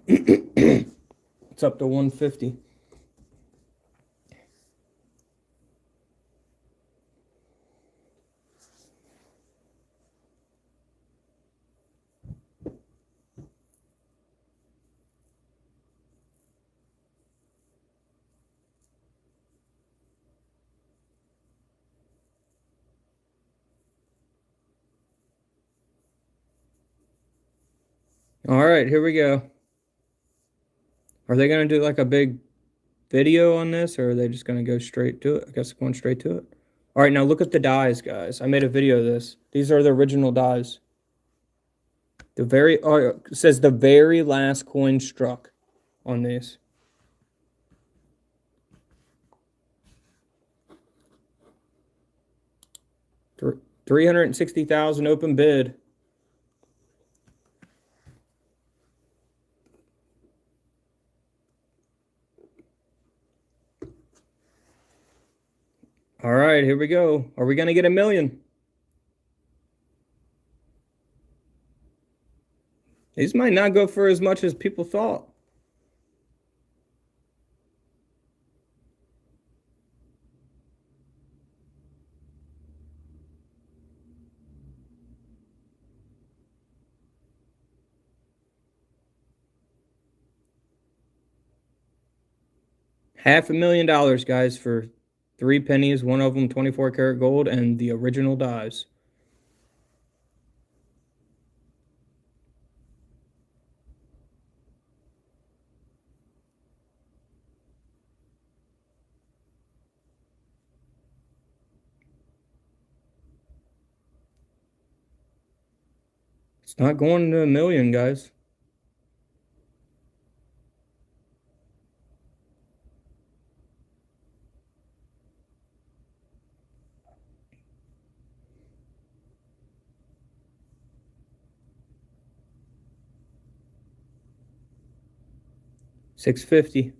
Speaker 1: It's up to 150. All right, here we go. Are they going to do like a big video on this, or are they just going to go straight to it? I guess going straight to it. All right, now look at the dies, guys. I made a video of this. These are the original dies. The very, it says the very last coin struck on these. $360,000 open bid. All right, here we go. Are we going to get $1 million? These might not go for as much as people thought. $500,000, guys, for 3 pennies, one of them 24 karat gold, and the original dies. It's not going to $1 million, guys. $650.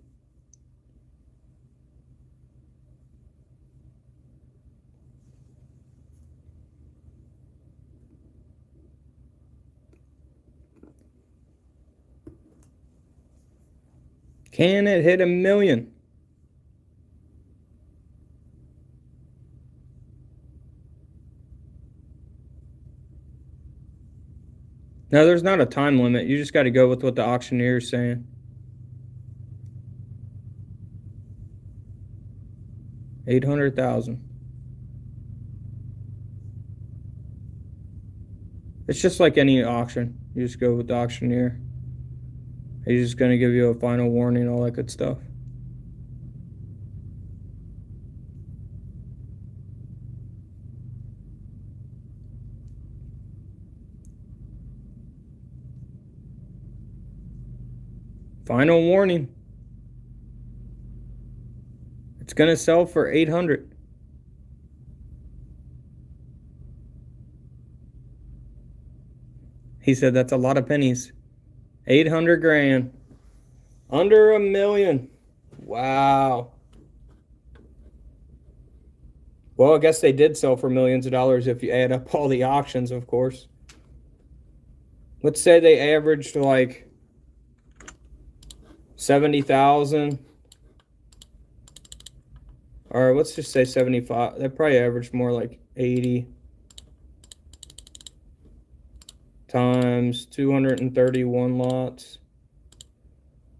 Speaker 1: Can it hit $1 million? No, there's not a time limit. You just got to go with what the auctioneer is saying. 800,000. It's just like any auction. You just go with the auctioneer. He's just going to give you a final warning, all that good stuff. Final warning. It's going to sell for 800. He said that's a lot of pennies. 800 grand. Under $1 million. Wow. Well, I guess they did sell for millions of dollars if you add up all the auctions, of course. Let's say they averaged like 70,000. Or let's just say 75. They probably averaged more like 80 times 231 lots.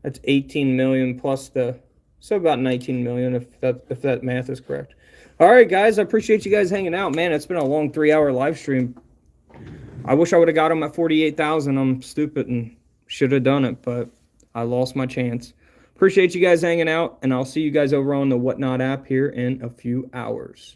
Speaker 1: That's 18 million plus so about 19 million if that math is correct. All right, guys, I appreciate you guys hanging out. Man, it's been a long 3-hour live stream. I wish I would have got them at 48,000. I'm stupid and should have done it, but I lost my chance. Appreciate you guys hanging out, and I'll see you guys over on the Whatnot app here in a few hours.